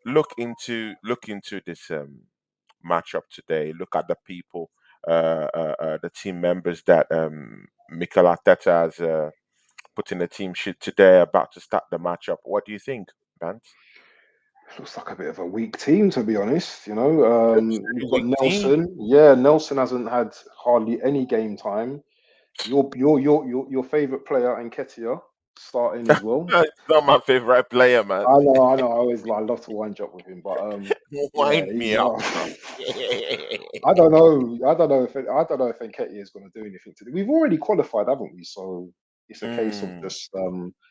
look into this matchup today. Look at the people, the team members that Mikel Arteta has put in the team sheet today, about to start the matchup. What do you think, Vance? Looks like a bit of a weak team, to be honest. Looks like You've a got weak team. Nelson. Yeah, Nelson hasn't had hardly any game time. Your favorite player, Nketiah, starting as well. He's not my favorite player, man. I know. I love to wind up with him, but yeah, Wind he's. me up, bro. I don't know. I don't know if Nketiah is going to do anything today. We've already qualified, haven't we? So it's a case of Mm. just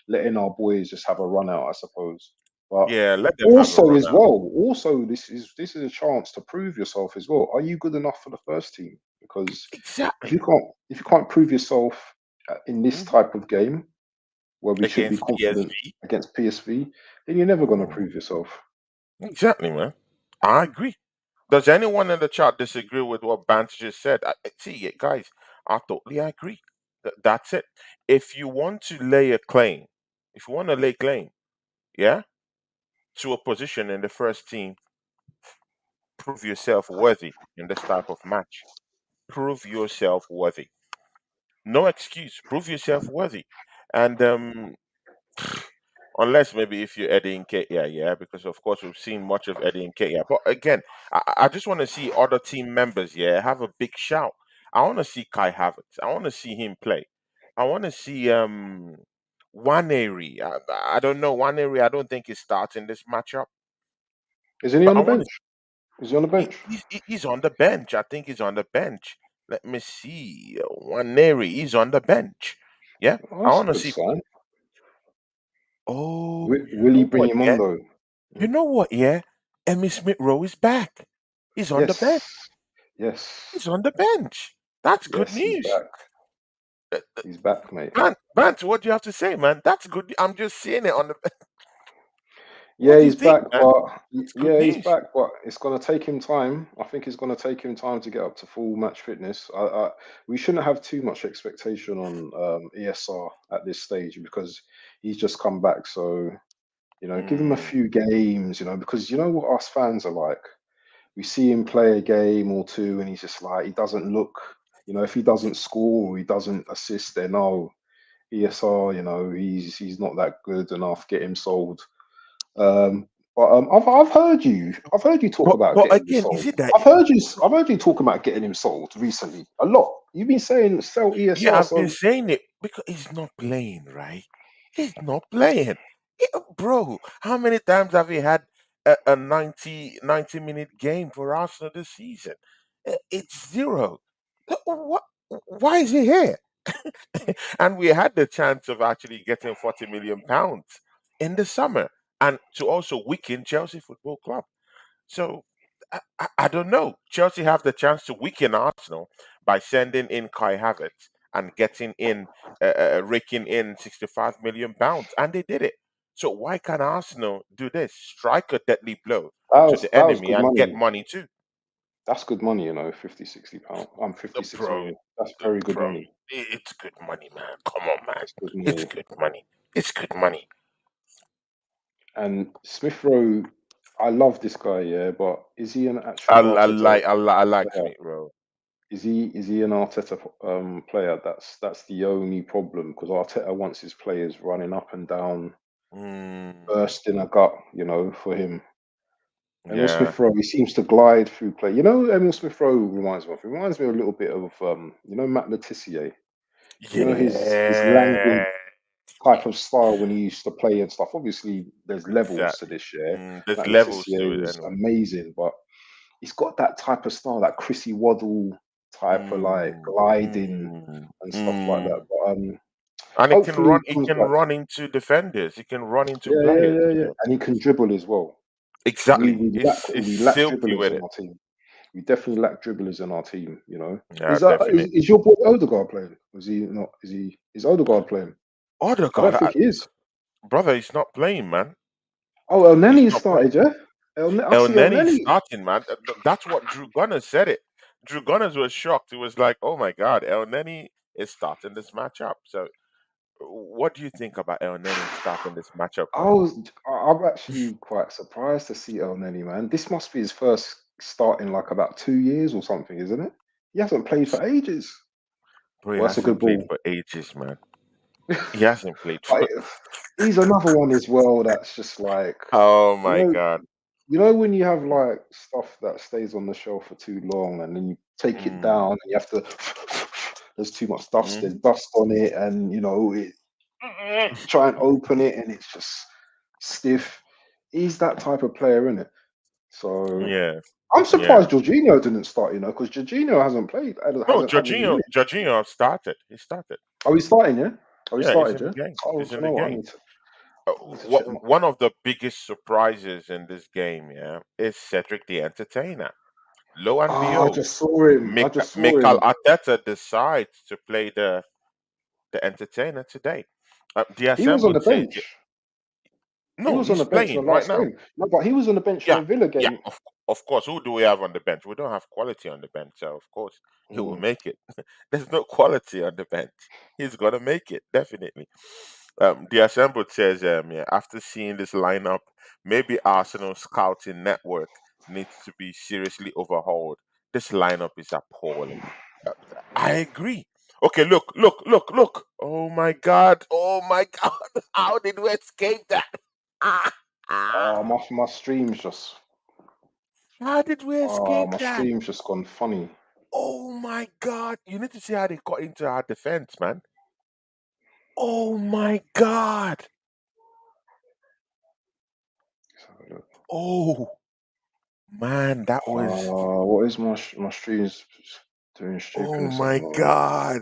letting our boys just have a run out, I suppose. But Yeah, let them have a also run as out. well, also this is a chance to prove yourself as well. Are you good enough for the first team? Because Exactly. if you can't prove yourself in this Mhm. type of game where we should be Against confident PSV. against PSV, then you're never going to Mm. prove yourself. Exactly, man. I agree. Does anyone in the chat disagree with what Bance just said? See, yeah, guys, I totally agree. That's it. If you want to lay a claim, if you want to lay claim, yeah, to a position in the first team, prove yourself worthy in this type of match. Prove yourself worthy. No excuse. Prove yourself worthy. And unless maybe if you're Eddie Nketiah, yeah, because of course we've seen much of Eddie Nketiah. But again, I just want to see other team members, yeah, have a big shout. I want to see Kai Havertz. I want to see him play. I want to see Waneri. I don't know Waneri. I don't think he starts in this matchup, Isn't he but on I the want to. bench? Is he on the bench? He's on the bench. I think he's on the bench. Let me see. Waneri. He's on the bench. Yeah, Oh, I that's want a to good see. sign. Oh, you Will he know bring what? him on Yeah. though? You know what? Yeah, Emmy Smith Rowe is back. He's on the bench. Yes, yes, He's on the bench. That's good yes. He's news. back. He's back, mate. Man, what do you have to say, man? That's good. I'm just seeing it on the. What Yeah, do you he's think, back, man? but It's good yeah, he's news. back, but it's gonna take him time. I think it's gonna take him time to get up to full match fitness. We shouldn't have too much expectation on ESR at this stage because he's just come back. So give him a Mm, few games. Because you know what us fans are like. We see him play a game or two, and he's just like he doesn't look. If he doesn't score or he doesn't assist, then oh, ESR, he's not that good enough. Get him sold. But I've heard you talk about but getting him again, is sold. it that? I've heard you talk about getting him sold recently a lot. You've been saying sell Yeah, ESR, I've been so saying it because he's not playing, right? He's not playing. Bro, how many times have we had a 90-minute game for Arsenal this season? It's zero. What? Why is he here? And we had the chance of actually getting 40 million pounds in the summer and to also weaken Chelsea Football Club. So I don't know. Chelsea have the chance to weaken Arsenal by sending in Kai Havertz and getting in, raking in 65 million pounds, and they did it. So why can't Arsenal do this? Strike a deadly blow to the that was enemy good and get money. money too. That's good money, 50, £60. I'm 56 Bro, million. That's very good bro, money. it's good money, man. Come on, man. That's good It's money. good money. It's good money. And Smith Rowe, I love this guy, yeah, but is he an I, actual I Arteta like I like player? Smith Rowe. Is he an Arteta player? That's the only problem because Arteta wants his players running up and down, Mm, bursting a gut, for him. Emil yeah. Smith Rowe, he seems to glide through play. Emil Smith Rowe reminds me of. He reminds me a little bit of Matt Letizia. His languid Yeah. type of style when he used to play and stuff. Obviously, there's levels to Exactly. this year. There's Matt levels to Letizia it is anyway. amazing, but he's got that type of style, that Chrissy Waddle type of like Mm, gliding mm, and stuff like that. mm. But And it can hopefully run. he It comes can back. run into defenders. It can run into Yeah, yeah, players. yeah, You yeah. know. And he can dribble as well. We Exactly. we lack It's we lack silky dribblers with on it. our team. We definitely lack dribblers in our team. Yeah, definitely. Is your boy Odegaard playing? Is he not? Is Odegaard playing? Other I don't God, think he is. brother, he's not playing, man. Oh, El He's Neni not playing. started, yeah. I El see El Neni's Neni. starting, man. That's what Drew Gunners said it. Drew Gunners was shocked. It was like, oh my God, El Neni is starting this matchup. So What do you think about El Neni starting this matchup, I man? was, I'm actually quite surprised to see El Neni, man. This must be his first start in like about 2 years or something, isn't it? He hasn't played for ages. Bro, he Well, that's a hasn't good played ball. for ages, man. He hasn't played But for. he's another one as well that's just like, Oh you my know, God. when you have like stuff that stays on the shelf for too long and then you take it Mm, down and you have to, there's too much dust, there's hmm. dust on it, and try and open it and it's just stiff. He's that type of player, isn't it? So Yeah, I'm yeah. surprised Jorginho didn't start, because Jorginho hasn't played, No, hasn't had any Jorginho, minutes. Jorginho started. He started. Oh, he's starting, yeah? Oh, he Yeah, he's started, in the yeah? game. Oh, He's do you in know the what? game. I need to check my. One of the biggest surprises in this game, yeah, is Cedric the Entertainer. Lo and Oh, I behold, just saw him. I just saw Mikel him. Arteta decides to play the Entertainer today. The He was on Assembled the says, bench. He no, was on he's the bench in playing the right last now. game. No, but he was on the bench in Yeah, the Villa yeah, game. of course. Who do we have on the bench? We don't have quality on the bench, so of course he will Mm. make it. There's no quality on the bench. He's gonna make it definitely. The assembled says, yeah, after seeing this lineup, maybe Arsenal scouting network needs to be seriously overhauled. This lineup is appalling. Uh, I agree. Okay, look, look, look, look. Oh my God! Oh my God! How did we escape that? Ah, Oh, ah. my stream's just. How did we Oh, escape my that? stream's just gone funny. Oh my God. You need to see how they got into our defense, man. Oh my God. Let's have a look. Oh man, that was. What is my stream's doing Oh stupidness at the my moment? God.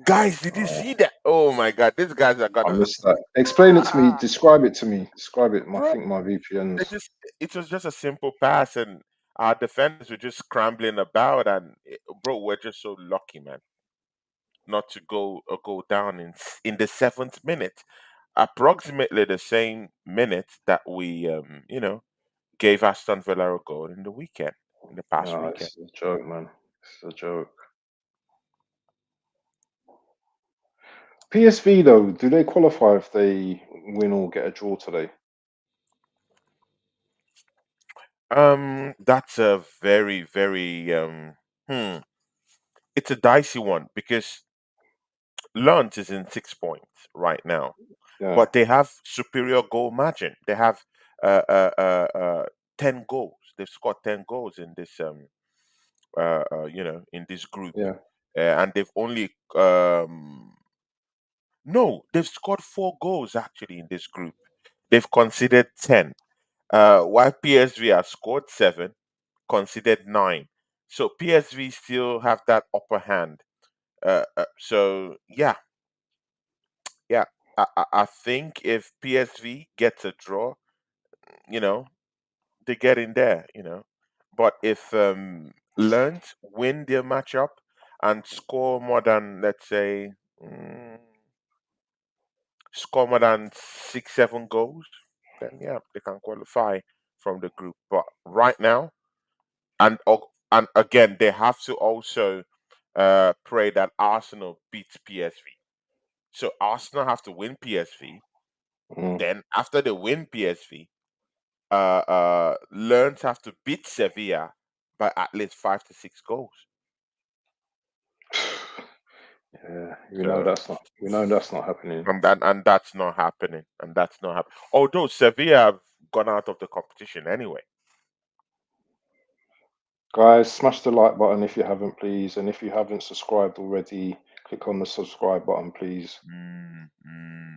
Guys, did you Oh, see that? Oh my God. These guys are I gonna. missed that. Explain it to me. Ah, Describe it to me. Describe it. I bro. think my It VPN's. just it was just a simple pass, and our defenders were just scrambling about, and bro, we're just so lucky, man, not to go down in the 7th minute, approximately the same minute that we gave Aston Villa a goal in the weekend, in the past No, weekend. it's a joke, man. It's a joke. PSV though, do they qualify if they win or get a draw today? That's a very, very hmm. It's a dicey one because Lunt is in 6 points right now, Yeah, but they have superior goal margin. They have uh, uh, uh, uh, 10 goals. They've scored 10 goals in this in this group, yeah. and they've only no, they've scored 4 goals actually in this group. They've conceded 10. While PSV has scored 7, conceded 9. So PSV still have that upper hand. So yeah, yeah. I think if PSV gets a draw, you know, they get in there, But if Learns win their matchup and score more than, let's say, mm, score more than 6, 7 goals, then yeah, they can qualify from the group. But right now, and again, they have to also pray that Arsenal beats PSV. So Arsenal have to win PSV. Mm. Then after they win PSV, Learns have to beat Sevilla by at least 5 to 6 goals. Yeah, So we know that's not happening. and that's not happening, and that's not happening. Although Sevilla have gone out of the competition anyway. Guys, smash the like button if you haven't, please. And if you haven't subscribed already, click on the subscribe button, please. Mm, mm.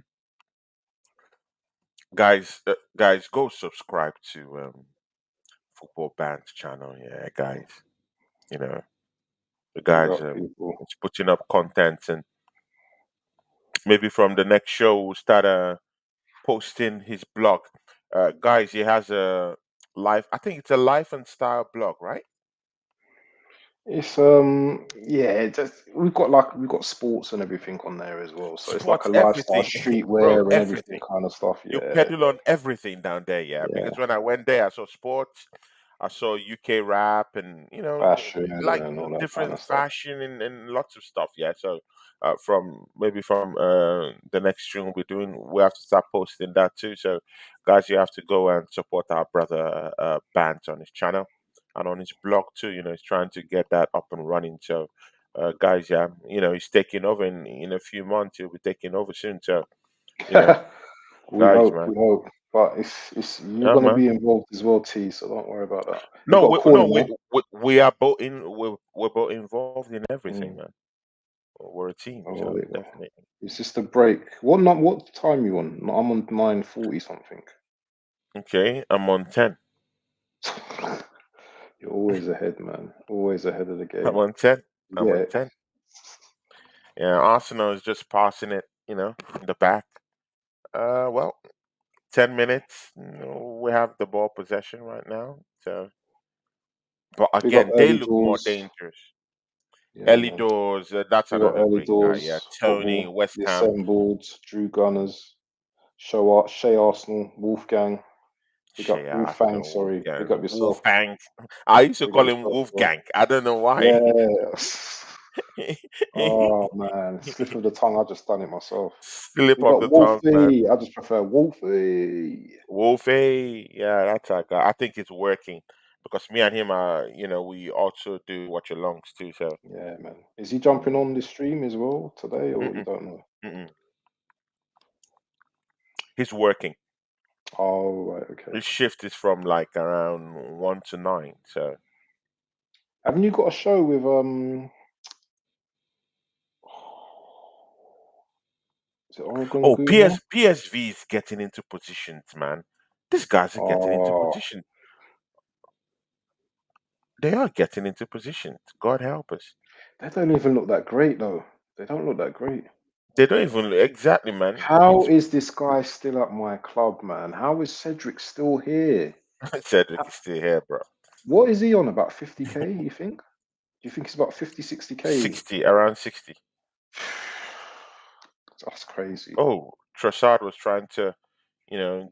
Guys, go subscribe to Football Band's channel. Yeah, guys. You know the Big guys up, people. is putting up content, and maybe from the next show we'll start posting his blog. Guys, he has a life. I think it's a life and style blog, right? It's yeah, we've got sports and everything on there as well. So it's like a Sports, lifestyle, everything, bro, streetwear and everything everything. kind of stuff. You Yeah, peddle on everything down there, yeah. yeah. Because when I went there, I saw sports, I saw UK rap, and Fashion like and all that kind different of stuff. fashion and lots of stuff, yeah. So from maybe from the next stream we'll be doing. We have to start posting that too. So, guys, you have to go and support our brother Bant on his channel and on his blog too. He's trying to get that up and running. So, guys, yeah, he's taking over in a few months. He'll be taking over soon. So, you know, We guys, hope, man, we hope. But it's you're yeah, gonna man. be involved as well, T. So don't worry about that. You No, got a we, no, coin, we, yeah? we are both we're both involved in everything, Mm. man. We're a team, Oh, so there you go. definitely. It's just a break. What time you on? I'm on 9:40 something. Okay, I'm on 10. You're always ahead, man. Always ahead of the I'm game. on 10. I'm on Yeah. 10. Yeah, Arsenal is just passing it, in the back. Well, 10 minutes. We have the ball possession right now. So, but Big up again, they early look more doors. dangerous. Yeah, Ellie man. Doors, that's Big up another early great guy. Yeah, doors. Tony, Football. West The Ham, assembled. Drew Gunners. Show Art. Shea Arsenal. Wolfgang. Big up Shea Wolfang. Arsenal, Sorry. Wolfgang, Big up yourself. Wolfgang. I used to Big up call him yourself, bro. Wolfgang. I don't know why. Yeah. Oh man, slip of the tongue. I just done it myself. Slip We of got the tongue, man. Wolfie. I just prefer Wolfie. Wolfie, yeah, that's our guy. I think it's working because me and him are, we also do watch alongs too. So, Yeah, man. Is he jumping mm, on this stream as well today, or you mm-mm, don't know? mm-mm. He's working. Oh, right, okay. His shift is from like around 1 to 9. So, Haven't you got a show with is it Oregon oh, Gooner? PSV is getting into positions, man. These guys are getting into Oh, position. They are getting into positions. God help us. they don't even look that great though. They don't look that great. They don't even exactly, man. How It's is this guy still at my club, man? How is Cedric still here? Cedric How, is still here, bro. what is he on? About 50K, you think? Do you think it's about 50, 60K? 60, around 60. That's crazy. Oh, Trossard was trying to,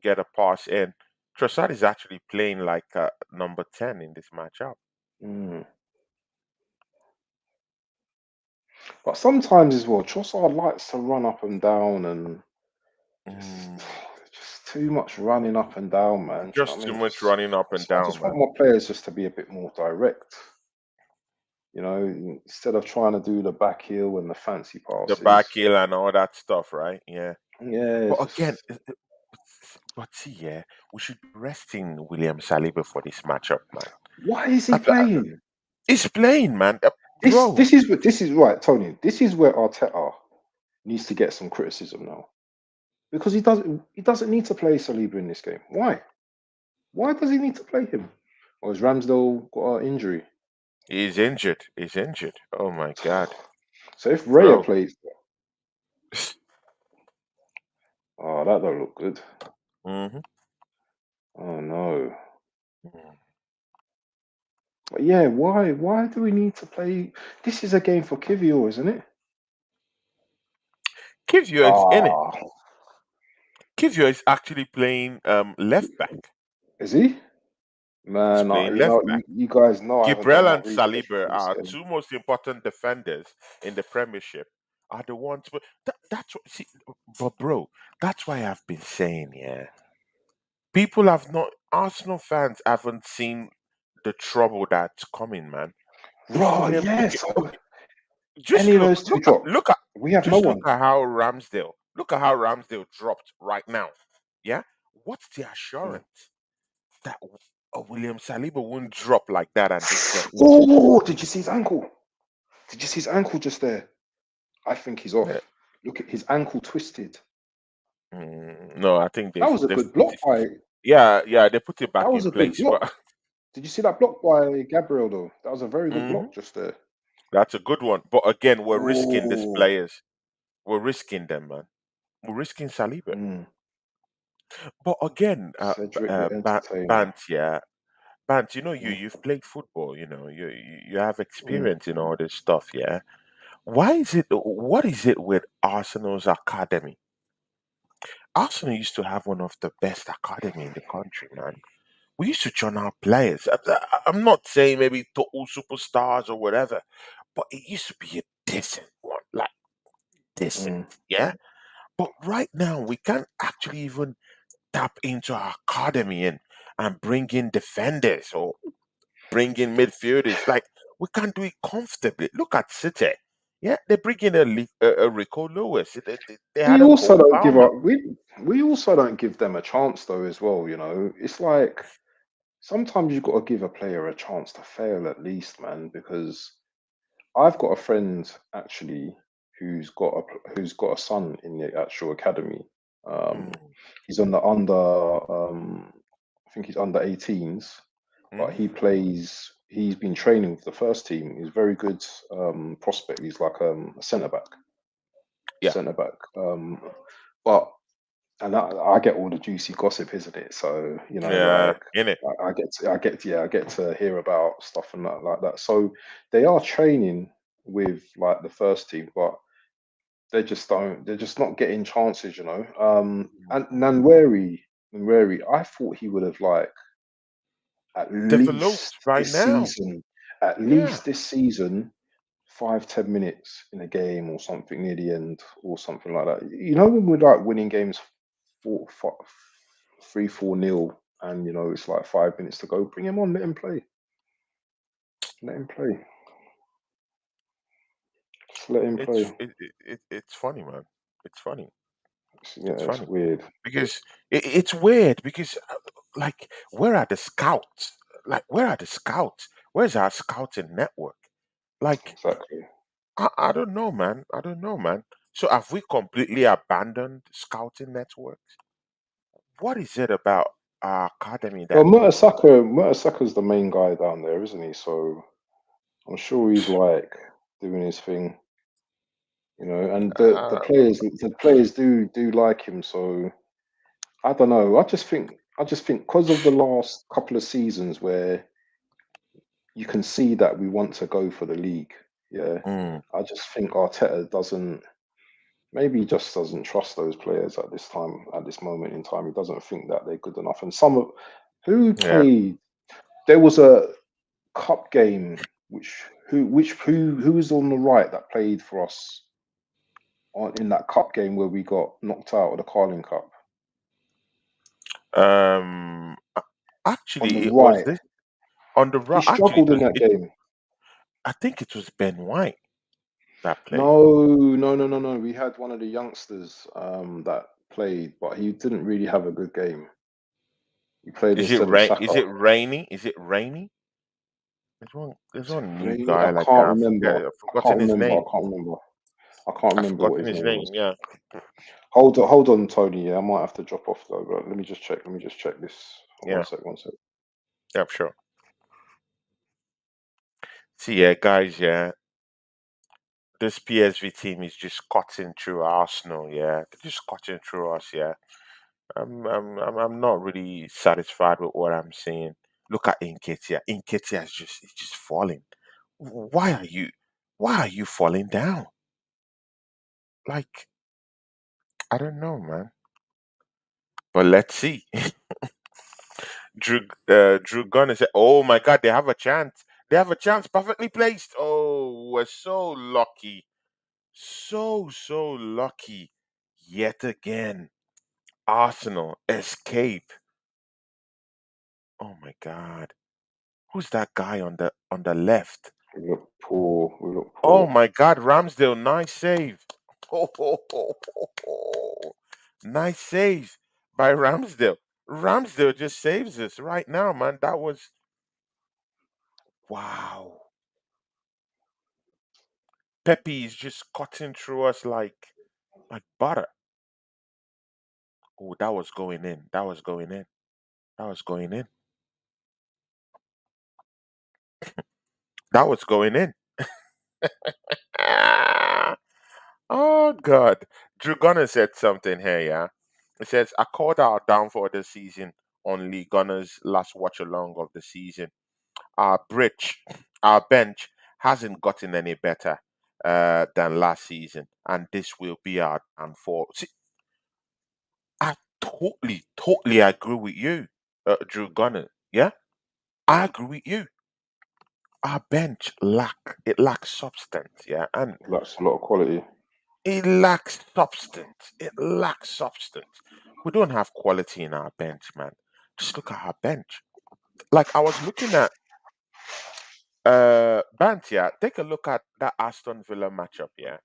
get a pass in. Trossard is actually playing like number 10 in this matchup. Mm. But sometimes as well, Trossard likes to run up and down and just Mm, just too much running up and down, man. Do you know just what I too mean? much running up and I down, just want man. my players just to be a bit more direct. You know, instead of trying to do the back heel and the fancy The passes. back heel and all that stuff, right? Yeah. Yeah, But it's again, just but see, yeah, we should be resting William Saliba for this matchup, man. why is he I, I, playing? he's playing, man. This Bro, this is what this is right, Tony. This is where Arteta needs to get some criticism now because he doesn't need to play Saliba in this game. Why? Why does he need to play him? Or has Ramsdale got an injury? he's injured. He's injured. Oh my God, So if Raya bro. plays, oh, that don't look good. hmm Oh no. But yeah, why? Why do we need to play? This is a game for Kivior, isn't it? Kivio is in it. Ah, Kivio is actually playing left back. is he? He's Man, playing you left know, back. you guys know I haven't done Gibrel my and research Saliba for this are game. two most important defenders in the Premiership. Are the ones, but that's what. See, but bro, that's why I've been saying, yeah. People have not. Arsenal fans haven't seen the trouble that's coming, man. If Bro, William, yeah. okay, So just any of those two drop, we have no just look one. at how Ramsdale dropped right now. Yeah, what's the Mm. assurance that William Saliba won't drop like that and just get injured? Oh, did you see his ankle? Did you see his ankle just there? I think he's Yeah. off. Look at his ankle twisted. No, I think That was a they've good put block it. by. Yeah, they put it That back was in a good place. But block. Did you see that block by Gabriel though? That was a very good mhm, block just there. that's a good one. But again, we're risking these Oh, players. We're risking them, man. We're risking Saliba. mm. But again, Cedric the Entertainer. Bant, yeah, Bant. Mm. You've played football. You have Mm. experience in all this stuff. Yeah. Why is it? What is it with Arsenal's academy? Arsenal used to have one of the best academy in the country, man. We used to churn out players. I'm not saying maybe total superstars or whatever, but it used to be a decent one. Like decent, Mm. yeah. But right now, we can't actually even tap into our academy and bring in defenders or bring in midfielders. Like we can't do it comfortably. Look at City. Yeah, they bring in a Rico Lewis. They had We a also Cole don't give Palmer. up. We also don't give them a chance though as well. It's like sometimes you've got to give a player a chance to fail at least, man. Because I've got a friend actually who's got a son in the actual academy. Um, Mm, he's on the I think he's under 18s, but mm, he's been training with the first team. He's a very good prospect. He's like a centre back, yeah, centre back. But and I get all the juicy gossip, isn't it? So yeah, like in it. I get to hear about stuff and that like that. So they are training with like the first team, but they're just not getting chances. And Nanweri, I thought he would have like at Developed least by this now. season, at Yeah. least this season, 5-10 minutes in a game or something near the end or something like that. When we're like winning games 3-4 nil, and it's like 5 minutes to go, bring him on, let him play, just let him It's play. it's funny, man. It's funny. It's Yeah, it's funny weird. because it's weird because like where are the scouts? Like where are the scouts? Where's our scouting network? Like Exactly. I don't know, man. I don't know, man. So have we completely abandoned scouting networks? What is it about our academy Well, that Murtasaka's the main guy down there, isn't he? So I'm sure he's like doing his thing, and the players do like him. So I don't know. I just think because of the last couple of seasons where you can see that we want to go for the league. Yeah, mm, I just think Arteta doesn't. Maybe he just doesn't trust those players at this time, at this moment in time. He doesn't think that they're good enough. And some of who yeah. played, there was a cup game who was on the right that played for us in that cup game where we got knocked out of the Carling Cup on the Actually, it was right. this on the He right. Actually, struggled in that game. I think it was Ben White that played. No, no, no, no, no. We had one of the youngsters that played, but he didn't really have a good game. He played Is it instead of rain? Is Saka. it rainy? Is it rainy? There's one new Rainy. I guy like can't that. remember. I've I forgotten can't his remember. I name. can't remember. I can't I've remember what forgotten his his name was. name. Yeah, Hold on, Tony. Yeah, I might have to drop off though. But let me just check. Let me just check this. One yeah, sec. One sec. yeah, sure. See, yeah, guys, yeah, this PSV team is just cutting through Arsenal. Yeah, they're just cutting through us. Yeah, I'm not really satisfied with what I'm seeing. Look at Nketiah. Nketiah is just falling. Why are you? Why are you falling down? Like I don't know, man. But let's see. Drew Gunn said, "Oh my God, they have a chance. They have a chance. Perfectly placed. Oh, we're so lucky, so lucky. Yet again, Arsenal escape. Oh my God, who's that guy on the left? We look poor. We look Oh poor. my God, Ramsdale, nice save. Oh, nice save by Ramsdale. Ramsdale just saves us right now, man. That was wow. Pepe is just cutting through us like butter. Oh, that was going in. That was going in. That was going in. That was going in. Ah, oh God. Drew Gunner said something here, yeah. It says, I called our downfall this season on Lee Gunner's last watch along of the season. Our bridge, our bench hasn't gotten any better than last season, and this will be our downfall. See, I totally agree with you, Drew Gunner. Yeah, I agree with you. Our bench lacks substance. Yeah, and That's a lot of quality. It lacks substance. It lacks substance. We don't have quality in our bench, man. Just look at our bench. Like I was looking at Bantia. Take a look at that Aston Villa matchup. Yeah,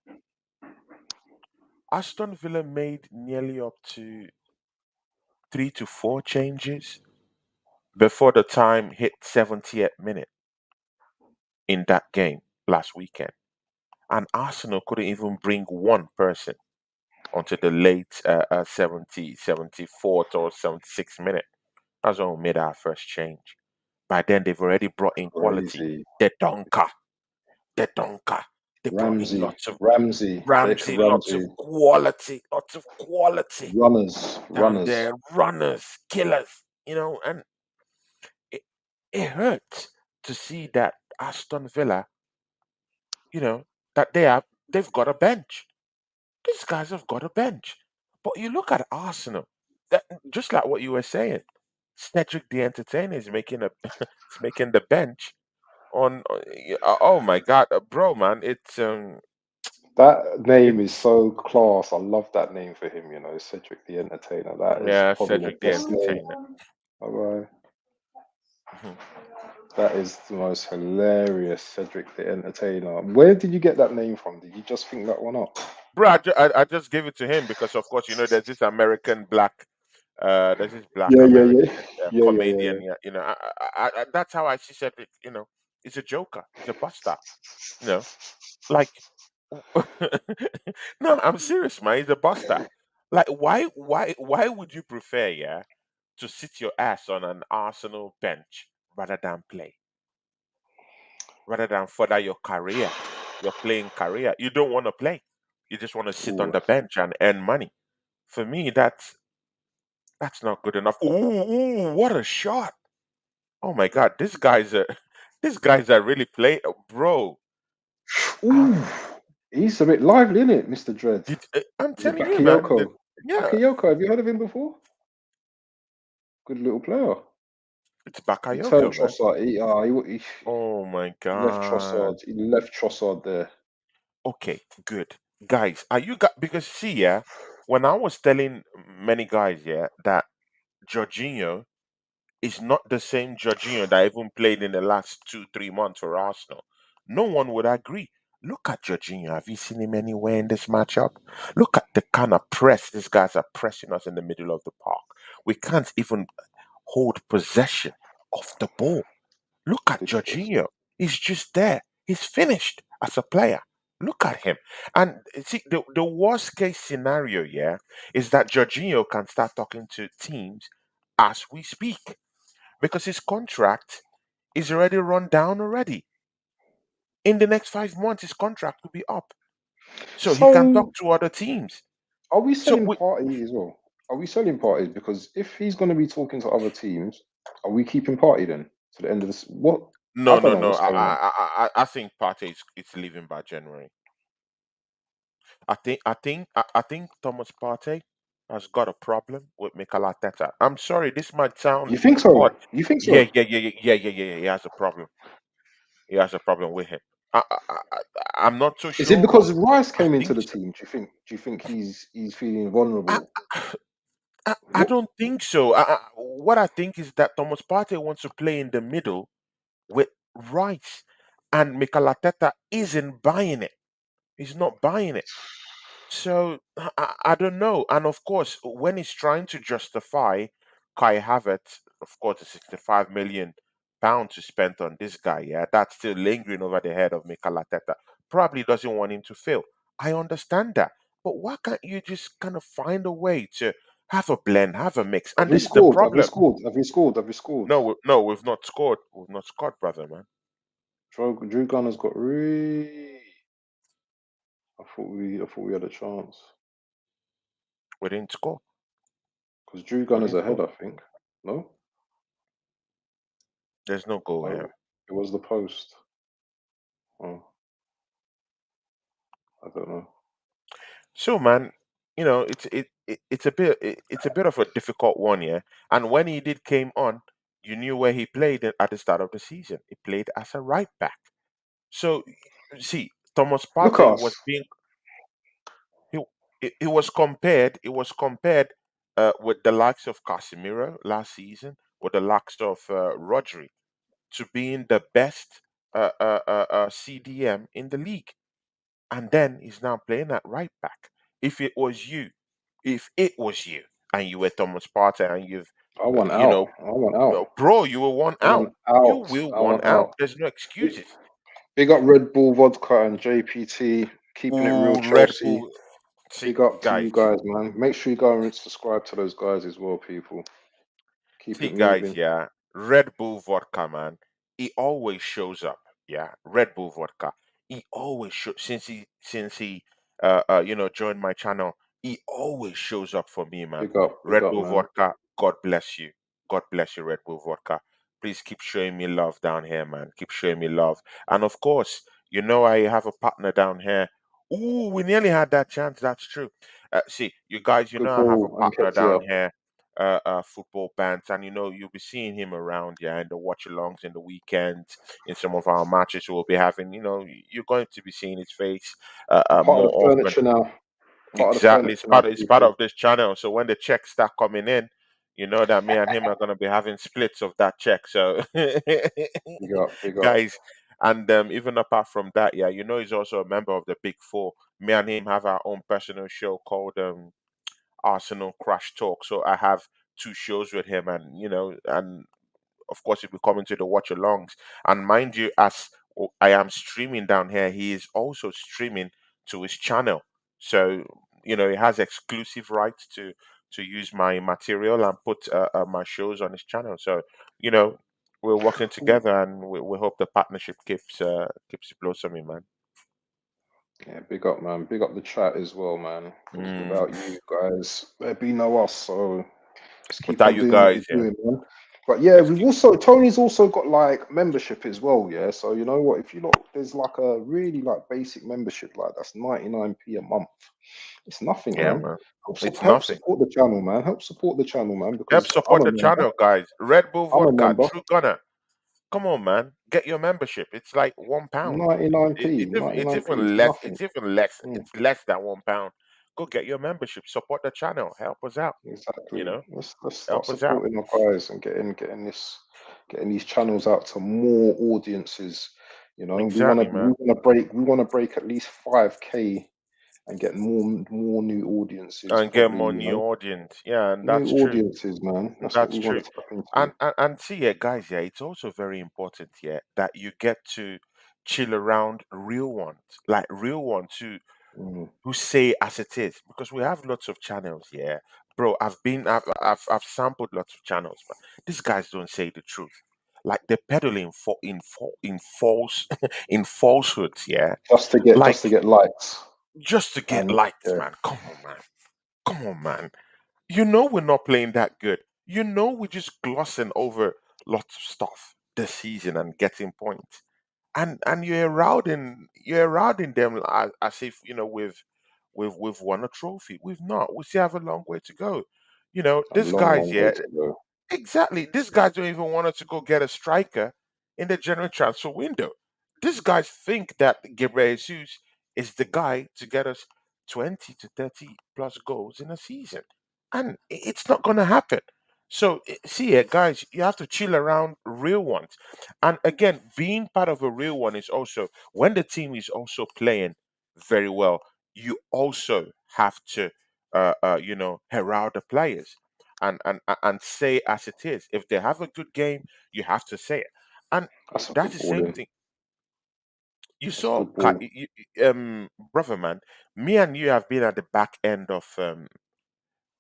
Aston Villa made nearly up to 3 to 4 changes before the time hit 70th minute in that game last weekend, and Arsenal couldn't even bring one person onto the late 70, 74th or 76th minute. That's when we made our first change. By then, they've already brought in quality. Crazy. The Donker, the Donker. They brought in Ramsey, lots of Ramsey, Jacob Ramsey, Ramsey, lots of quality runners, down runners. there, runners, killers, and it, it hurts to see that Aston Villa, you know, that they've got a bench. These guys have got a bench. But you look at Arsenal, that just like what you were saying, Cedric the Entertainer is making a is making the bench oh my god, bro, man, it's That name is it's so class. I love that name for him, Cedric the Entertainer. That is yeah, probably the Cedric the best name. Entertainer. Alright. Mhm. That is the most hilarious Cedric the Entertainer. Where did you get that name from? Did you just think that one up? Bro, I just gave it to him because of course there's this American black there's this black Yeah, yeah, American yeah. Yeah, yeah, yeah, comedian. yeah. Yeah, that's how I see Cedric. He's a joker. He's a buster. You know, like no, I'm serious, man. He's a buster. Like, why would you prefer, yeah, to sit your ass on an Arsenal bench rather than play, rather than further your career, your playing career? You don't want to play. You just want to sit on Ooh. the bench and earn money. For me, that's not good enough. Ooh, what a shot! Oh my God, these guys are really play, bro. I Ooh. He's a bit lively, isn't it, Mr. Dread? I'm Is it telling you, man. Bakayoko? Yeah, Bakayoko, have you heard of him before? Good little player. it's He turned Bakayoko, man. Trossard. Oh my He left God. Trossard. He left Trossard there. Okay, good. Guys, are you guys, because see, yeah, when I was telling many guys, yeah, that Jorginho is not the same Jorginho that even played in the last 2, 3 months for Arsenal, no one would agree. Look at Jorginho. Have you seen him anywhere in this matchup? Look at the kind of press these guys are pressing us in the middle of the park. We can't even hold possession of the ball. Look at Ridiculous. Jorginho. He's just there. He's finished as a player. Look at him. And see, the worst case scenario, yeah, is that Jorginho can start talking to teams as we speak because his contract is already run down already. In the next 5 months, his contract will be up. So he can talk So, to other teams. are we So selling we, party as well? Are we selling parties? Because if he's going to be talking to other teams, are we keeping party then to the end of this? What? I no, don't no, know no. what's going on. I think Partey is leaving by January. I think Thomas Partey has got a problem with Mikel Arteta. I'm sorry, this might sound You think odd. so? You think Yeah, so? yeah, yeah, yeah, yeah, yeah, yeah. He has a problem. He has a problem with him. I'm not so Is it sure, but because Rice I came into think the so. team? Do you think he's feeling I, vulnerable? I What? don't think so. What I think is that Thomas Partey wants to play in the middle with Rice, and Mikel Arteta isn't buying it. He's not buying it. So I don't know. And of course, when he's trying to justify Kai Havertz, of course, the 65 million pounds to spend on this guy, yeah, that's still lingering over the head of Mikel Arteta. Probably doesn't want him to fail. I understand that. But why can't you just kind of find a way to have a blend, have a mix? Have And we this is the scored? Have we problem. scored? Have we scored? Have we scored? No, no, we've not scored. We've not scored, brother, man. Drew Gunner's got really. I thought we had a chance We didn't score. because Drew We Gunner's didn't ahead. score. I think. No, There's no goal no, here. it was the post. Oh, I don't know. So, man, it's a bit of a difficult one, yeah. And when he did came on, you knew where he played at the start of the season. He played as a right back. So, see, Thomas Look at Partey was us. being it was compared. It was compared with the likes of Casemiro last season, with the likes of Rodri, to being the best CDM in the league, and then he's now playing at right back. If it was you, if it was you, and you were Thomas Partey, and you've, I want you out. know, I want out. bro, you will want I out. want You out. will I want want out. out. There's no Big, excuses. big up Red Bull Vodka and JPT, keeping it real Ooh, Red Chelsea. Bull. See, Big up to guys. you guys, man. Make sure you go and subscribe to those guys as well, people. Keep See, it guys, moving. yeah, Red Bull vodka, man. He always shows up. Yeah, Red Bull vodka. He always shows since he joined my channel. He always shows up for me, man. Big Red up, Bull man. vodka. God bless you. God bless you, Red Bull vodka. Please keep showing me love down here, man. Keep showing me love. And of course, I have a partner down here. Ooh, we nearly had that chance. That's true. See, you guys, Good I have a ball, partner Nketiah. down here, football bands, and you'll be seeing him around, yeah, in the watch alongs in the weekends, in some of our matches we'll be having. You're going to be seeing his face Part of more the often. furniture now. Part of the Exactly, furniture now, it's part people. of this channel. So when the checks start coming in, you know that me and him are going to be having splits of that check. So, Big up, big up. guys, and even apart from that, yeah, he's also a member of the Big Four. Me and him have our own personal show called Arsenal Crash Talk. So I have two shows with him, and of course, he'll be coming to the watch alongs. And mind you, as I am streaming down here, he is also streaming to his channel. So he has exclusive rights to use my material and put my shows on his channel. So you know. We're working together, and we hope the partnership keeps blossoming, man. Yeah, big up, man. Big up the chat as well, man. Because Mm. without you guys, there'd be no us. So just keep Without on you doing what guys, you're yeah, doing, man. But yeah, just we've keep. also Tony's also got like membership as well, yeah. So you know what? If you look, there's like a really like basic membership, like that's 99p a month. It's nothing, Yeah, man. man. It's Help nothing. support the channel, man. Help support the channel, man. Help Because I'm support a the member. channel, guys. Red Bull I'm a Vodka, member. True Gunner. Come on, man. Get your membership. It's like £1. 99p, It's 99p is even less. nothing. It's even less. Mm. It's less than £1. Go get your membership. Support the channel. Help us out. You Exactly. know, Let's start help us out. supporting our guys and getting these channels out to more audiences. You know, Exactly, man. we wanna break at least 5K and get more new audiences, And get probably, more new audience. Yeah, and new that's true. audiences, man. That's what That's we want true. to tap into. And see, yeah, guys, yeah, it's also very important, yeah, that you get to chill around real ones, like real ones Mm. who say as it is, because we have lots of channels, yeah, bro. I've sampled lots of channels, but these guys don't say the truth. Like they're peddling in false in falsehoods, yeah, like Just to get likes just to get and likes, yeah, man. Come on, man. Come on, man. We're not playing that good. We're just glossing over lots of stuff this season and getting points. And you're routing them as if we've won a trophy. We've not. We still have a long way to go. a These long, guys, long way yeah, to go. exactly. These guys don't even want us to go get a striker in the January transfer window. These guys think that Gabriel Jesus is the guy to get us 20 to 30 plus goals in a season. And it's not going to happen. So, see here, guys, you have to chill around real ones. And again, being part of a real one is also when the team is also playing very well, you also have to, herald the players and say as it is. If they have a good game, you have to say it. And That's a that's good the ball same in. thing. You That's saw, good ball. brother man, me and you have been at the back end of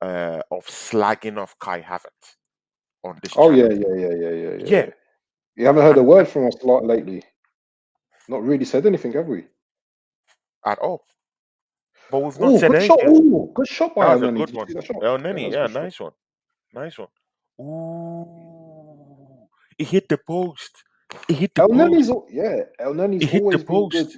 slagging off Kai Havertz on this Oh yeah, channel. yeah, yeah, yeah, yeah, yeah, Yeah, yeah. You haven't heard a and word from us a lot lately. Not really said anything, have we? at all. But we've not Oh, said good shot. anything. Oh, good shot That by was a Elneny. good Did you one. see that shot? El Yeah, that Neni, was a yeah, good shot. nice one. Nice one. Ooh. He hit the post. He hit the post. El Nenny's He hit the always been good. post.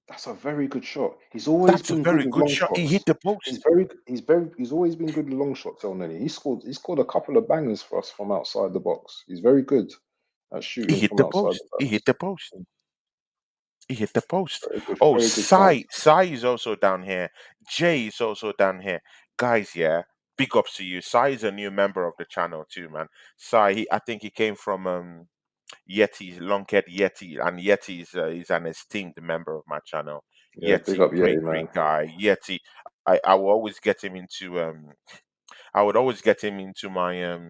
That's a very good shot. He's always That's a been good very with good long shot. He hit shots. the post. He's always been good with long shots, El Nenny. He scored a couple of bangers for us from outside the box. He's very good at He shooting hit from the outside post. the He hit box. the post. He hit the post. Oh, very good chance. Sai is also down here. Jay is also down here. Guys, yeah, big ups to you. Sai is a new member of the channel too, man. Sai, I think he came from Yeti, Longhead Yeti, and Yeti is an esteemed member of my channel. Yeah, big Yeti, up great, Yeti, man. great guy. Yeti, I will always get him into I would always get him into my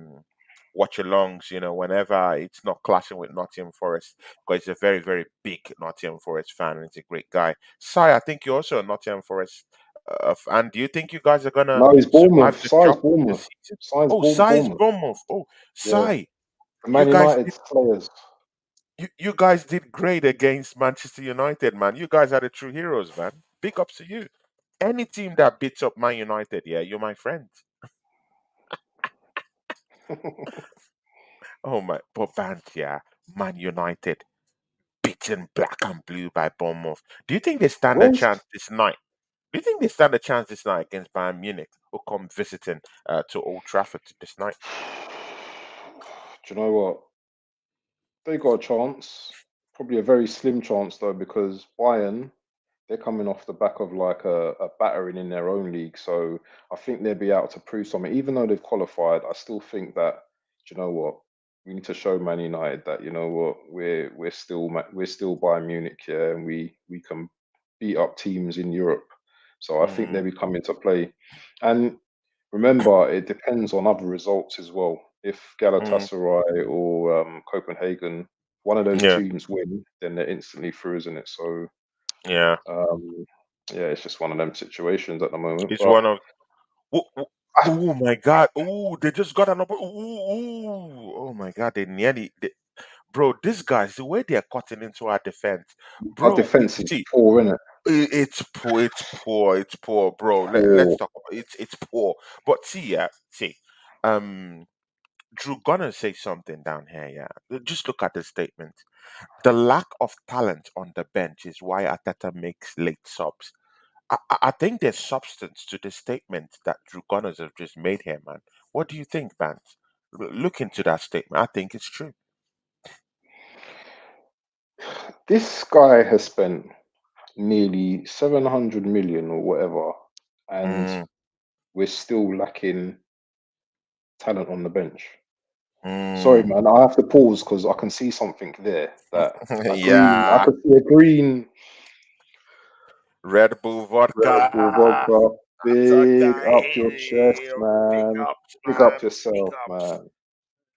watch alongs, whenever it's not clashing with Nottingham Forest, because he's a very, very big Nottingham Forest fan and he's a great guy. Sai, I think you're also a Nottingham Forest fan. Do you think you guys are gonna No, he's survive Bournemouth. the Size chop Bournemouth. this season? Size Oh, Sai's Bournemouth. Bournemouth. Oh, Yeah, Sai, the you Man guys United players. you guys did great against Manchester United, man. You guys are the true heroes, man. Big ups to you. Any team that beats up Man United, yeah, you're my friend. Oh my, but band, yeah, Man United beaten black and blue by Bournemouth. Do you think they stand a Where's chance this night? Do you think they stand a chance this night against Bayern Munich, who come visiting to Old Trafford this night? do you know what? They got a chance. Probably a very slim chance though, because Bayern, they're coming off the back of like a battering in their own league. So I think they'll be out to prove something. Even though they've qualified, I still think that, do you know what? We need to show Man United that, you know what, we're still Bayern Munich, yeah, and we can beat up teams in Europe. So I think they'll Mm, be coming to play. And remember, it depends on other results as well. If mm, Galatasaray or Copenhagen, one of those yeah, teams win, then they're instantly through, isn't it? So yeah. um, yeah, it's just one of them situations at the moment. It's But one of. Oh, oh, I, oh my God! Oh, they just got another. Oh my God! Bro, these guys, the way they're cutting into our defense, our bro. defense is See, poor, isn't it? it's poor. It's poor. It's poor, bro. Let's Poor. talk about it's poor. But see, yeah, see, um, Drew gonna say something down here. Yeah, just look at the statement. The lack of talent on the bench is why Ateta makes late subs. I think there's substance to the statement that Drew Gunners have just made here, man. What do you think, Bance? Look into that statement. I think it's true. This guy has spent nearly 700 million or whatever, and Mm, we're still lacking talent on the bench. Sorry, mm. man, I have to pause because I can see something there that I Yeah, could see a green Red Bull Red Bull vodka. vodka. Big Vodka. up your chest, Hey, big man. ups, Big up man. Big yourself, ups. man.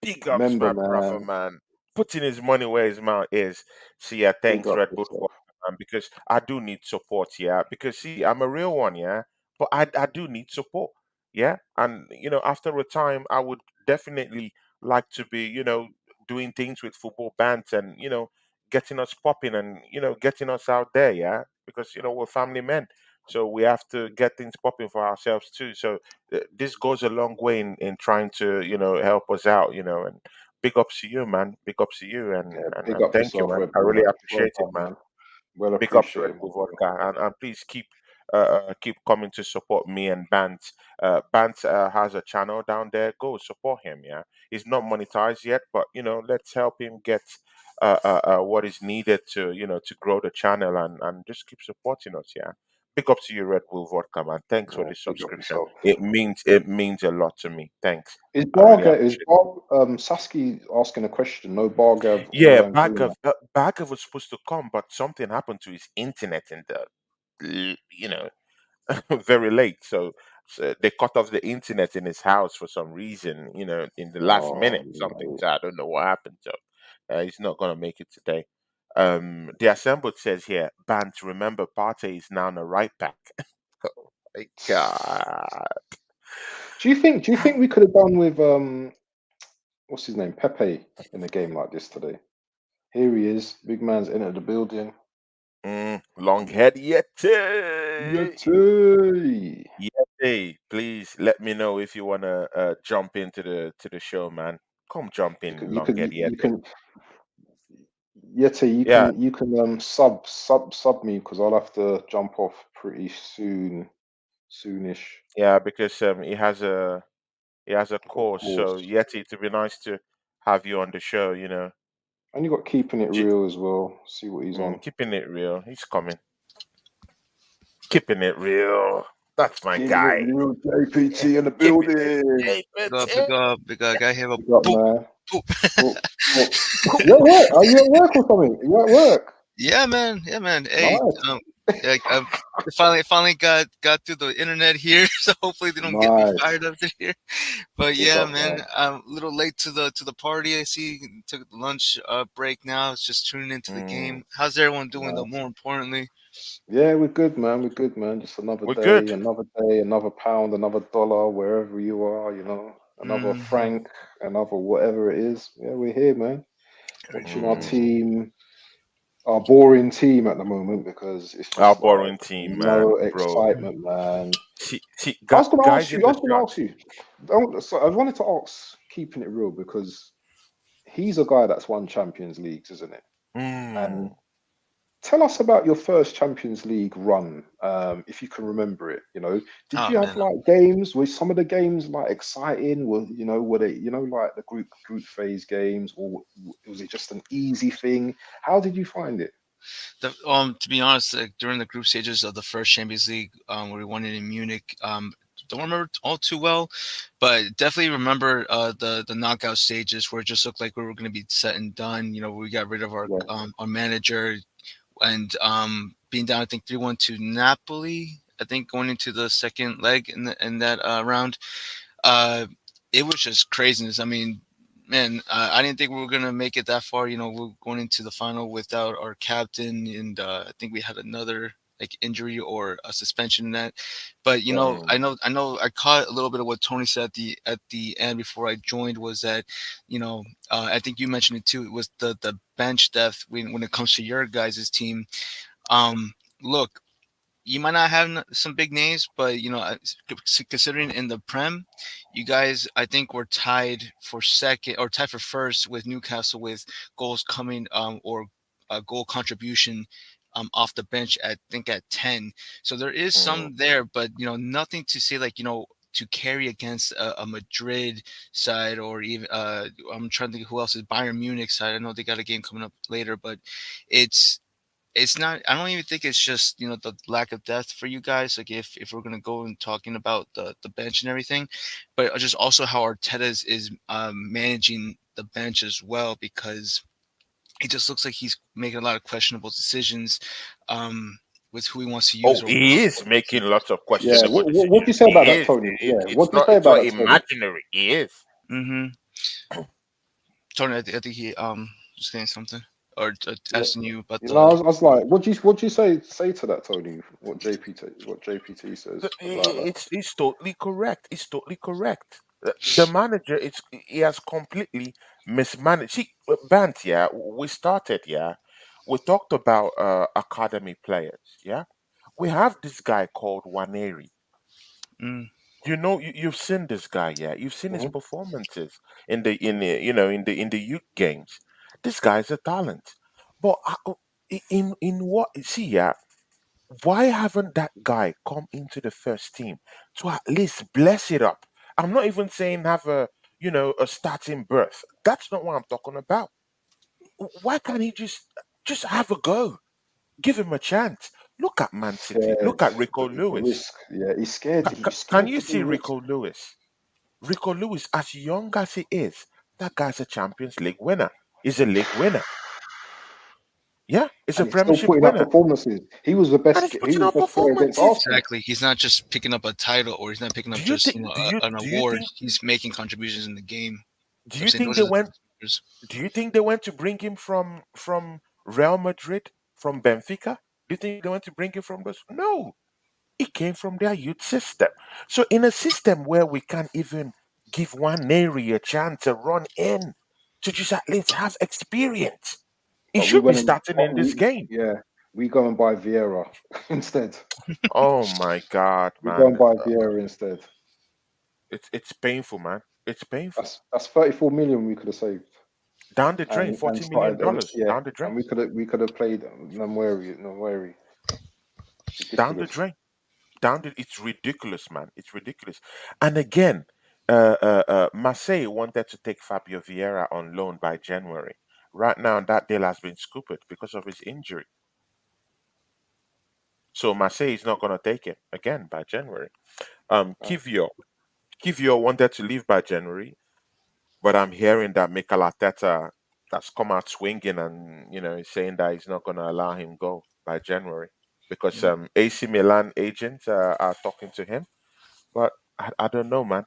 Big ups, Remember, my brother, man. man. Putting his money where his mouth is. See, yeah, Big thanks, up Red Bull, yourself. for man, because I do need support, yeah. Because see, I'm a real one, yeah, but I do need support, yeah. And after a time, I would definitely like to be, doing things with football bands and getting us popping and getting us out there, yeah. Because we're family men, so we have to get things popping for ourselves too. So this goes a long way in trying to help us out, and big ups to you, man. Big ups to you, Yeah, and big up thank you, yourself, man. Red I Bull, really man. Well appreciate it, done, man. man. Well Big ups to Red appreciated, my Bull boy. Vodka, and please keep coming to support me and Bant. Bant has a channel down there. Go support him. Yeah, he's not monetized yet, but let's help him get what is needed to to grow the channel and just keep supporting us. Yeah, big up to you, Red Bull Vodka, man. Thanks for Yeah, the big up subscription. yourself. It means a lot to me. Thanks. Is I really Barga is appreciate it. Bar Sasky asking a question? No Bargav or Yeah, Langruna. Barkov was supposed to come, but something happened to his internet in the very late. So they cut off the internet in his house for some reason, in the last Oh minute, something. no. So I don't know what happened. So he's not going to make it today. The assembled says here, Bant, remember Partey is now on a right back. Oh my God. Do you think we could have done with what's his name? Pepe in a game like this today? Here he is. Big man's entered the building. Long head Yeti. Yeti. Yeti, please let me know if you want to jump into the show, man. Come jump You in, can you long can head you Yeti. can Yeti, Yeah, you can sub me because I'll have to jump off pretty soonish. yeah, because he has a I've got course. calls. So Yeti, it'd be nice to have you on the show. And you got keeping it J- real as well. See what he's on. Keeping it real. He's coming. Keeping it real. That's my Keeping it guy. real, JPT in the Keeping it. building. Hey, Big up, big up, big up. Got here a Big up, poop, man. poop. Oh, oh. You at work? Are you at work or something? You at work? Yeah, man. Yeah, man. Hey, Nice, yeah, finally got through the internet here, so hopefully they don't get me nice. fired up to here. But Big yeah, up, man, man. I'm a little late to the party. I see. Took the lunch break now. It's just tuning into the Mm, game. How's everyone doing though? Nice. More importantly, Yeah, we're good, man. We're good, man. Just we're good. another day, another pound, another dollar, wherever you are, another hmm franc, another whatever it is. Yeah, we're here, man. Watching our Mm, team, our boring team at the moment because it's our just like boring team, man, no bro. excitement, man. See, I was gonna guys ask in you, I the was gonna chat. ask you. So I wanted to ask, keeping it real, because he's a guy that's won Champions Leagues, isn't it? And Mm, tell us about your first Champions League run, if you can remember it. Did oh you have man, like games? Were some of the games like exciting? Were they, like the group phase games, or was it just an easy thing? How did you find it? to be honest, like, during the group stages of the first Champions League, where we won it in Munich, don't remember all too well, but definitely remember the knockout stages where it just looked like we were going to be set and done. We got rid of Yeah, our manager and being down, I think 3-1 to Napoli. I think going into the second leg in that round, uh, it was just craziness. I mean, man, I didn't think we were gonna make it that far. We're going into the final without our captain, and I think we had another like injury or a suspension in that. But yeah. mm. I caught a little bit of what Tony said at the end before I joined was that, I think you mentioned it too. It was the bench depth when it comes to your guys' team. Um, Look, you might not have some big names, but considering in the Prem, you guys I think were tied for second or tied for first with Newcastle with goals coming or a goal contribution off the bench at I think at 10. So there is Mm. some there, but nothing to say like to carry against a Madrid side or even I'm trying to think who else is Bayern Munich side. I know they got a game coming up later, but it's it's not. I don't even think it's just the lack of depth for you guys. Like if we're gonna go and talking about the bench and everything, but just also how Arteta is managing the bench as well because it just looks like he's making a lot of questionable decisions um, with who he wants to use Oh, or he is what he wants to making use. lots of Yeah. questionable What do you decisions. say He about that, is. Tony? Yeah. What do you say It's about not that, Tony? imaginary. He is. Mm-hmm. Tony, I think he was saying something or Yeah. asking you about I the. was like, what do you say to that, Tony? What JPT says about that? It's totally correct. It's totally correct. The manager, he has completely mismanaged. See, Bant, yeah, we started, yeah. We talked about academy players, yeah. We have this guy called Waneri. Mm, You've seen this guy, yeah. You've seen his Hmm. performances in the youth games. This guy's a talent, but in what see, yeah, why haven't that guy come into the first team to at least bless it up? I'm not even saying have a starting berth. That's not what I'm talking about. Why can't he just have a go? Give him a chance. Look at Man City. Scared Look at Rico the Lewis. risk. Yeah, he's scared. He's Can scared you to do see risk, Rico Lewis? Rico Lewis, as young as he is, that guy's a Champions League winner. He's a league winner. Yeah, he's a and he's still Premiership putting up winner, performances. He was the and best. he's He putting was out the best player against performances. Arsenal. exactly. He's not just picking up a title, or he's not picking Do up you just think? Do you an do you award. think? He's making contributions in the game. Do So I'm you saying think those they are the went? factors. Do you think they went to bring him from Real Madrid, from Benfica? Do you think they went to bring him from those? No, it came from their youth system. So in a system where we can't even give one Neri a chance to run in, to just at least have experience, he But we should be went and starting in this game. yeah, we go and buy Vieira instead. Oh my God, We go man. and buy Vieira instead. It's painful, man. It's painful. That's 34 million we could have saved Down the drain, and $40 million started. dollars Yeah, down the drain. and we could have played Namwari. Down the Ridiculous. drain. It's ridiculous, man. It's ridiculous. And again, Marseille wanted to take Fabio Vieira on loan by January. right now that deal has been scooped because of his injury. So Marseille is not going to take him again by January. Uh, Kivio wanted to leave by January, but I'm hearing that Mikel Arteta has come out swinging and is saying that he's not going to allow him go by January because Yeah, AC Milan agents are talking to him. But I don't know, man.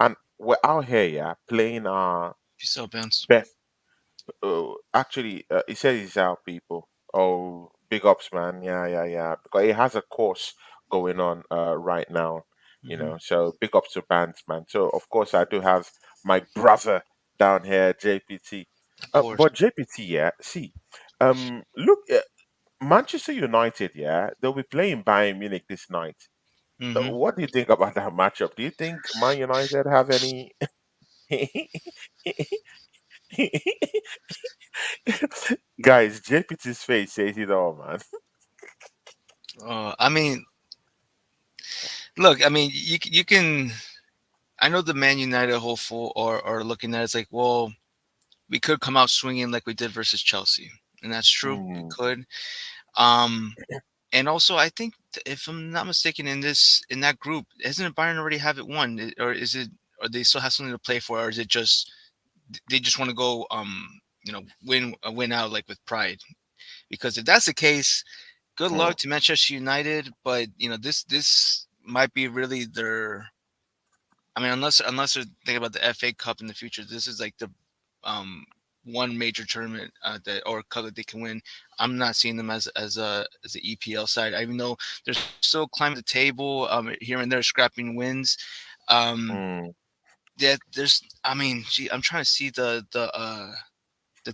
And we're out here, yeah, playing our peace out, Bounce. best. Actually, he said he's out, people. Oh, big ups, man. Yeah, yeah, yeah. Because he has a course going on right now, Hmm. So big ups to bands, man. So of course I do have my brother down here, JPT. Of course. But JPT, yeah. See, look, Manchester United, yeah, they'll be playing Bayern Munich this night. Hmm. What do you think about that matchup? Do you think Man United have any? Guys, JPT's face says it all, man. I mean, look, I mean, you can. I know the Man United hopeful are looking at it, it's like, well, we could come out swinging like we did versus Chelsea, and that's true. We Mm, could. Um, and also, I think if I'm not mistaken, in that group, isn't Bayern already have it won, or is it? Or they still have something to play for, or is it just they just want to go win out like with pride? Because if that's the case, good mm, luck to Manchester United. But this might be really their. I mean, unless they're thinking about the FA Cup in the future, this is like the um one major tournament that or cup that they can win. I'm not seeing them as an EPL side, even though they're still climbing the table here and there, scrapping wins. Um, mm. yeah, there's. I mean, gee, I'm trying to see the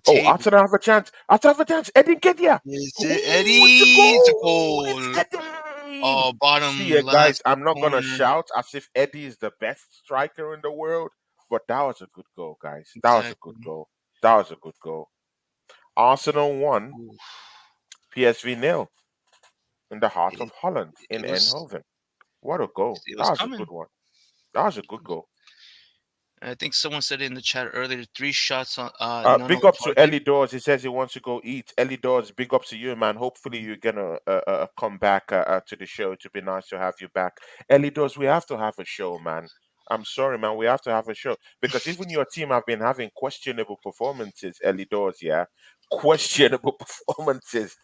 Oh, table. Arsenal have a chance. Arsenal have a chance. Eddie Nketiah. Is it Ooh, it's a Eddie? It's a goal. It's goal. Eddie. Oh, See, bottom guys, last I'm not gonna corner. shout as if Eddie is the best striker in the world, but that was a good goal, guys. That was a good Exactly. goal. That was a good goal. Arsenal won, Ooh, PSV nil in the heart it, of Holland it in was Eindhoven. What a goal! it That was was a good coming. one. That was a good goal. I think someone said it in the chat earlier. Three shots on, none Big on ups to target. Ellie Dawes. He says he wants to go eat. Ellie Dawes, big ups to you, man. Hopefully you're gonna come back to the show. It'd be nice to have you back. Ellie Dawes, we have to have a show, man. I'm sorry, man. We have to have a show because even your team have been having questionable performances. Ellie Dawes, yeah, questionable performances,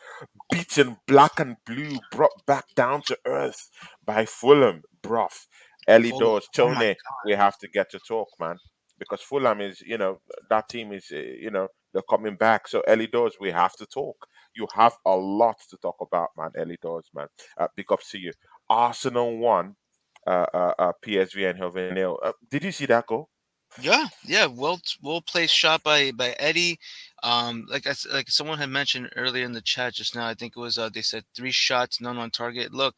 beaten black and blue, brought back down to earth by Fulham, bruv. Ellie Full. Dawes, Oh my Tony, we have to get to talk, man, because Fulham is, that team is, they're coming back. So Ellie Dawes, we have to talk. You have a lot to talk about, man. Ellie Dawes, man. Big ups to you. Arsenal won. PSV and Hoven nil. Did you see that goal? Yeah, yeah, well placed shot by Eddie. Like someone had mentioned earlier in the chat just now, I think it was they said three shots, none on target. Look,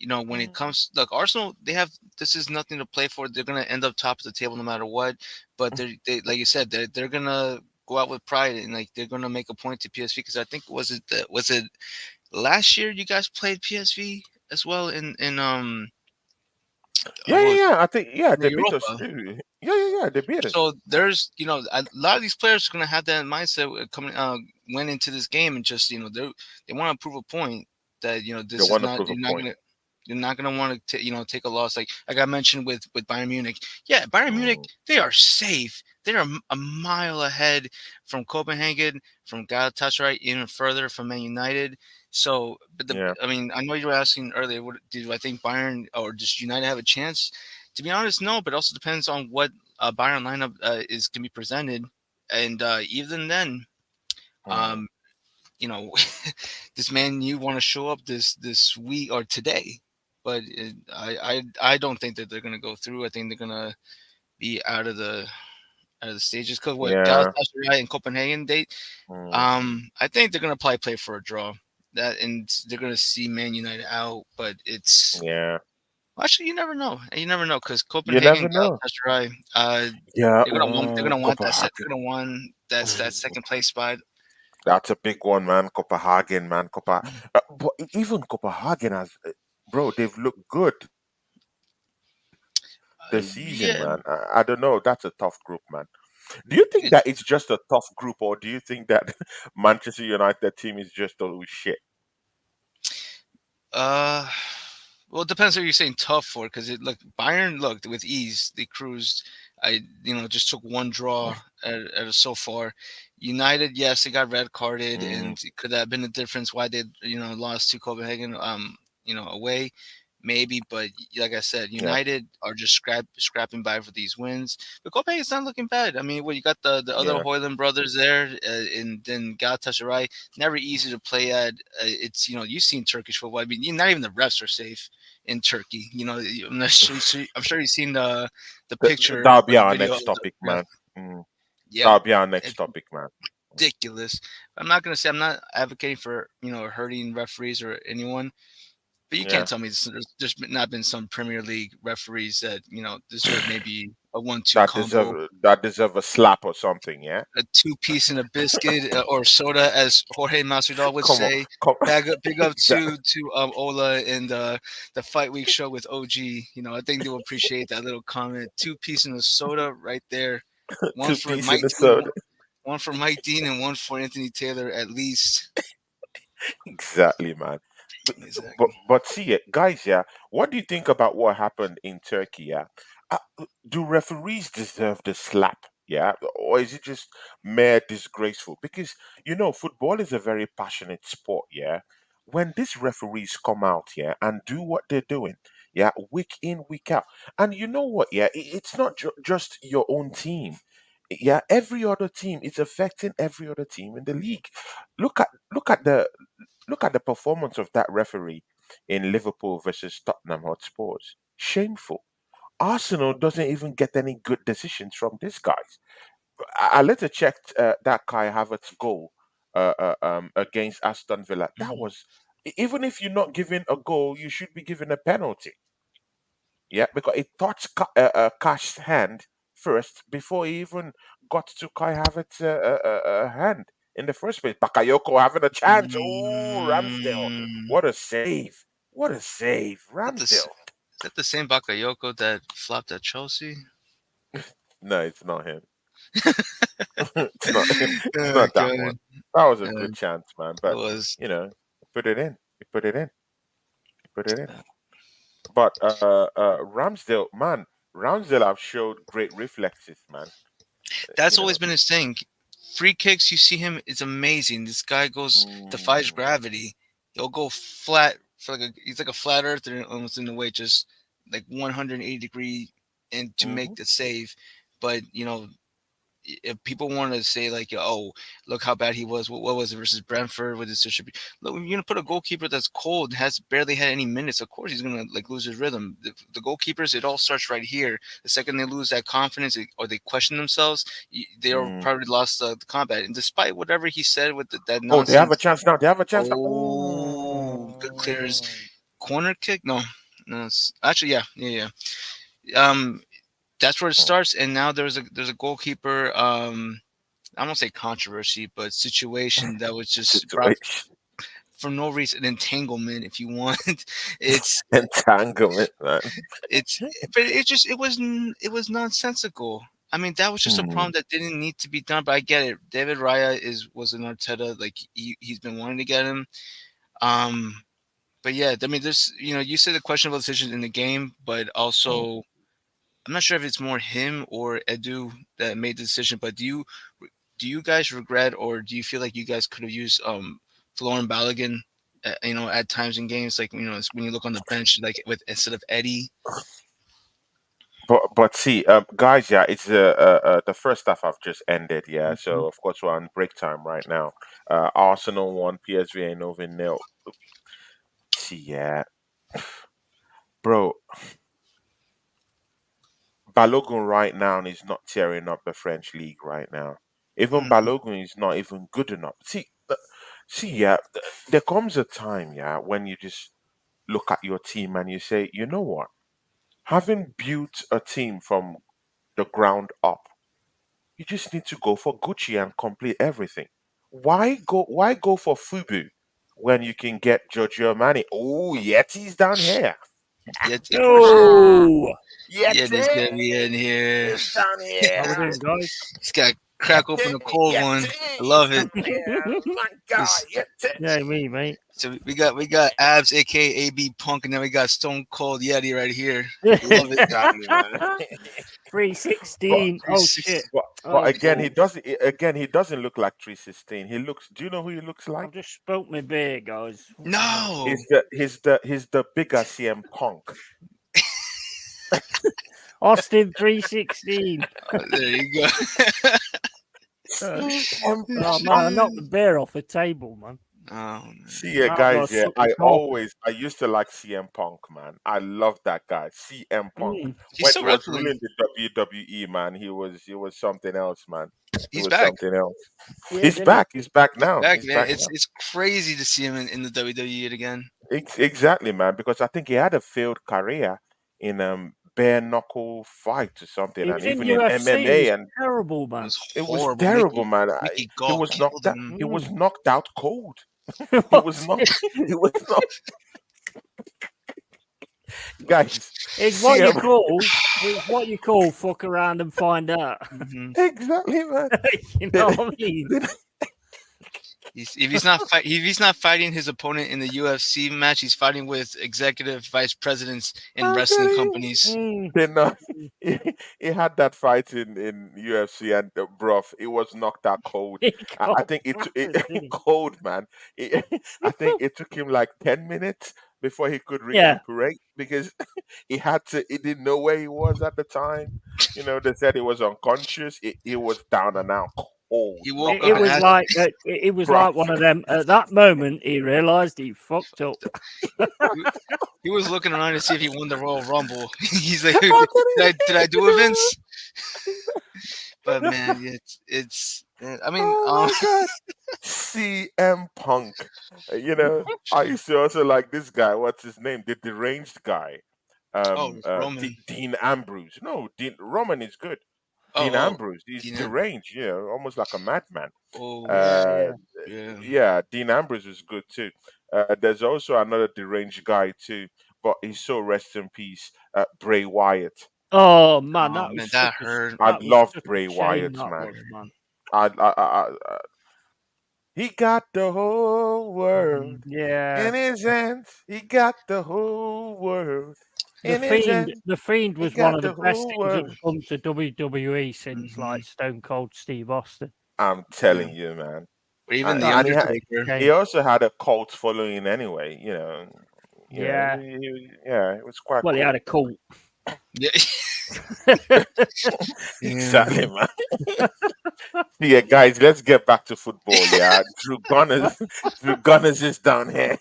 when it Mm. comes, look, Arsenal, they have this is nothing to play for. They're gonna end up top of the table no matter what. But they like you said, they're gonna go out with pride and like they're gonna make a point to PSV because I think was it last year you guys played PSV as well in Yeah, what yeah, was yeah. I think yeah, it, in they the beat us. Europa. Yeah, yeah, yeah. They beat us. So there's, a lot of these players are going to have that mindset coming, went into this game and just, they want to prove a point that, They this is want to not, prove a point. you're not going to want to, take a loss. Like I mentioned with Bayern Munich. Yeah, Bayern Munich, Mm, they are safe. They are a mile ahead from Copenhagen, from Galatasaray, even further from Man United. So, yeah. I mean, I know you were asking earlier, what did I think Bayern or just United have a chance? To be honest, no, but also depends on what Bayern lineup is can be presented, and even then, Mm, um, you know, this man you want to show up this week or today, but I don't think that they're gonna go through. I think they're gonna be out of the stages because what yeah. Galatasaray and Copenhagen Mm, I think they're gonna probably play for a draw. That and they're gonna see Man United out, but it's yeah. well, actually you never know. You never know because You Copenhagen, never know. Galatasaray, Yeah. they're gonna want that set. Copenhagen. They're gonna want that Mm, second place spot. that's a big one, man. Copenhagen, man. But even Copenhagen has, bro. They've looked good this season, man. Yeah, I don't know. That's a tough group, man. Do you think It's that it's just a tough group, or do you think that Manchester United team is just a shit? uh, well, it depends what you're saying tough for, because it look Bayern looked with ease. They cruised. Just took one draw so far. United, yes, they got red carded, Mm, and could that have been the difference why they lost to Copenhagen away, maybe. But like I said, yeah, United are just scrapping by for these wins. But Copenhagen's not looking bad. I mean, well, you got the other yeah. Hoyland brothers there, and then Galatasaray. Never easy to play at. It's you've seen Turkish football. I mean, not even the refs are safe in Turkey. I'm sure you've seen the picture That'll or be the our video next of the topic, ref. man. Mm, Yeah, that'll be our next it's topic, man. ridiculous. I'm not gonna say I'm not advocating for hurting referees or anyone, but you can't Yeah, tell me there's not been some Premier League referees that deserve maybe a 1-2 that combo, deserve a slap or something. Yeah. a two-piece and a biscuit, or soda, as Jorge Masvidal would Come on, say. come. Big up Exactly. to Ola and the Fight Week show with OG. I think they'll appreciate that little comment. Two-piece and a soda right there. One Two for piece in Mike the Dean, soda. one for Mike Dean, and one for Anthony Taylor at least. Exactly, man. But, but Exactly. but see it, guys. Yeah, what do you think about what happened in Turkey? Yeah, do referees deserve the slap? Yeah, or is it just mere disgraceful? Because football is a very passionate sport. Yeah, when these referees come out, yeah, and do what they're doing, yeah, week in, week out, and you know what? Yeah, it's not just your own team. Yeah, every other team. It's affecting every other team in the league. Look at look at the Look at the performance of that referee in Liverpool versus Tottenham Hotspurs. Shameful. Arsenal doesn't even get any good decisions from these guys. I later checked that Kai Havertz goal against Aston Villa. That was even if you're not giving a goal, you should be given a penalty. Yeah, because it touched Cash's hand first before he even got to Kai Havertz's hand in the first place. Bakayoko having a chance. Oh, Ramsdale. Mm, What a save. What a save. that the s- Ramsdale. is that the same Bakayoko that flopped at Chelsea? No, it's not him. it's not it's Oh not that one. god, That was a good uh, chance, man. it But was. put it in. You put it in. You put it in. But Ramsdale, man, Ramsdale have showed great reflexes, man. That's You know. always been his thing. Free kicks, you see him, it's amazing. This guy defies Mm, gravity. He'll go flat for he's like a flat earther almost in the way, just like 180-degree, and to make mhm. the save. But if people want to say like, oh, look how bad he was. What was it versus Brentford with his distribution? Look, you're gonna put a goalkeeper that's cold, has barely had any minutes. Of course, he's gonna like lose his rhythm. The goalkeepers, it all starts right here. The second they lose that confidence, or they question themselves, they are Mm. probably lost the combat. And despite whatever he said with that Oh, they have a nonsense, chance now. They have a chance now. oh, good clears, Oh. corner kick. No, no, actually, yeah, yeah, yeah. That's where it Hmm. starts. And now there's a goalkeeper. I won't say controversy, but situation that was just brought Situation. for no reason, an entanglement, if you want. it's Entanglement, man. it's but it was nonsensical. I mean, that was just a Hmm. problem that didn't need to be done. But I get it. David Raya was an Arteta, like he's been wanting to get him. Um, but yeah, I mean, there's you said the questionable decisions in the game, but Hmm. also I'm not sure if it's more him or Edu that made the decision. But do you guys regret, or do you feel like you guys could have used Florin Balogun, at times in games, like when you look on the bench, like with instead of Eddie? But see, guys, yeah, it's the first half I've just ended, yeah. Mhm. So of course we're on break time right now. Arsenal won, PSV Eindhoven nil. See, yeah, bro, Balogun right now is not tearing up the French league right now. Even Mhm. Balogun is not even good enough. See, yeah, there comes a time, yeah, when you just look at your team and you say, you know what? Having built a team from the ground up, you just need to go for Gucci and complete everything. Why go for Fubu when you can get Giorgio Armani? Oh, Yeti's down here. Yeah, for sure. No. Yet is gonna Yeti be in here. is down How we here. doing, guys? He's got to crack Yeti, open a cold one. I Yeti is love it. down here. My God, It's, Yeti. Yeah, me, mate. so we got Abs, aka AB Punk, and then we got Stone Cold Yeti right here. Love it. Exactly, man. But 316. Oh, shit. 360. but Oh, again, he balls. doesn't. Again, he doesn't look like 316. He looks. Do you know who he looks I've like? just spoke my beer, guys. What the hell? No. He's the bigger CM Punk. Austin 316. There you go. CM Oh, man, I Punk. knocked the beer off the table, man. Oh man. See ya, Now I've got guys. to Yeah, suck the carpet. I used to like CM Punk, man. I love that guy, CM Punk. Mm. He's When still he was wrestling. ruling the WWE, man, he was something else, man. He He's was back. something else. Yeah, He's didn't he? back. He's back He's now. back, He's man. back It's now. it's crazy to see him in the WWE again. Exactly, man. Because I think he had a failed career in bare knuckle fight or something, He and was in even in UFC. It MMA, was and terrible, It man. was it was horrible. terrible, man. Mickey He Gall was knocked killed out. him. He was Mm. knocked out cold. He was What's knocked. it? He was knocked. Guys, It's what you CM. call. It's what you call fuck around and find out. Hmm. Exactly, man. You know Then- what I mean? then- If he's not fighting his opponent in the UFC match, he's fighting with executive vice presidents in I'm wrestling telling you. companies. Mm. Then he had that fight in UFC, and bruv, it was knocked out cold. He I got think battered, didn't cold, man. I think it took him like 10 minutes before he could he? Yeah. recuperate because he didn't know where he was at the time. They said he was unconscious. He was down and out cold, He woke It, knocked up it and out was asked. cold, like it was bruv. like one of them. At that moment, he realised he fucked up. He, he was looking around to see if he won the Royal Rumble. He's like, I'm telling did I do it, you. Vince? But man, I mean, Oh my god. CM Punk. I used to also like this guy. What's his name? The deranged guy. oh, Roman. Dean Ambrose. No, Roman is good. Dean Oh, Ambrose. He's Dean deranged, almost like a madman. oh, Yeah, Uh, yeah. yeah. yeah, Dean Ambrose is good too. There's also another deranged guy too, but he's so rest in peace. Bray Wyatt. Oh man, Oh that was man, such that a hurt. I that was love such a Bray shame. Wyatt, That man. was, man. I he got the whole world Yeah. in his hands. He got the whole world in his hands. The Fiend He was one got of the the best whole things world. that's come to WWE since Hmm. like Stone Cold Steve Austin. I'm Yeah. telling you, man. Or even the That And was such Undertaker. a he shame. also had a cult following anyway. Yeah. Yeah, it was quite Well, he cool. had a cult. Yeah. Exactly, man. Yeah, guys, let's get back to football. Yeah, Drew Gunners is down here.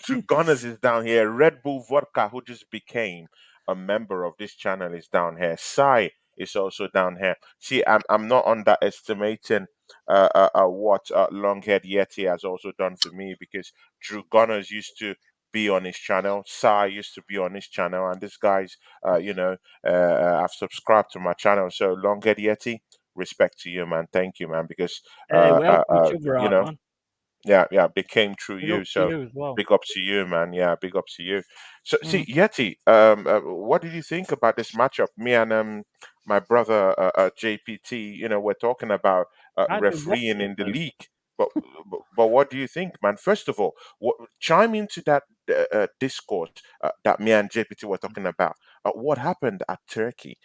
Drew Gunners is down here. Red Bull Vodka, who just became a member of this channel, is down here. Sai is also down here. See, I'm not underestimating what Longhaired Yeti has also done for me because Drew Gunners used to be on his channel. Sai used to be on his channel, and this guy's, I've subscribed to my channel. So Longhaired Yeti, respect to you, man. Thank you, man, because Hey, uh, we uh, help each uh, other you out, know man. yeah, they came through Big up you. to So you as well. big up to you, man. Yeah, big up to you. So see, Mhm. Yeti, what did you think about this matchup? Me and my brother JPT, we're talking about I didn't watch refereeing it in the though. league. But what do you think, man? First of all, chime into that discourse that me and JPT were talking about. What happened at Turkey?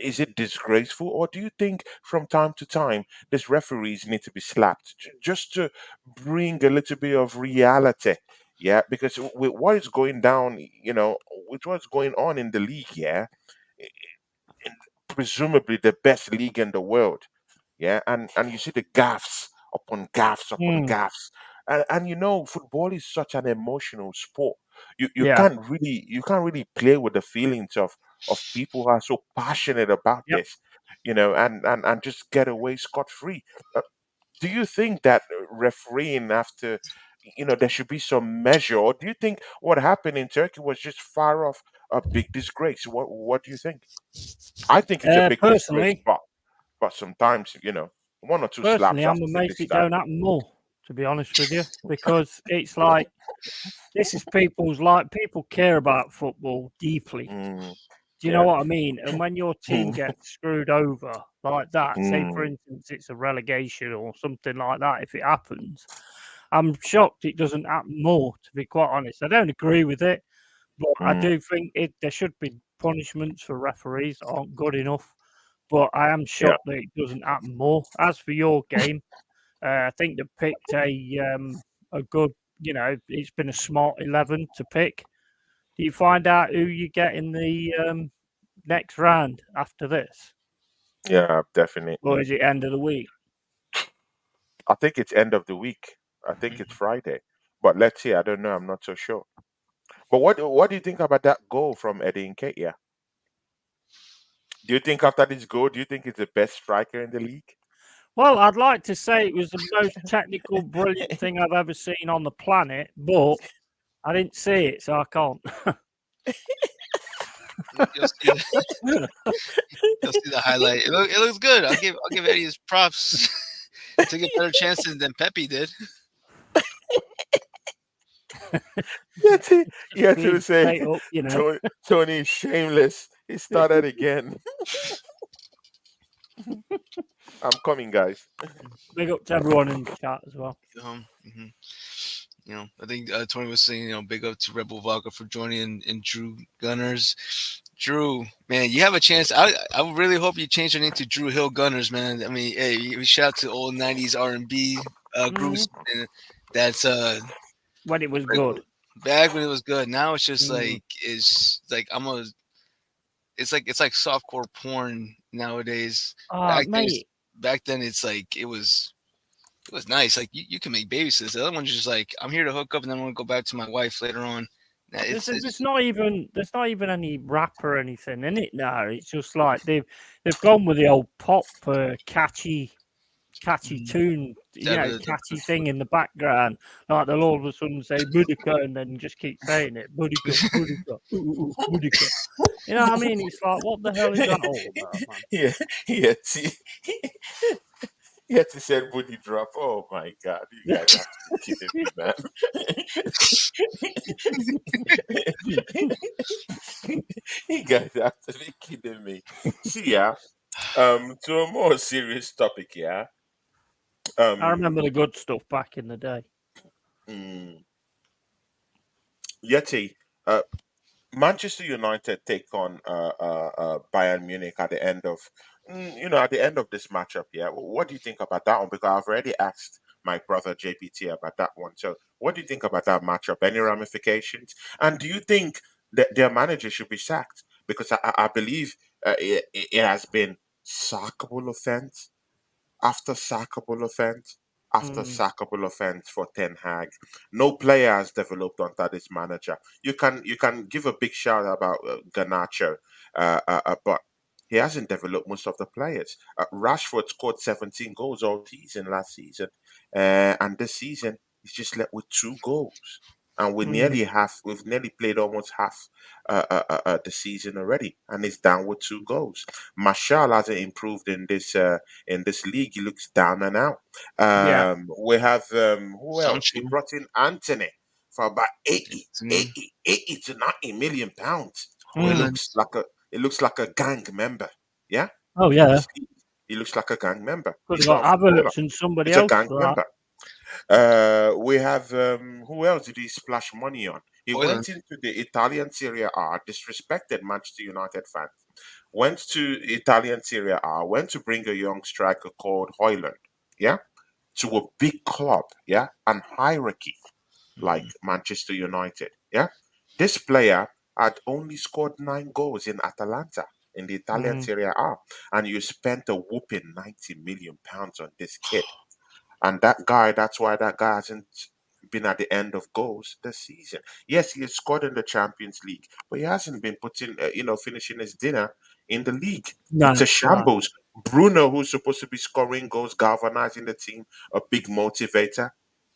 Is it disgraceful, or do you think from time to time these referees need to be slapped just to bring a little bit of reality? Yeah, because with what is going down, with what's going on in the league, yeah, i- in presumably the best league in the world, yeah, and you see the gaffs upon gaffs upon Mm, gaffs, and football is such an emotional sport. You yeah. can't really play with the feelings of people who are so passionate about Yep. this, and just get away scot free. Do you think that refereeing after, there should be some measure, or do you think what happened in Turkey was just far off a big disgrace? What do you think? I think it's a big disgrace, Personally, but sometimes, one or two slaps I'm after the amazed dish it time. don't happen more. to be honest with you, because it's like this is people's like people care about football deeply. Mm, Do you know yeah. what I mean? And when your team Mm, gets screwed over like that, say for mm, instance it's a relegation or something like that, if it happens, I'm shocked it doesn't happen more. To be quite honest, I don't agree with it, but I mm, do think there should be punishments for referees that aren't good enough. But I am yeah. shocked that it doesn't happen more. As for your game, I think they picked a good, it's been a smart 11 to pick. Do you find out who you get in the next round after this, Yeah, or definitely. is it end of the week? I think it's end of the week. I think it's Friday. But let's see. I don't know. I'm not so sure. But what do you think about that goal from Eddie Nketiah? Do you think after this goal, do you think it's the best striker in the league? Well, I'd like to say it was the most technical, brilliant thing I've ever seen on the planet, but I didn't see it, so I can't. You'll see the, you'll see the highlight. It looks good. I'll give Eddie his props. Took it better chances than Pepe did. You had to Being say straight up, Tony is shameless. He started again. I'm coming, guys. Big up to everyone in the chat as well. Mhm. I think Tony was saying, big up to Rebel Vodka for joining and Drew Gunners. Drew, man, you have a chance. I really hope you change your name to Drew Hill Gunners, man. I mean, hey, we shout out to old '90s R&B groups, and that's When it was like, good. back when it was good. Now it's just Mm. like it's like softcore porn nowadays. Back then, Mate, back then it's like it was nice. Like you can make babysitters. The other one's just like I'm here to hook up and then I'm gonna go back to my wife later on. there's not even any rap or anything in it now. It's just like they've gone with the old pop catchy Mhm. tune, That catchy thing in the background. Like they'll all of a sudden say Boudica and then just keep saying it. Boudica, Boudica, ooh, ooh, ooh, Boudica. You know what I mean? It's like, what the hell is that all about, man? Yeah, yeah. See, he had to say booty drop. Oh my god, you guys have to be kidding me, man. You guys have to be kidding me. See, yeah. To a more serious topic, yeah. I Um, remember the good stuff back in the day. mm, Yeti, uh, Manchester United take on Bayern Munich at the end of at the end of this matchup. Yeah, what do you think about that one? Because I've already asked my brother JPT about that one. So, what do you think about that matchup? Any ramifications? And do you think that their manager should be sacked? Because I believe it has been sackable offense after sackable offense after Mm, sackable offense for Ten Hag. No player has developed under this manager. You can give a big shout about Garnacho, but he hasn't developed most of the players. Rashford scored 17 goals all season last season, and this season he's just left with 2 goals. And mm, we've nearly played almost half the season already, and he's down with 2 goals. Martial hasn't improved in this league. He looks down and out. yeah. We have who else? He Sancho, brought in Anthony for about 80, Anthony, 80, 80 to 90 million pounds. He Mm. Hoyland. looks like a gang member. Yeah, Oh, in yeah. this league, he looks like a gang member. Could have He's not got a footballer. Havertz and somebody He's a else gang for that. member. We have who else did he splash money on? He Hoyland. went into the Italian Serie A, disrespected Manchester United fans. Went to Italian Serie A, went to bring a young striker called Hoyland, yeah, to a big club, yeah, and hierarchy like Mhm. Manchester United, yeah. This player had only scored 9 goals in Atalanta in the Italian Mm. Serie A, and you spent a whooping 90 million pounds on this kid. And that's why that guy hasn't been at the end of goals this season. Yes, he has scored in the Champions League, but he hasn't been putting, finishing his dinner in the league. It's No, a no. shambles. Bruno, who's supposed to be scoring goals, galvanizing the team, a big motivator,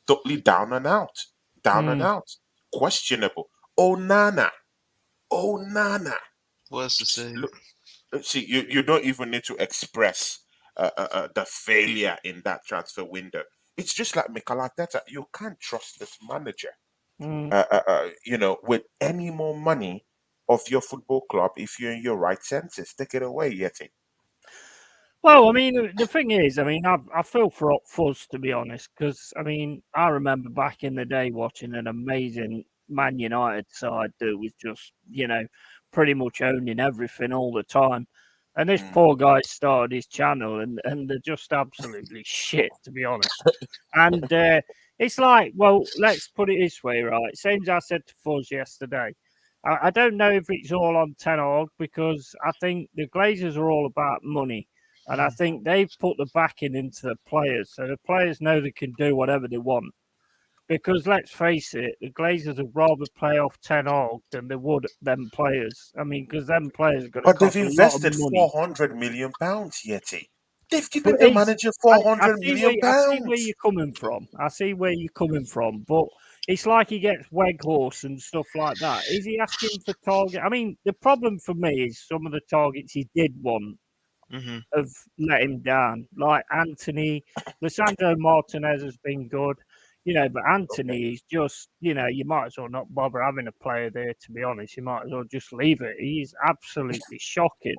totally down and out. Down and Mm. out. Questionable. Oh, Nana. Oh, Nana. What else to say? Look, see, you don't even need to express the failure in that transfer window. It's just like Mikel Arteta. You can't trust this manager. Mm. With any more money of your football club, if you're in your right senses, take it away, Yeti. Well, I mean, the thing is, I mean, I feel for Hot Fuzz, to be honest, because, I mean, I remember back in the day watching an amazing Man United side that was just, pretty much owning everything all the time. And this Mm. poor guy started his channel, and they're just absolutely shit, to be honest. And it's like, well, let's put it this way, right? Same as I said to Fuzz yesterday. I don't know if it's all on Ten Hag because I think the Glazers are all about money. And I think they've put the backing into the players. So the players know they can do whatever they want. Because let's face it, the Glazers would rather play off Ten Hag than they would them players. I mean, because them players are going to But they've cost a lot of invested money. £400 million, Yeti. They've given But the manager I, four I hundred see where million I see where pounds. you're coming from. I see where you're coming from. But it's like he gets Weghorst and stuff like that. Is he asking for target? I mean, the problem for me is some of the targets he did want Hmm. have let him down. Like Anthony, Lissandro Martinez has been good, but Okay. Anthony is just, you might as well not bother having a player there, to be honest. You might as well just leave it. He's absolutely shocking.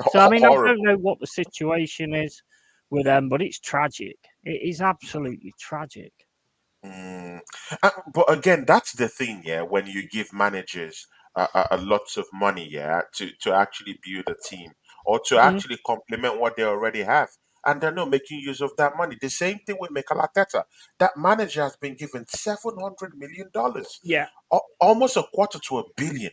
So, I mean, I don't Horrible. know what the situation is with them, but it's tragic. It is absolutely tragic. Mm. But again, that's the thing, yeah. When you give managers a lots of money, yeah, to actually build a team or to Mm, actually complement what they already have, and they're not making use of that money. The same thing with Mikel Arteta. That manager has been given $700 million, yeah. almost a quarter to £1 billion,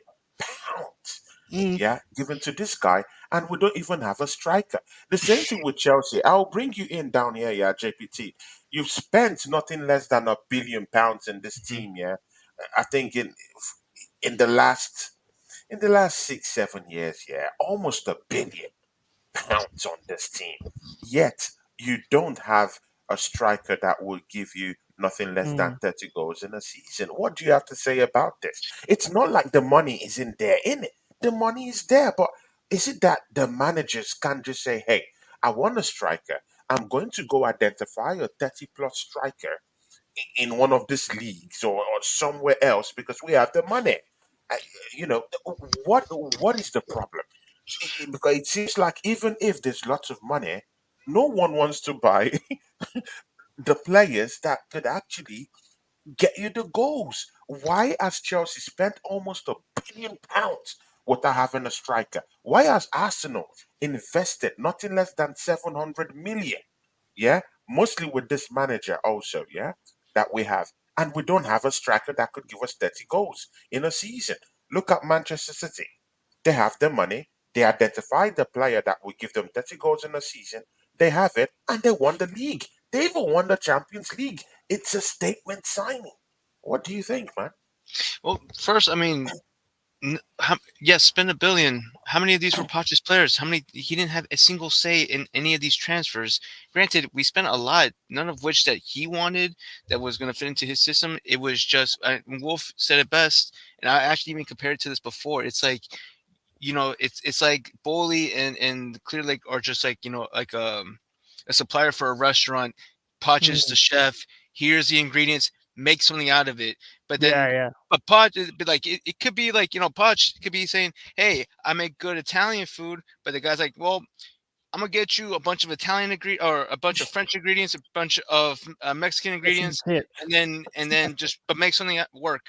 Mm, yeah, given to this guy, and we don't even have a striker. The same thing with Chelsea. I'll bring you in down here, yeah, JPT. You've spent nothing less than £1 billion in this Hmm. team, yeah. I think in the last 6 7 years, yeah, almost £1 billion on this team. Yet you don't have a striker that will give you nothing less than mm, 30 goals in a season. What do you have to say about this? It's not like the money isn't there in it. The money is there, but is it that the managers can't just say, hey, I want a striker. I'm going to go identify a 30 plus striker in one of these leagues or somewhere else because we have the money. I, what is the problem? Because it seems like even if there's lots of money, no one wants to buy the players that could actually get you the goals. Why has Chelsea spent almost £1 billion without having a striker? Why has Arsenal invested nothing less than 700 million? Yeah, mostly with this manager also. Yeah, that we have, and we don't have a striker that could give us 30 goals in a season. Look at Manchester City. They have the money. They identified the player that will give them 30 goals in a season. They have it, and they won the league. They even won the Champions League. It's a statement signing. What do you think, man? Well, first, I mean, yes, spend 1 billion. How many of these were Poch's players? How many? He didn't have a single say in any of these transfers. Granted, we spent a lot, none of which that he wanted that was going to fit into his system. It was just Wolf said it best, and I actually even compared it to this before. It's like it's like Boley and Clear Lake are just like like a supplier for a restaurant. Poch is mm. the chef. Here's the ingredients. Make something out of it. But Yeah, then, yeah. but Poch, but like it could be like Poch could be saying, "Hey, I make good Italian food," but the guy's like, "Well, I'm gonna get you a bunch of Italian ingredient or a bunch of French ingredients, a bunch of Mexican Fish and ingredients, chips. and then just but make something work."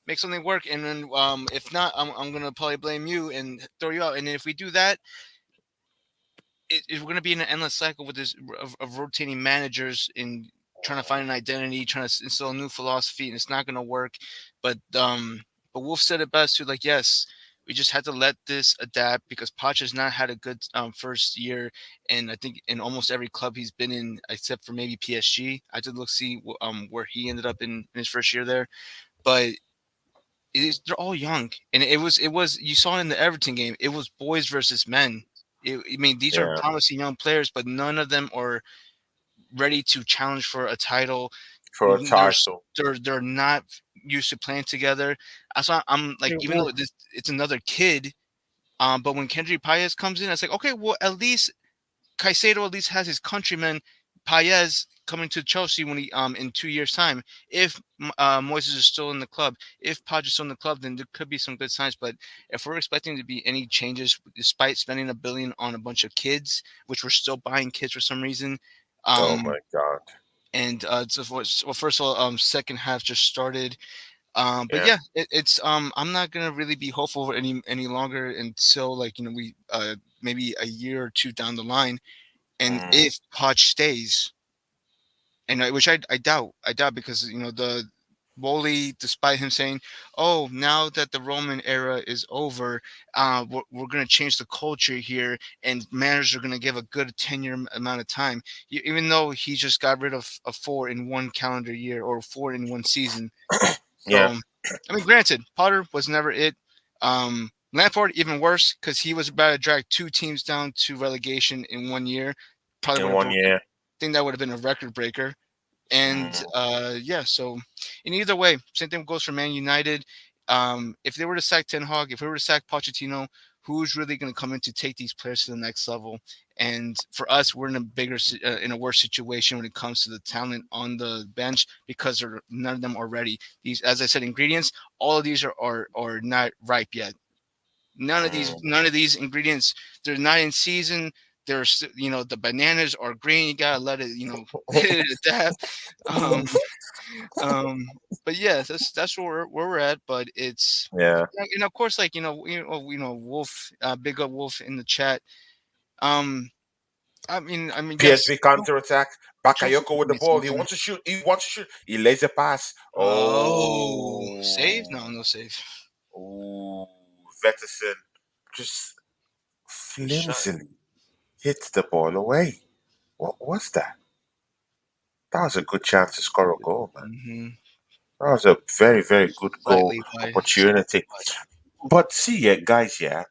Make something work, and then if not, I'm gonna probably blame you and throw you out. And then if we do that, we're gonna be in an endless cycle with this of rotating managers and trying to find an identity, trying to instill a new philosophy, and it's not gonna work. But Wolf said it best too. Like, yes, we just had to let this adapt because Poch has not had a good first year, and I think in almost every club he's been in, except for maybe PSG. I did look see where he ended up in his first year there, but they're all young, and it was you saw in the Everton game. It was boys versus men. I mean, these are Yeah, promising young players, but none of them are ready to challenge for a title. for a title. They're not used to playing together. I'm like, Yeah, even though Wolf. it's another kid, but when Kendry Paez comes in, it's like, okay, well, at least Caicedo at least has his countrymen Paez coming to Chelsea when he in 2 years time. If Moises is still in the club, if Podge is still in the club, then there could be some good signs. But if we're expecting to be any changes, despite spending $1 billion on a bunch of kids, which we're still buying kids for some reason, Oh um, my God. and well, first of all, second half just started. But Yeah. yeah, it's I'm not gonna really be hopeful any longer until like we maybe a year or two down the line, and Mm, if Podge stays, and which I doubt because the Woli, despite him saying, "Oh, now that the Roman era is over, we're going to change the culture here, and managers are going to give a good 10-year amount of time," even though he just got rid of four in one calendar year or four in one season. yeah. So, I mean, granted, Potter was never it. Lampard even worse because he was about to drag two teams down to relegation in 1 year. Probably In would have one broken. year. I think that would have been a record breaker. And Mm, yeah, so in either way, same thing goes for Man United. If they were to sack Ten Hag, if we were to sack Pochettino, who's really going to come in to take these players to the next level? And for us, we're in in a worse situation when it comes to the talent on the bench because none of them are ready. These, as I said, ingredients, all of these are not ripe yet. mm. None of these ingredients, they're not in season. There's the bananas are green. You gotta let it let it adapt. Um, um, but yeah, that's where we're at. But it's Yeah. and of course, like Wolf, big up Wolf in the chat. Um, I mean, yes, PSV counter attack. Chelsea Bakayoko with the made ball. some He money. wants to shoot. He wants to shoot. He lays a pass. Oh, save? Oh. No save. Oh. Vetterson just Shot. flimsily hits the ball away. What was that? That was a good chance to score a goal, man. Mm-hmm. That was a very, very good goal Slightly wide. opportunity. But see, yeah, guys, yeah,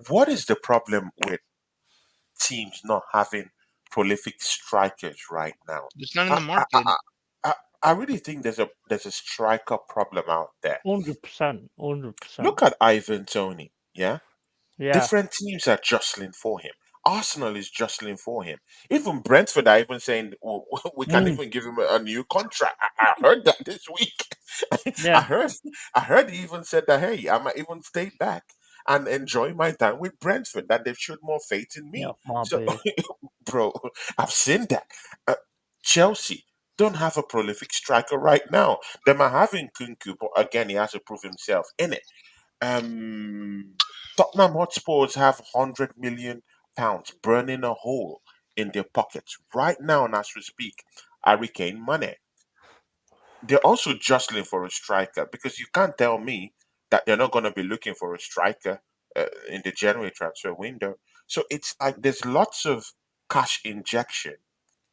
what is the problem with teams not having prolific strikers right now? There's none in I, the I, I, market. I I really think there's a striker problem out there. 100%, 100%. Look at Ivan Tony, yeah. Yeah. Different teams are jostling for him. Arsenal is jostling for him. Even Brentford are even saying, "Oh, we can Mm, even give him a new contract." I heard that this week. I yeah. heard I heard he even said that, hey, I might even stay back and enjoy my time with Brentford. That they've showed more faith in Yeah, me. my So, beard. bro, I've seen that. Uh, Chelsea don't have a prolific striker right now. They might having Kunku, but again, he has to prove himself in it. um, Tottenham Hotspurs have £100 million burning a hole in their pockets right now, and as we speak, Hurricane money. They're also jostling for a striker because you can't tell me that they're not going to be looking for a striker in the January transfer window. So it's like there's lots of cash injection,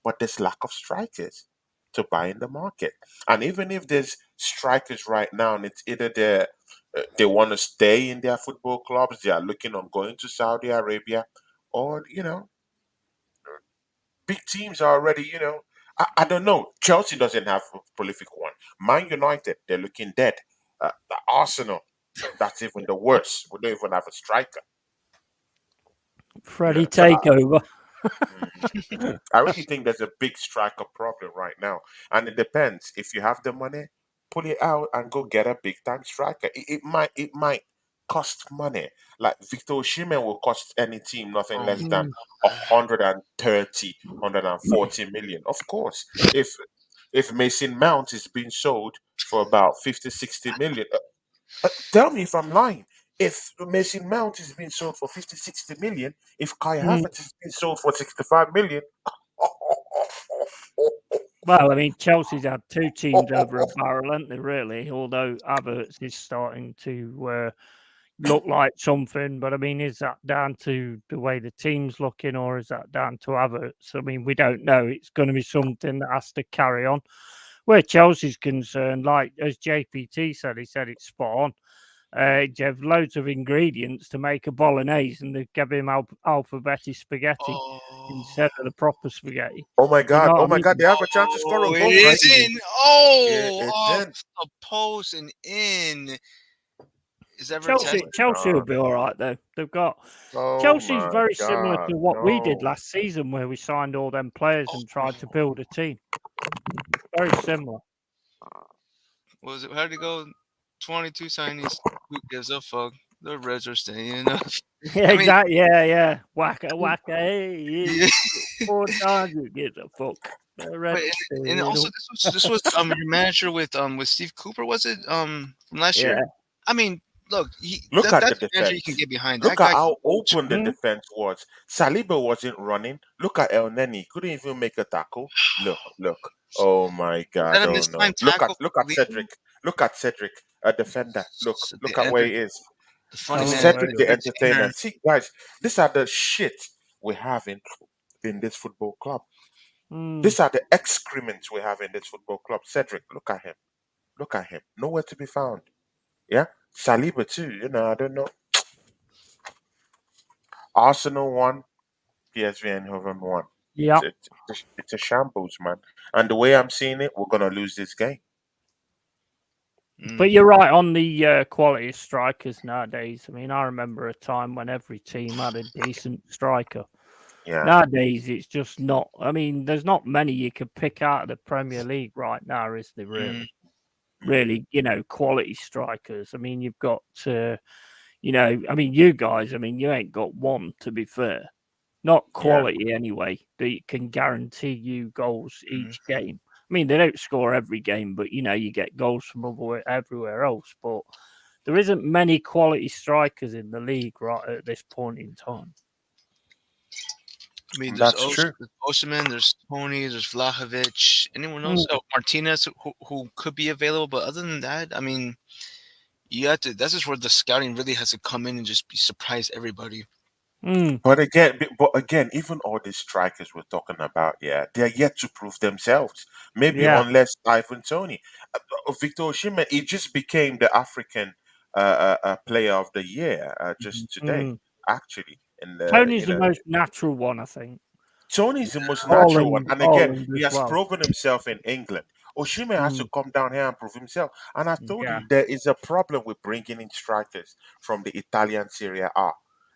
but there's lack of strikers to buy in the market. And even if there's strikers right now, and it's either they want to stay in their football clubs, they are looking on going to Saudi Arabia, or big teams are already. I don't know. Chelsea doesn't have a prolific one. Man United, they're looking dead. Arsenal, that's even the worst. We don't even have a striker. Freddie So takeover. mm, I really think there's a big striker problem right now, and it depends. If you have the money, pull it out and go get a big time striker. It might cost money. Like Victor Osimhen will cost any team nothing less than Mm, 130, 140 million. Of course, if Mason Mount is being sold for about 50, 60 million, tell me if I'm lying. If Mason Mount is being sold for 50, 60 million, if Kai mm. Havertz is being sold for 65 million, Well, I mean, Chelsea's had two teams over a barrel, haven't they, really? Although Havertz is starting to look like something. But I mean, is that down to the way the team's looking, or is that down to Havertz? I mean, we don't know. It's going to be something that has to carry on. Where Chelsea's concerned, like as JPT said, he said it's spot on. You have loads of ingredients to make a bolognese, and they give him alphabeti spaghetti instead Oh, of the proper spaghetti. oh my You God, know oh what I my God, mean? they have a chance to score a it goal, right? is Crazy. in. Yeah, Oh, it's off in. the post and in. Is ever Oh attached? my Chelsea will god. be all right though. They've got Oh Chelsea's my very similar god. to what we did No. last season, where we signed all them players Oh, and tried to build a team. Very similar. what was it? How did it go? 22 signings. Who gives a fuck? The Reds are staying up. Yeah, I mean, exactly. Yeah. Waka waka. Hey, yeah. 4 times you get the fuck. The But red and also potato. this was your manager with Steve Cooper, was it from last Yeah. year? I mean, look, Look at the that's a manager you can defense. get behind. Look That at guy can how coach. open the Mm, defense was. Saliba wasn't running. Look at El Neni. Couldn't even make a tackle. Look. Oh my Was God. that a Oh no. mistimed tackle Look for at Leo? Cedric. Look at Cedric, a defender. So Look at where he is. the I funny don't man, know where Cedric it the is. entertainer. See, guys, these are the shit we have in this football club. Mm, These are the excrements we have in this football club. Cedric, look at him. Look at him. Nowhere to be found. Yeah. Saliba too. I don't know. Arsenal won. PSV Eindhoven won. yeah. It's a shambles, man. And the way I'm seeing it, we're gonna lose this game. But mm, you're right on the quality of strikers nowadays. I mean, I remember a time when every team had a decent striker. Yeah, Nowadays, it's just not. I mean, there's not many you could pick out of the Premier League right now, is there? mm, Really, mm, quality strikers. I mean, you've got, I mean, you guys. I mean, you ain't got one, to be fair. Not yeah. quality anyway. That can guarantee you goals mm. each game. I mean, they don't score every game, but you get goals from everywhere else. But there isn't many quality strikers in the league right at this point in time. I mean, That's true. There's Osimhen, there's Tony, there's Vlahovic. Anyone else? Mm, Oh, Martinez, who could be available. But other than that, I mean, you have to. That's just where the scouting really has to come in and just be surprise everybody. mm, But again, even all these strikers we're talking about, yeah, they're yet to prove themselves. Maybe yeah. unless Ivan Tony, Victor Osimhen, he just became the African player of the year just today, Mm. actually. And Tony's the most natural one, I think. Tony's the most natural one. Holland, And again, Holland he as has well. proven himself in England. Oshime has to Mm, come down here and prove himself. And I told yeah. you there is a problem with bringing in strikers from the Italian Serie A.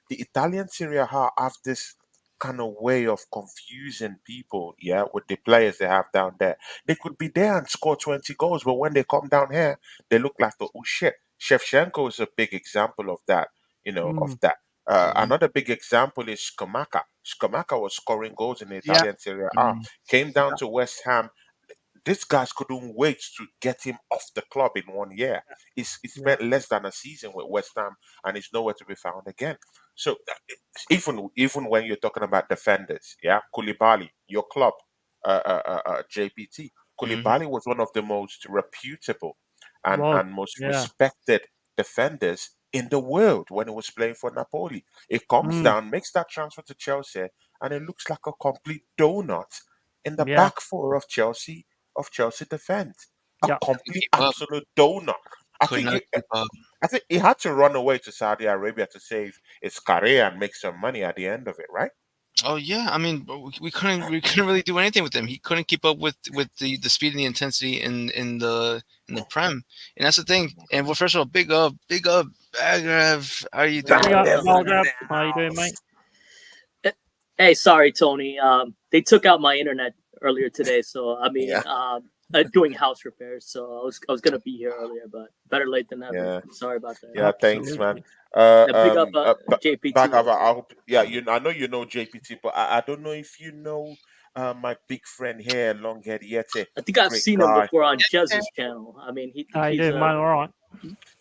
The Italian Serie A have this kind of way of confusing people, yeah, with the players they have down there. They could be there and score 20 goals, but when they come down here, they look like the oh shit. Shevchenko is a big example of that, of Mm, that. Mhm. Another big example is Skamaka. Skamaka was scoring goals in the yeah. Italian Serie A. Mm, Came down to West Ham. These guys couldn't wait to get him off the club in 1 year. He Yeah. spent less than a season with West Ham, and he's nowhere to be found again. So even when you're talking about defenders, yeah, Koulibaly, your club, JPT, mhm. Koulibaly was one of the most reputable and Was. most Yeah. respected defenders in the world when he was playing for Napoli. It comes Mm, down, makes that transfer to Chelsea, and it looks like a complete donut in the yeah. back four of Chelsea defense. A Yeah. Couldn't complete keep up. absolute donut. I Could think not he, keep up. I think he had to run away to Saudi Arabia to save his career and make some money at the end of it, right? Oh yeah, I mean, but we couldn't really do anything with him. He couldn't keep up with the speed and the intensity in the prem, and that's the thing. And well, first of all, big up, Bagrav. How are you doing, Yeah. bro? Balgrab, how you doing, mate? Hey, sorry, Tony. They took out my internet earlier today, so I mean, Yeah, doing house repairs. So I was gonna be here earlier, but better late than never. yeah, Sorry about that. yeah. Thanks, man. Absolutely. Uh, Big up um, uh, b- JPT Back, also. I hope. Yeah, I know you know JPT, but I don't know if you know my big friend here, Longhead Yeti, I think I've great seen him guy. before on Jez's channel. I mean, How you he's doing, a mate? All right.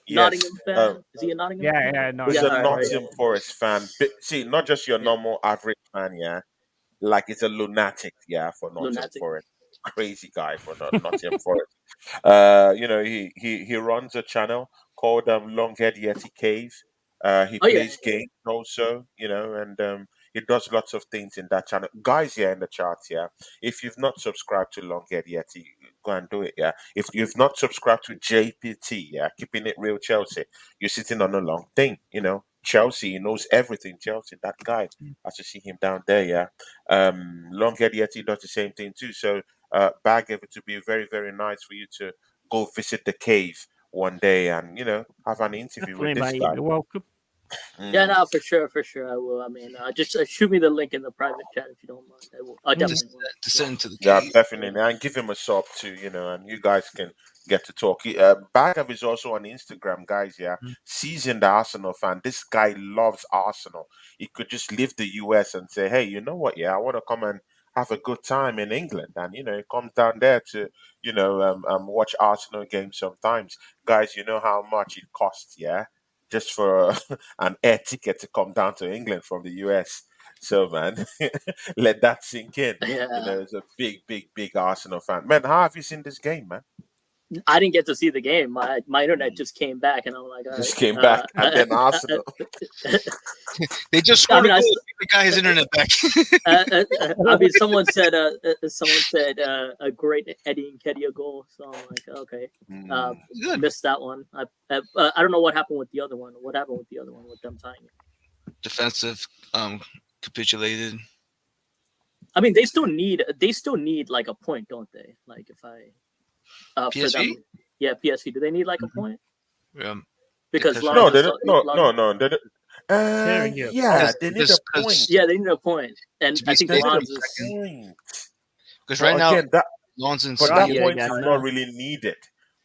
Yes, Nottingham fan. Is he a Nottingham Yeah, fan? yeah, no, he's Yeah, a all right, all right, Nottingham yeah, Forest fan. See, not just your yeah. normal average fan, yeah. Like it's a lunatic, yeah, for Nottingham Lunatic. Forest. Crazy guy for Nottingham Forest. He runs a channel called Longhead Yeti Cave. He Oh yeah, plays games also, and he does lots of things in that channel. Guys, here in the charts, yeah. If you've not subscribed to Longhead Yeti, go and do it, yeah. If you've not subscribed to JPT, yeah, keeping it real Chelsea, you're sitting on a long thing, Chelsea, he knows everything. Chelsea, that guy. I should see him down there, yeah. Longhead Yeti does the same thing too. So, Bag, it would be very, very nice for you to go visit the cave one day and have an interview with Definitely, this mate. guy. You're welcome. Yeah, Mm. no, for sure, I will. I mean, just shoot me the link in the private chat if you don't mind. I will. I Mm. To, definitely will. to send to the Yeah, game. definitely. And give him a sub too, and you guys can get to talk. Bagav is also on Instagram, guys. Yeah, Mhm. seasoned Arsenal fan. This guy loves Arsenal. He could just leave the US and say, "Hey, you know what? Yeah, I want to come and have a good time in England." And he comes down there to watch Arsenal games sometimes. Guys, you know how much it costs? Yeah, just for an air ticket to come down to England from the US. So man, let that sink in. Yeah, He's a big, big, big Arsenal fan. Man, how have you seen this game, man? I didn't get to see the game. My internet Mm. just came back, and I'm like, all Just right. came back, and then Arsenal. They just I scored a mean, goal. Give the guy his internet back. I mean, someone said a great Eddie Nketiah goal. So I'm like, okay, Mm. Good. missed that one. I don't know what happened with the other one. What happened with the other one with them tying it? Defensive capitulated. I mean, they still need like a point, don't they? Like if I for PSV? them, yeah, PSV. Do they need like a Mhm. point Um, because because No, Lons they is don't. No, Lons? no, no. They don't. Hearing you. Yeah, they need a point. Yeah, they need a point, and to I be think They safe need a for Lons is. second. point. Because But right now, again, that Lons in but Right that second. here point is again not now. really needed.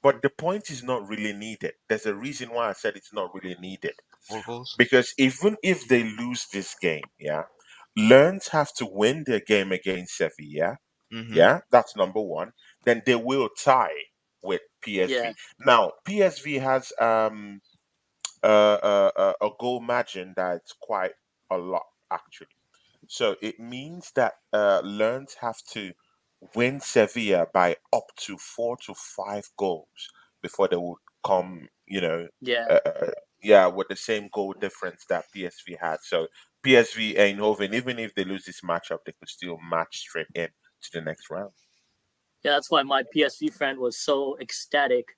But the point is not really needed. There's a reason why I said it's not really needed. 4 goals. Because even if they lose this game, yeah, Learns have to win their game against Sevilla. Mm-hmm. Yeah, that's number one. Then they will tie with Yeah, PSV. Now, PSV has a goal margin that's quite a lot actually. So it means that Learns have to win Sevilla by up to 4 to 5 goals before they would come, yeah, yeah, with the same goal difference that PSV had. So PSV Eindhoven, even if they lose this matchup, they could still match straight in to the next round. yeah. That's why my PSV friend was so ecstatic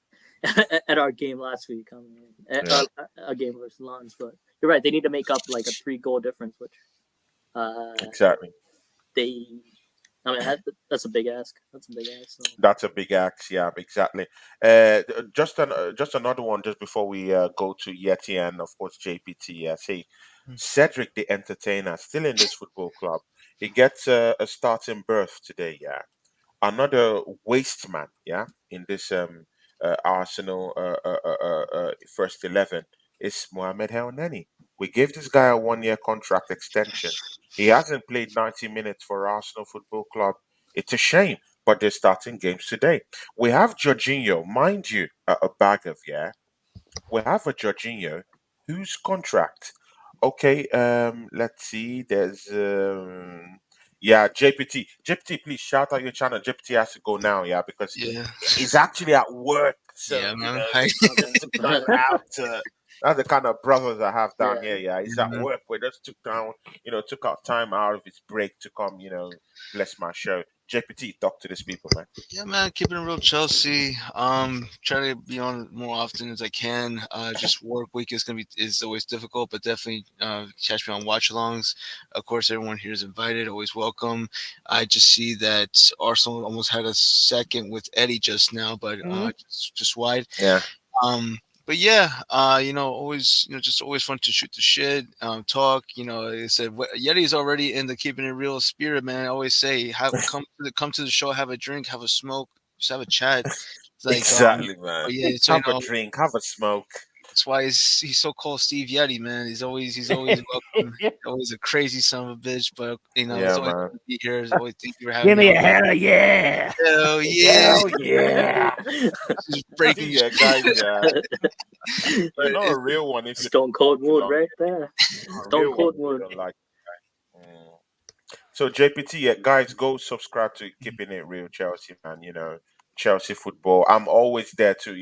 at our game last week. I mean, Yeah, a game versus Lons, but you're right. They need to make up like a 3 goal difference, which uh exactly. they. I mean, that's a big ask. That's a big ask. So. That's a big axe, yeah, exactly. Just another one, just before we go to Yeti and of course JPT. Yeah, see, Cedric the Entertainer still in this football club. He gets a starting berth today. Yeah, another waste man, yeah, in this Arsenal first 11 is Mohamed El Neni. We gave this guy a 1 year contract extension. He hasn't played 90 minutes for Arsenal Football Club. It's a shame, but they're starting games today. We have Jorginho, mind you, a bag of, yeah. We have a Jorginho whose contract. Okay, let's see. There's yeah, JPT. JPT, please shout out your channel. JPT has to go now, yeah, because Yeah. he's actually at work. So, Yeah, man. Hi. we just took time out to that's the kind of brothers I have down Yeah, here, yeah. He's at Yeah, work. We just took out time out of his break to come, bless my show. JPT, talk to these people, man. yeah, man. Keeping it real, Chelsea. Try to be on more often as I can. Just work week is always difficult, but definitely catch me on watch-alongs. Of course, everyone here is invited. Always welcome. I just see that Arsenal almost had a second with Eddie just now, but Mhm. just wide. Yeah. But yeah, always, just always fun to shoot the shit, talk. Like I said, Yeti's already in the keeping it real spirit, man. I always say, come to the show, have a drink, have a smoke, just have a chat. It's like, Exactly, but man. yeah, so Have a drink, have a smoke. that's why he's so called Steve Yeti, man. He's always welcome. Always a crazy son of a bitch, but it's Yeah, always man. good to be here. It's always thank you for having Give me me on. a hell yeah. Hell yeah, Hell yeah. just breaking his Yeah, guys, yeah. but A it's real one if you Stone Cold too Mood long. right there. A Stone real one Cold if you Mood. don't like. Mm. So JPT, yeah, guys, go subscribe to Keeping It Real Chelsea, man. Chelsea football. I'm always there too.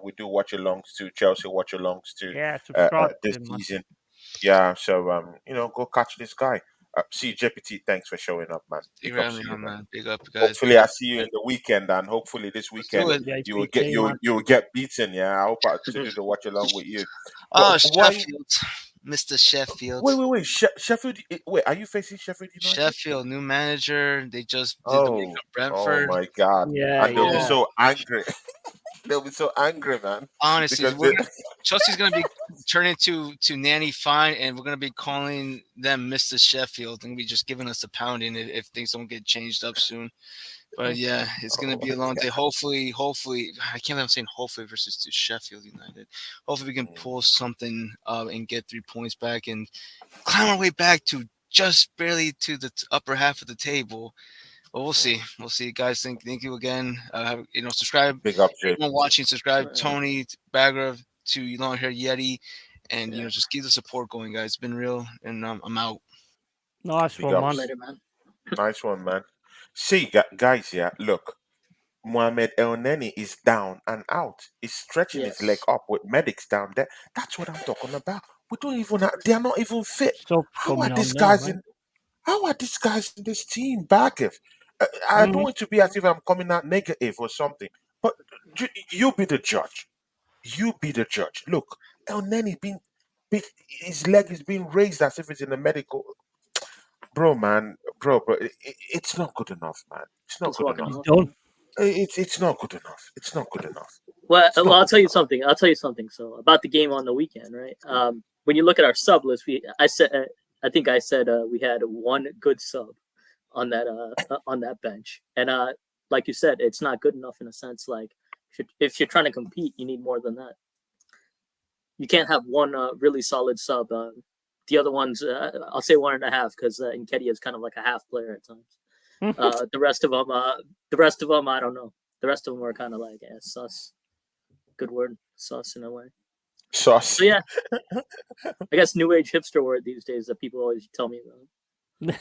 We do watch alongs to Chelsea watch alongs to Yeah, subscribe this to him, man. season. Yeah, so go catch this guy. See JPT, thanks for showing up, man. Thank you Big for ups having to me you, on, man. man. Big up, guys. Hopefully, I see you in the weekend, and hopefully this Let's do weekend it. Yeah, you will get JPT, man. you will get beaten. Yeah, I hope to do the watch along with you. Oh, Why? Sheffield, Mr. Sheffield. Wait. Sheffield. Wait, are you facing Sheffield United? Sheffield, new manager. They just did the work Oh, of oh Brentford. my God! Yeah, And they'll be Oh, yeah. so angry. They'll be so angry, man. Honestly, Because they, Chelsea's gonna be turning to Nanny Fine, and we're gonna be calling them Mr. Sheffield, and be just giving us a pounding if things don't get changed up soon. But yeah, it's gonna be a long day. Hopefully, I can't believe I'm saying hopefully versus to Sheffield United. Hopefully, we can pull something and get 3 points back and climb our way back to just barely to the upper half of the table. But we'll see. We'll see, guys. Thank you again. Subscribe. big up, Jay. Everyone watching, subscribe. Right. Tony Bagger to Long Hair Yeti, and Yeah. just keep the support going, guys. It's been real, and I'm out. Nice Big one, ups. man. Later, man. Nice one, man. See, guys, yeah, look, Mohamed El Neni is down and out. He's stretching his leg Yes. up with medics down there. That's what I'm talking about. We don't even have, they are not even fit. Subs How are coming these on now, guys mate. in how are these guys in this team back if I don't Mhm. want to be as if I'm coming out negative or something. But you be the judge. You be the judge. Look, El Neni his leg is being raised as if it's in a medical bro, man, bro, it's not good enough, man. It's not He's good walking enough. He's off. done. It's not good enough. It's not good enough. Well, It's not I'll good tell you enough. something. I'll tell you something. So about the game on the weekend, right? When you look at our sub list, I think I said we had one good sub on that bench, and like you said, it's not good enough in a sense. Like if you're trying to compete, you need more than that. You can't have one really solid sub. The other ones, I'll say 1.5 because Nketiah is kind of like a half player at times. The rest of them, I don't know. The rest of them are kind of like sus. Good word, sus in a way. Sauce. So yeah, I guess new age hipster word these days that people always tell me about.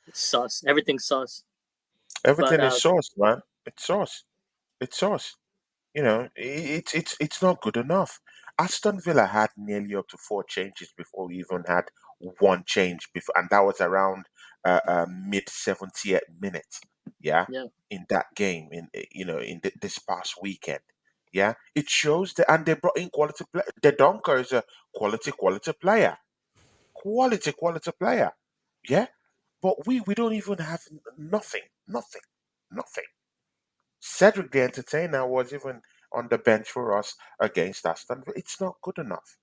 It's sus. Everything's sus. But Everything is sauce, man. It's sauce. It's sauce. It's not good enough. Aston Villa had nearly up to 4 changes before we even had one change before, and that was around mid 70th minute. Yeah, yeah, in that game, this past weekend. Yeah, it shows that, and they brought in quality play. The Donker is a quality player, quality player. Yeah, but we don't even have nothing. Cedric the Entertainer was even on the bench for us against Aston Villa. It's not good enough.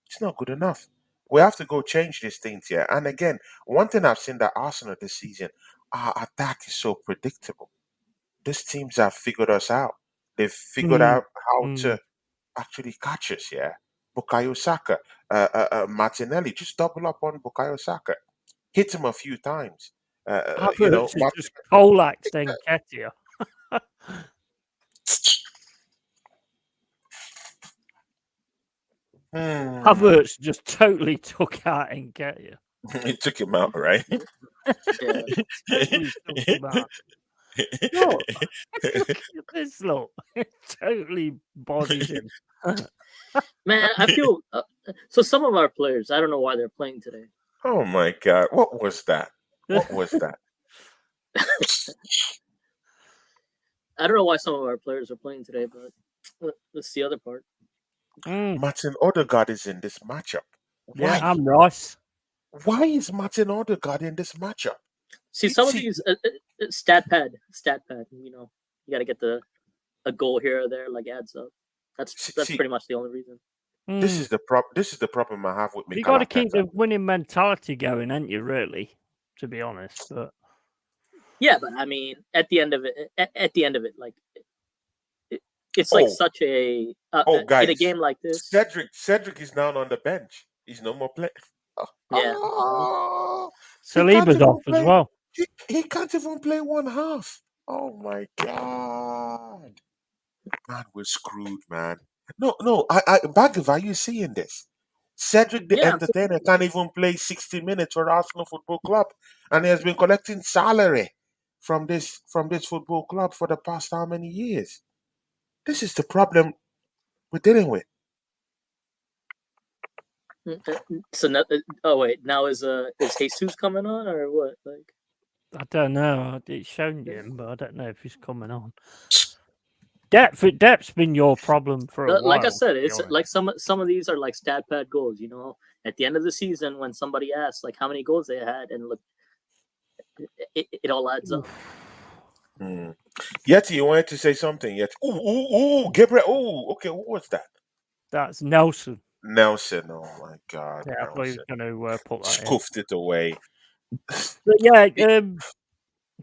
It's not good enough. We have to go change these things here. And again, one thing I've seen that Arsenal this season, our attack is so predictable. These teams have figured us out. They've figured Mm, out how mm. to actually catch us. Yeah, Bukayo Saka, Martinelli, just double up on Bukayo Saka. Hit him a few times. Havertz has just poleaxed Nketiah. Havertz just totally took out Nketiah. It took him out, right? yeah. Totally took him out. Look, look at this look. It totally bodied him. Man, I feel so. Some of our players, I don't know why they're playing today. Oh my God! What was that? What was that? I don't know why some of our players are playing today, but that's the other part. Mm, Martin Odegaard is in this matchup. yeah, Why? I'm Rice. Why is Martin Odegaard in this matchup? See, some of See, these stat pad. You know, you got to get a goal here or there, like adds up. That's see, pretty much the only reason. this Mm. is this is the problem I have with You Mikel got to keep Arteta. the winning mentality going, ain't you? Really, to be honest. But Yeah, but I mean, at the end of it, like it's like Oh, such a oh, in a guys, game like this. Cedric is now on the bench. He's no more playing. Yeah, He can't Saliba's even off as play. well. He can't even play one half. Oh my God. Man, we're screwed, man. No, Bagav, are you seeing this? Cedric the yeah. Of course. Entertainer can't even play 60 minutes for Arsenal Football Club, and he has been collecting salary from this football club for the past how many years? This is the problem we're dealing with. So oh wait, now is Jesus coming on or what? Like I don't know. It's shown him, but I don't know if he's coming on. Depth's been your problem for a while. like I said, to be it's honest. like some of these are like stat pad goals. You know, at the end of the season when somebody asks like how many goals they had, and look, it all adds up. Hmm. Yeti, you wanted to say something? Yeti. Ooh, Gabriel. Ooh, okay. What was that? That's Nelson. Nelson. Oh my God, Yeah, I thought he was Nelson. going to put that in. Scoofed it away. But yeah,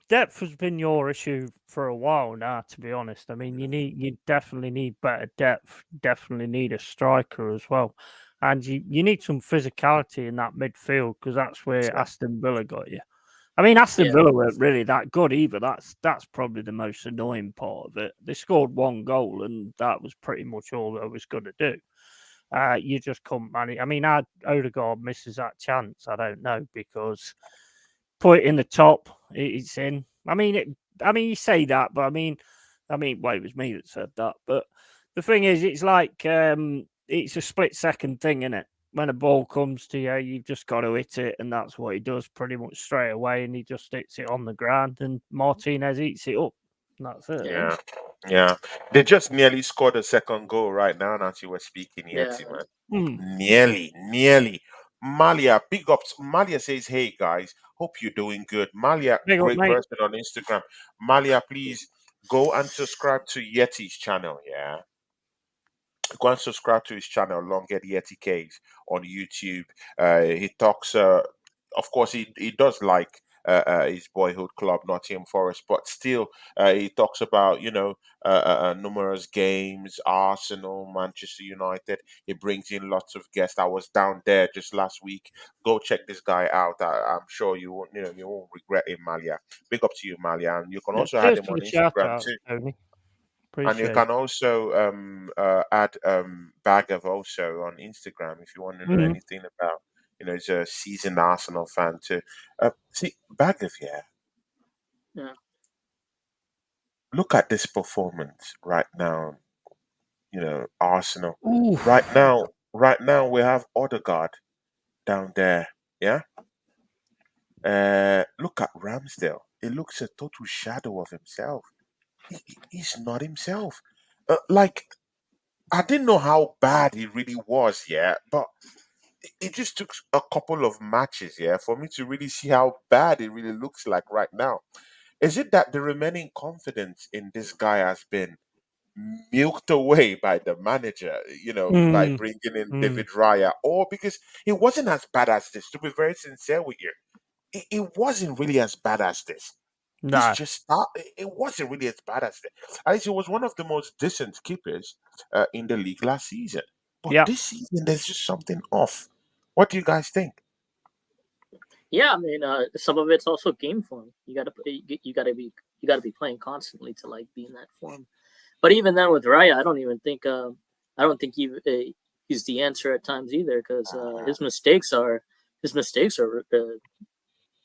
depth has been your issue for a while now. To be honest, I mean, you definitely need better depth. Definitely need a striker as well, and you need some physicality in that midfield because that's where Yeah. Aston Villa got you. I mean, Aston Yeah. Villa weren't really that good either. That's probably the most annoying part of it. They scored one goal, and that was pretty much all they was going to do. You just couldn't manage. I mean, how Odegaard misses that chance, I don't know, because put it in the top, it's in. I mean, you say that, but I mean, well, it was me that said that. But the thing is, it's like it's a split second thing, isn't it? When a ball comes to you, you've just got to hit it, and that's what he does pretty much straight away. And he just hits it on the ground, and Martinez eats it up. And that's it. Yeah. Yeah. They just nearly scored a second goal right now. As you were speaking, Yeah. Yeti, man. Mm. Nearly. Malia, big ups. Malia says, "Hey guys, hope you're doing good." Malia, Big up, great mate. person on Instagram. Malia, please go and subscribe to Yeti's channel. Yeah, go and subscribe to his channel, Longhead Yeti Caves on YouTube. He talks, of course, he does like his boyhood club, Nottingham Forest, but still, he talks about, numerous games, Arsenal, Manchester United. He brings in lots of guests. I was down there just last week. Go check this guy out. I'm sure you won't regret it, Malia. Big up to you, Malia, and you can Yeah, also add cheers him for on the shout Instagram outs, too. Tony. And you Appreciate it. can also add Bagav also on Instagram if you want to know Mhm. anything about, he's a seasoned Arsenal fan too. See, Bagav, yeah, Yeah. look at this performance right now, Arsenal. Oof. Right now we have Odegaard down there, yeah? Look at Ramsdale. He looks a total shadow of himself. He's not himself. Like, I didn't know how bad he really was, yeah, but it just took a couple of matches, yeah, for me to really see how bad it really looks like right now. Is it that the remaining confidence in this guy has been milked away by the manager, by Mm. bringing in Mm. David Raya, or because it wasn't as bad as this? To be very sincere with you, it wasn't really as bad as this. This No. just start. It wasn't really as bad as this. At least it was one of the most decent keepers in the league last season. But Yeah. this season, there's just something off. What do you guys think? Yeah, I mean, some of it's also game form. You gotta be playing constantly to like be in that form. But even then, with Raya, I don't think he's the answer at times either because his mistakes are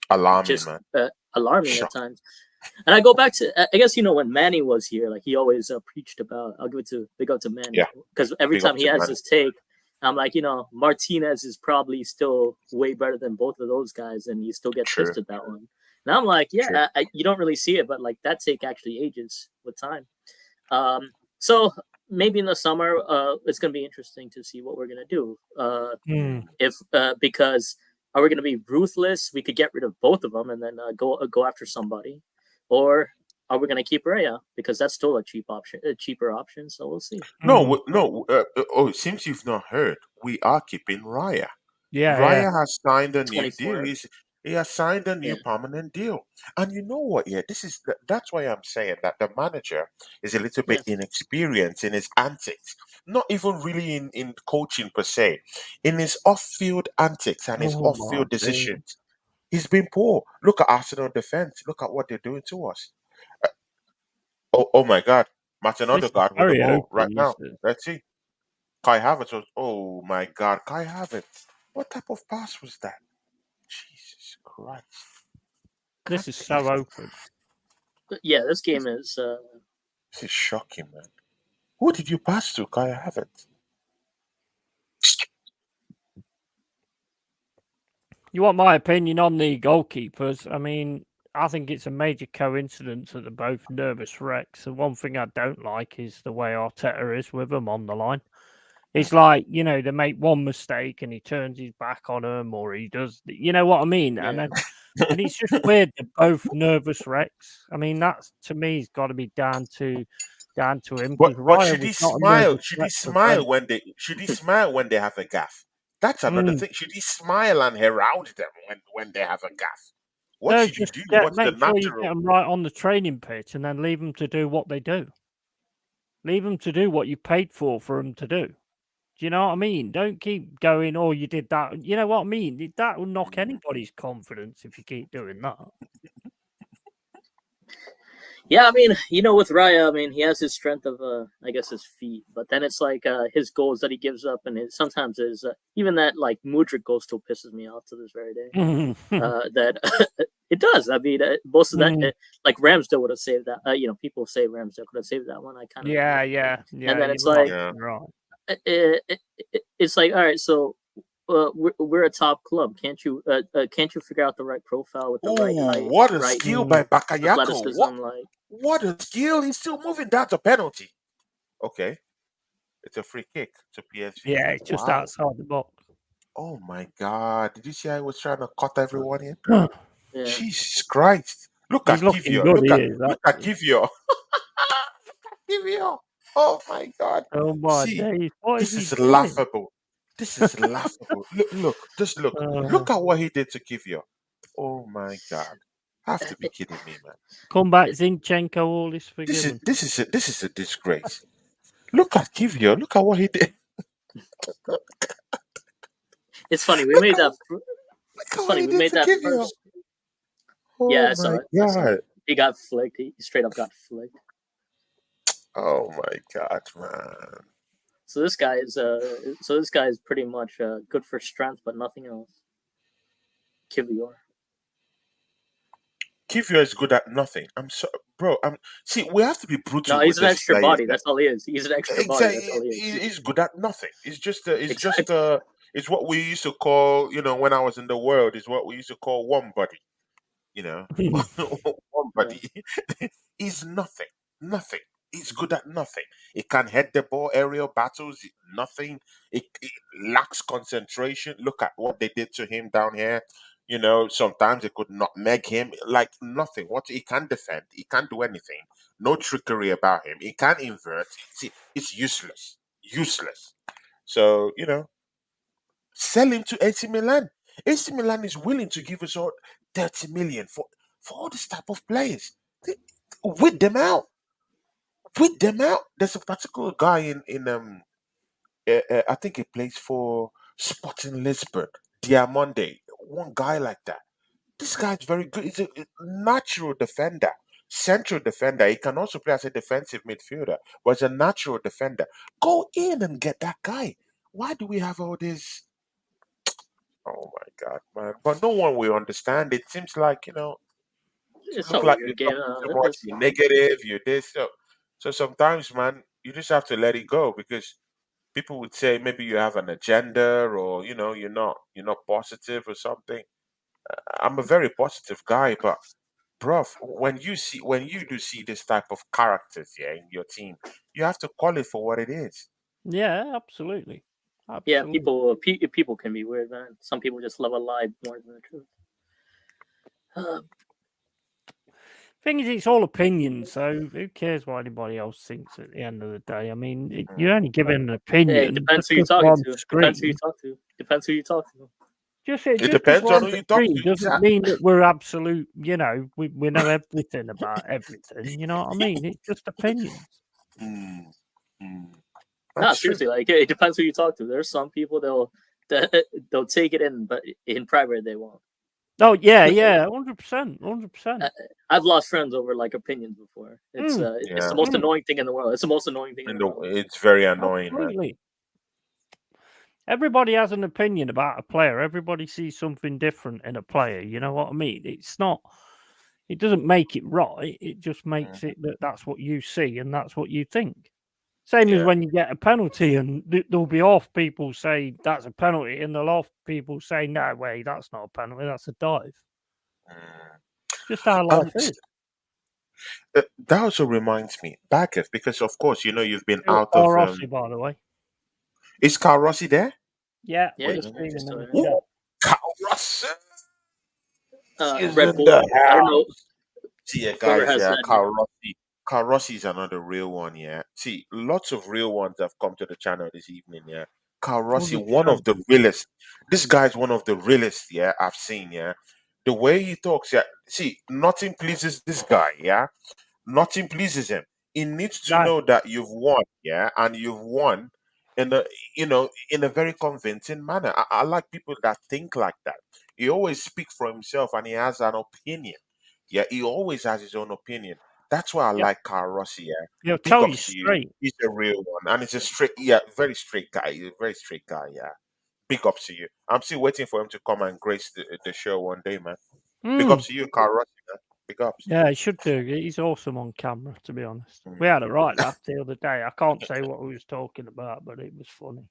Alarming, just man. alarming at Shock. times. And I go back to I guess when Manny was here, like he always preached about. I'll give it to big up to Manny Yeah, because every big up time he to has man. this take, I'm like, Martinez is probably still way better than both of those guys, and you still get True, pissed at that one. And I'm like, true. yeah, you don't really see it, but like that take actually ages with time. So maybe in the summer, it's gonna be interesting to see what we're gonna do. Mm. If because are we gonna be ruthless? We could get rid of both of them and then go after somebody, or are we gonna keep Raya because that's still a cheaper option? So we'll see. No, Mm. no. Oh, it seems you've not heard. We are keeping Raya. Yeah. Yeah. Raya has signed a new deal. 24. He has signed a Yeah. new permanent deal. And you know what? Yeah, that's why I'm saying that the manager is a little bit Yeah. inexperienced in his antics. Not even really in coaching per se. In his off-field antics and his Oh my off-field days. decisions, he's been poor. Look at Arsenal defense. Look at what they're doing to us. Oh my God, Martin This is Odegaard with the very ball right open. This now. is. Let's see. Kai Havertz was. Oh my God, Kai Havertz. What type of pass was that? Jesus Christ. This Can't is believe so it. open. But yeah, this game is This is shocking, man. Who did you pass to, Kai Havertz? You want my opinion on the goalkeepers? I mean, I think it's a major coincidence that they're both nervous wrecks. The one thing I don't like is the way Arteta is with them on the line. It's like, they make one mistake and he turns his back on them or he does, you know what I mean? And yeah. then And it's just weird. They're both nervous wrecks. I mean, that's to me has got to be down to him because But Raya should was he not a smile? nervous Should he wreck for Brent. smile when they have a gaff? That's another Mm. thing. Should he smile and herald them when they have a gaff? What No, should he just do? What's the make sure you get natural? them right on the training pitch, and then leave them to do what they do. Leave them to do what you paid for them to do. Do you know what I mean? Don't keep going, oh, you did that. You know what I mean? That will knock anybody's confidence if you keep doing that. Yeah, I mean, with Raya, I mean, he has his strength of, I guess, his feet, but then it's like his goals that he gives up, and sometimes is even that like Mudryk goal still pisses me off to this very day. That it does. I mean, most of that, like Ramsdale would have saved that. People say Ramsdale could have saved that one. I kind of yeah. And then it's you're like, right. It's like, all right, so we're a top club. Can't you figure out the right profile with the right Oh, height, what a right skill by Bakayako! athleticism? Like, What a skill! He's still moving. That's a penalty. Okay, it's a free kick to PSV. Yeah, it's just Wow. outside the box. Oh my God! Did you see I was trying to cut everyone in? yeah. Jesus Christ! Look He's at looking Kivio. good, he is. Look at Kivio. Kivio. Oh my God! Oh my See, days. What is this he is doing? laughable. This is laughable. Just look. Look at what he did to Kivio. Oh my God! Have to be kidding me, man. Come back, Zinchenko, all is This is forgiven. this is a disgrace. Look at Kivio. Look at what he did. It's funny. We made that. Look It's at what funny. he We did made to that Kivio. first. Oh Yeah, I saw my it. I saw God! it. He got flicked. He straight up got flicked. Oh my God, man! So this guy is pretty much good for strength, but nothing else. Kivior. Kivio is good at nothing. I'm so, bro. See. We have to be brutal No, with he's an this extra players. body. That's all he is. He's an extra body. That's all Exactly. he is. He's good at nothing. Exactly. It's what we used to call, when I was in the world, is what we used to call one body. One Yeah. body. He's nothing. Nothing. He's good at nothing. He can head the ball, aerial battles, nothing. It lacks concentration. Look at what they did to him down here. Sometimes they could not meg him like nothing. What he can defend, he can't do anything. No trickery about him. He can invert. See, it's useless. Useless. So, sell him to AC Milan. AC Milan is willing to give us all 30 million for all this type of players. With them out. With them out. There's a particular guy I think he plays for Sporting Lisbon, Diamonde. One guy like that. This guy's very good. He's a natural defender, central defender. He can also play as a defensive midfielder, but he's a natural defender. Go in and get that guy. Why do we have all this? Oh my God, man! But no one will understand. It seems like It's look all like your you're game. talking too much. You're negative. You're this. So sometimes, man, you just have to let it go because people would say maybe you have an agenda or you're not positive or something. I'm a very positive guy, but bruv, when you do see this type of characters, yeah, in your team, you have to call it for what it is. Yeah, absolutely. Yeah, Absolutely. people can be weird, man. Some people just love a lie more than the truth. Thing is, it's all opinions, so who cares what anybody else thinks at the end of the day? I mean, you're only giving an Hey, opinion. depends Just who you're 'cause we're talking on to. Depends who you screen. talk to. Depends who you talk to. Just It because depends we're on on who you talk screen to. doesn't Exactly. mean that we're absolute. We know everything about everything. You know what I mean? It's just opinions. Mm, mm. No, That's true. seriously, like it depends who you talk to. There's some people they'll take it in, but in private they won't. Oh yeah, 100%, 100%. I've lost friends over like opinions before. It's Yeah, the most annoying thing in the world. It's the most annoying thing in and the world. it's very annoying, man. Absolutely. Everybody has an opinion about a player. Everybody sees something different in a player. You know what I mean? It's not. It doesn't make it right. It just makes it that that's what you see and that's what you think. Same as Yeah. when you get a penalty, and there'll be off people say that's a penalty, and there'll off people say no way, that's not a penalty, that's a dive. Mm. Just how Um, life is. that also reminds me, Backeth, because of course you've been Still out of. Rossi, by the way. Is Carl Rossi there? Yeah, Yeah, just he's seeing him still in there. the chat. Carl Rossi. He's Red in Bull. the I don't know house. See, yeah, whoever guys, has yeah, that Carl name. Rossi. Carl Rossi is another real one, yeah. See, lots of real ones have come to the channel this evening, yeah. Carl What Rossi, did one you of the realest. This guy's one of the realest, yeah, I've seen, yeah. The way he talks, yeah. See, nothing pleases this guy, yeah. Nothing pleases him. He needs to No, know that you've won, yeah, and you've won in a in a very convincing manner. I like people that think like that. He always speaks for himself and he has an opinion. Yeah, he always has his own opinion. That's why I yeah, like Carl Rossi. Yeah, he'll big tell you ups to you. straight. He's a real one, and he's a straight, yeah, very straight guy. He's a very straight guy. Yeah, big ups to you. I'm still waiting for him to come and grace the show one day, man. Big Mm. ups to you, Carl Rossi, man. Big ups. Yeah, he should do. He's awesome on camera, to be honest. Mm. We had a right laugh the other day. I can't say what we was talking about, but it was funny.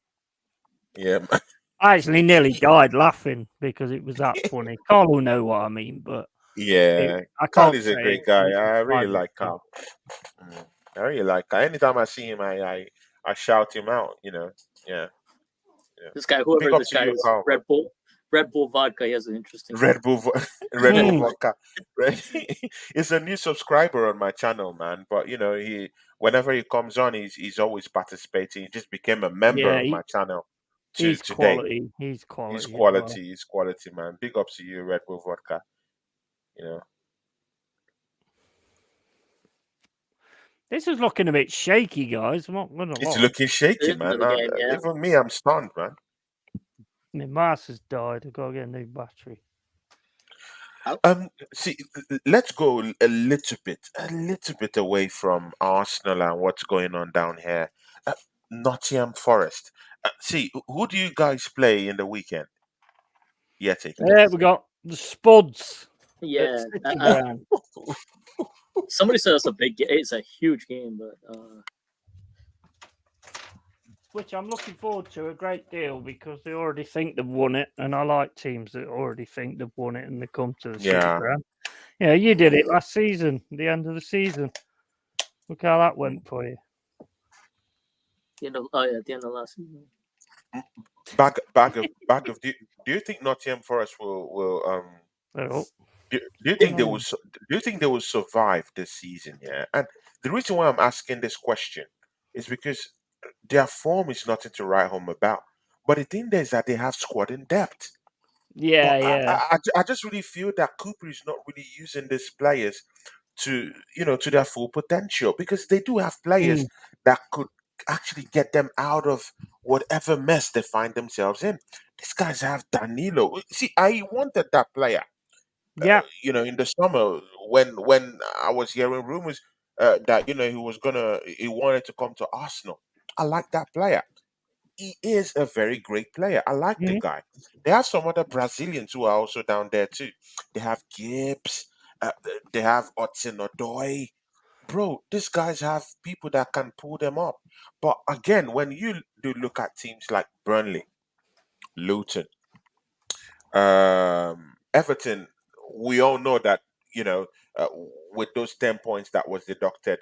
Yeah, man. I actually nearly died laughing because it was that funny. Carl will know what I mean, but Yeah, I Carl can't is a say great it. guy. It's I really private like stuff. Carl. I really like Carl. Anytime I see him, I shout him out. Yeah, yeah. This guy, Big whoever up this to guy you, is, Carl, man. Red Bull vodka. He has an interesting name. Red Bull, Red Bull Hmm. vodka. Red, he's a new subscriber on my channel, man. But he whenever he comes on, he's always participating. He just became a member Yeah, of my channel he's today. quality. He's He's quality as well. quality. He's quality, man. Big ups to you, Red Bull vodka. You know, This is looking a bit shaky, guys. I'm not gonna it's lie. looking shaky, It is man. another game, yeah. Even me, I'm stunned, man. My mouse has died. I've got to get a new battery. See, let's go a little bit away from Arsenal and what's going on down here. Uh, Nottingham Forest. See, who do you guys play in the weekend? Yeti. There we got the Spuds at Yeah. City Ground, Somebody said it's a big game. It's a huge game, but which I'm looking forward to a great deal because they already think they've won it, and I like teams that already think they've won it and they come to the City Yeah. Ground. Yeah, you did it last season, the end of the season. Look how that went for you. at the end of last season. Bag of. Do you think Nottingham Forest will Oh, do you think they will do you think they will survive this season? Yeah, and the reason why I'm asking this question is because their form is nothing to write home about. But the thing there is that they have squad in depth. But yeah, I, yeah. I, I ju- I just really feel that Cooper is not really using these players to their full potential because they do have players Mm, that could actually get them out of whatever mess they find themselves in. These guys have Danilo. See, I wanted that player. yeah. In the summer when I was hearing rumors that he wanted to come to Arsenal. I like that player. He is a very great player. I like the Mm, guy. They have some other Brazilians who are also down there too. They have Gibbs. They have Hudson Odoi. Bro, these guys have people that can pull them up. But again, when you do look at teams like Burnley, Luton, Everton, we all know that you know uh, with those 10 points that was deducted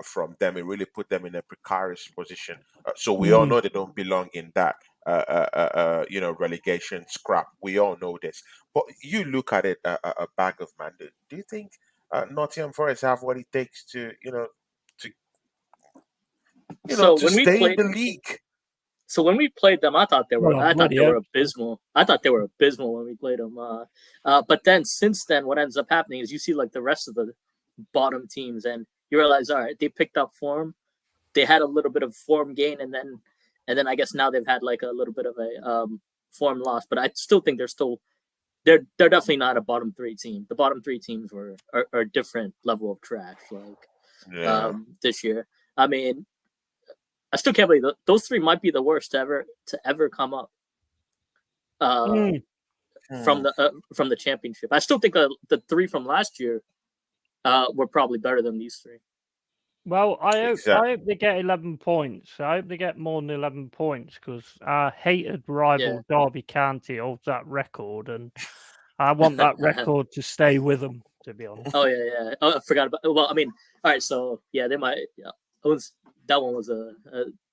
from them, it really put them in a precarious position. So we all mm. know they don't belong in that relegation scrap. We all know this. But you look at it, a bag of man. Do you think Nottingham Forest have what it takes to So to when we stay in played, the league? so when we played them, Well, I thought bloody they were hope so. abysmal. I thought they were abysmal when we played them. But then since then, what ends up happening is you see like the rest of the bottom teams, and you realize, all right, they picked up form. They had a little bit of form gain, and then I guess now they've had like a little bit of a form loss. But I still think they're definitely not a bottom three team. The bottom three teams are a different level of trash. Like Yeah. this year, I mean, I still can't believe those three might be the worst to ever come up uh, Mm. Hmm. from the championship. I still think the three from last year were probably better than these three. Well, I Exactly. hope they get 11 points. I hope they get more than 11 points because our hated Yeah. rival Derby County holds that record, and I want that record to stay with them. To be honest. Oh yeah. Oh, I forgot about. Well, I mean, all right. So yeah, they might. Yeah, that one was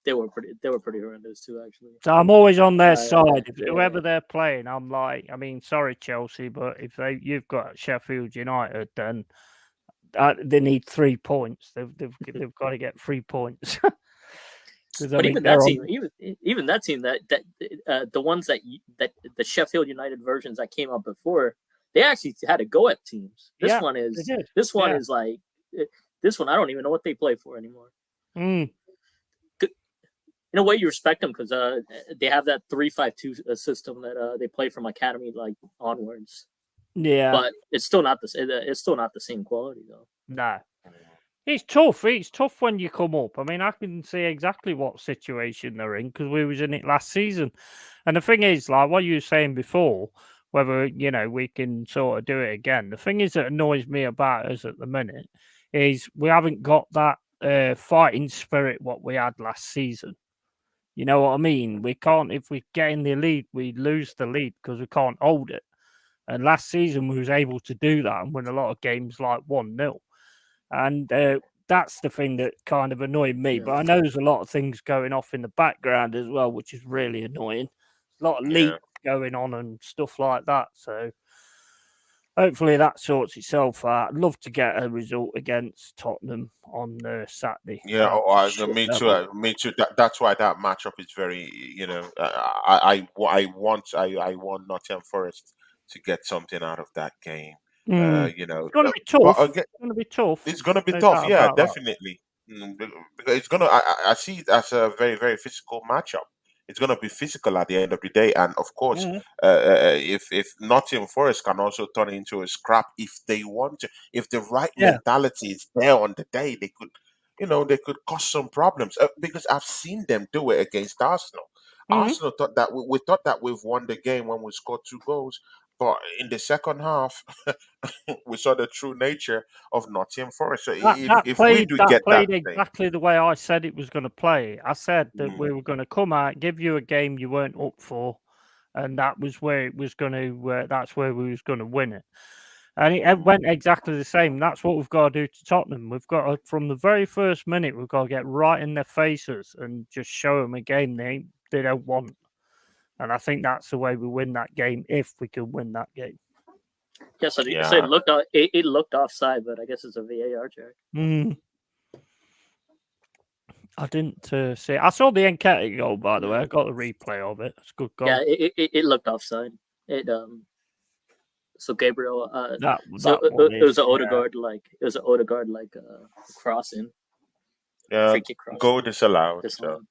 they were pretty horrendous too, actually. So I'm always on their Yeah, side. If yeah. whoever they're playing, I'm like, I mean, sorry Chelsea, but if you've got Sheffield United, then they need 3 points. They've got to get 3 points. Because But even that team, even that team, that the ones that the Sheffield United versions that came up before, they actually had to go at teams. This Yeah, one they is did. this one Yeah. is like this one. I don't even know what they play for anymore. Mm. In a way, you respect them because they have that 3-5-2 system that they play from academy like onwards. Yeah, But it's still not it's still not the same quality though. no. It's tough. It's tough when you come up. I mean, I can see exactly what situation they're in because we was in it last season. And the thing is, like what you were saying before, whether we can sort of do it again. The thing is that annoys me about us at the minute is we haven't got that fighting spirit what we had last season. You know what I mean? We can't. If we get in the lead, we lose the lead because we can't hold it. And last season we was able to do that and win a lot of games like 1-0. And that's the thing that kind of annoyed me. Yeah. But I know there's a lot of things going off in the background as well, which is really annoying. A lot of leaks going on and stuff like that. So hopefully that sorts itself out. I'd love to get a result against Tottenham on Saturday. Yeah, me too. Me too. That's why that matchup is very, I want Nottingham Forest to get something out of that game. It's going to be But tough. again, It's going to be tough. it's gonna be No tough. doubt Yeah, about that. definitely. Because it's gonna. I see it as a very, very physical matchup. It's gonna be physical at the end of the day, and of course, Mhm. if Nottingham Forest can also turn it into a scrap if they want to, if the right Yeah. mentality is there on the day, they could cause some problems. Because I've seen them do it against Arsenal. Mhm. Arsenal thought that we thought that we've won the game when we scored 2 goals, but in the second half, we saw the true nature of Nottingham Forest. So if we do That get that played thing, exactly the way I said it was going to play. I said that we mm, were going to come out, give you a game you weren't up for, and that was where it was going to. That's where we was going to win it, and it went exactly the same. That's what we've got to do to Tottenham. We've got to, from the very first minute, we've got to get right in their faces and just show them a game they don't want. And I think that's the way we win that game if we can win that game. Yeah, so yeah, it looked offside, but I guess it's a VAR check. I didn't see it. I saw the Nketiah goal, by the way. I got the replay of it. It's a good goal. Yeah, it looked offside. So Gabriel, That it was an Odegaard crossing, yeah, free kick crossing. goal disallowed. So Disallowed.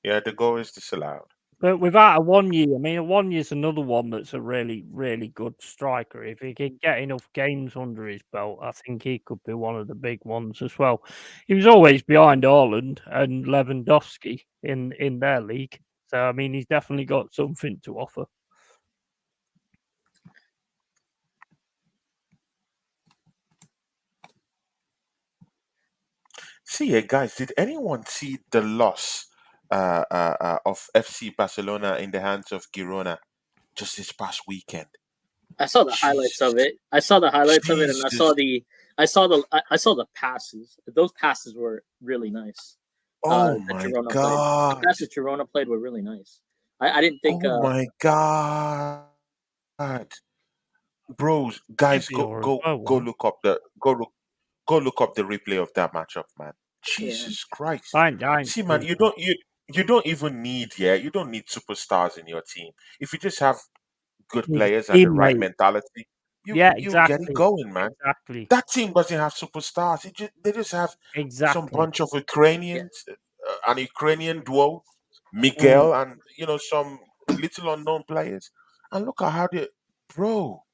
yeah, the goal is disallowed. But without a 1 year, I mean, a 1 year's another one that's a really, really good striker. If he can get enough games under his belt, I think he could be one of the big ones as well. He was always behind Haaland and Lewandowski in their league. So, I mean, he's definitely got something to offer. See, guys, did anyone see the loss of FC Barcelona in the hands of Girona just this past weekend? I saw the highlights of it. And I saw the passes. Those passes were really nice. Oh that my Girona god! played. The passes Girona played were really nice. I didn't think. Oh my god! Bros, guys, Trippier as well, wasn't it? go look up the replay of that matchup, man. Jesus Christ! I ain't See, man, seen you don't even need you don't need superstars in your team. If you just have good it. players and the right Teammate. mentality, Yeah, you get it exactly. going, man. Exactly. That team doesn't have superstars. They just have some Exactly. bunch of Yeah. Ukrainians, an Ukrainian duo, Mm. Miguel, and some little unknown players. And look at how bro.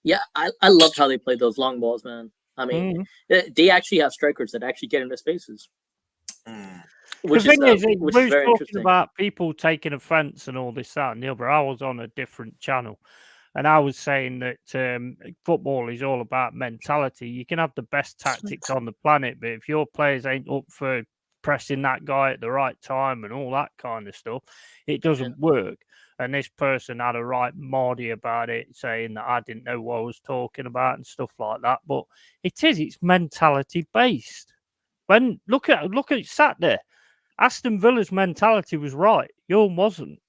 Yeah, I loved how they played those long balls, man. I mean, they actually have strikers that actually get into spaces. Mm. Which The thing is, which we is was very talking interesting. about people taking offence and all this, that, and the other. I was on a different channel, and I was saying that football is all about mentality. You can have the best tactics on the planet, but if your players ain't up for pressing that guy at the right time and all that kind of stuff, it doesn't work. And this person had a right Mardy about it, saying that I didn't know what I was talking about and stuff like that. But it's mentality based. When look at it sat there. Aston Villa's mentality was right. Yours wasn't.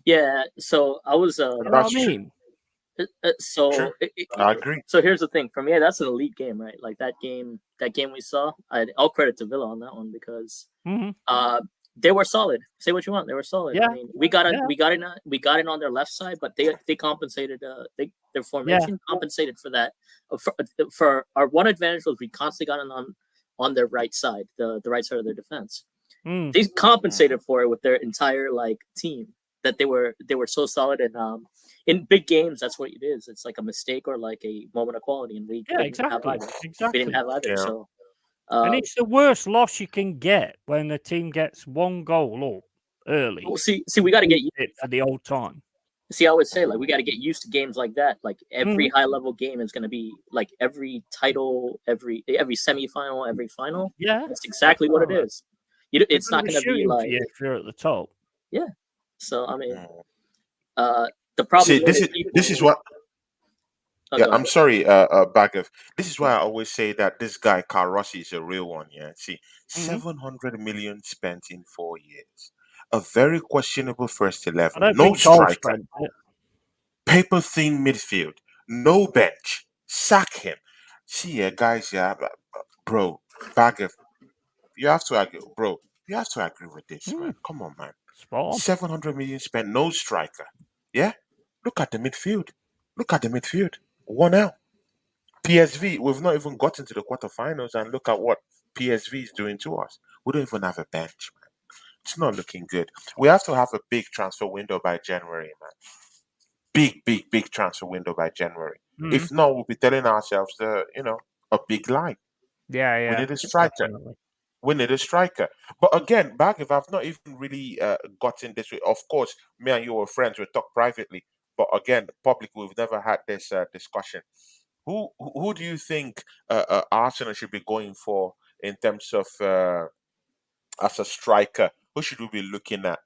Yeah. So I was You know what I That's true. mean? True. so I agree. so here's the thing. For me, that's an elite game, right? Like that game we saw. All credit to Villa on that one because Hmm. they were solid. Say what you want, they were solid. Yeah. I mean, we got Yeah. we got it on their left side, but they compensated. Their formation compensated for that. For our one advantage was we constantly got it on their right side, the right side of their defense. Mm. They compensated for it with their entire like team. That they were so solid, and in big games that's what it is. It's like a mistake or like a moment of quality, and we Yeah, didn't have exactly. either. We Exactly. didn't have either. Yeah. So And it's the worst loss you can get when a team gets one goal up early. well, see, we got to get it for the old time. See, I would say like we got to get used to games like that. Like every Mhm. high level game is going to be like every title, every semifinal, every final. Yeah. That's exactly what it Alright. is. It's not going to be shooting for like you if you're at the top. so. I mean, Mm. the problem See, is this is what. Oh, Yeah, go I'm ahead. sorry, Bagov. This is why I always say that this guy Karossi is a real one. Yeah, see, Mhm. 700 million spent in 4 years, a very questionable first I 11, don't no think Cole striker, spent it. paper thin midfield, no bench, sack him. See, yeah, guys, yeah, bro, Bagov, you have to agree, bro. You have to agree with this, man. Come on, man. Spot on. 700 million spent, no striker. Yeah, look at the midfield. Look at the midfield. 1-0. PSV, we've not even gotten to the quarterfinals, and look at what PSV is doing to us. We don't even have a bench, man. It's not looking good. We have to have a big transfer window by January, man. Big, big, big transfer window by January. Mhm. If not, we'll be telling ourselves a big lie. Yeah, We yeah. need a striker. Definitely. We need a striker. But again, back if I've not even really gotten this way. Of course, me and you were friends. We talk privately. But again, publicly, we've never had this discussion. Who do you think Arsenal should be going for in terms of as a striker? Who should we be looking at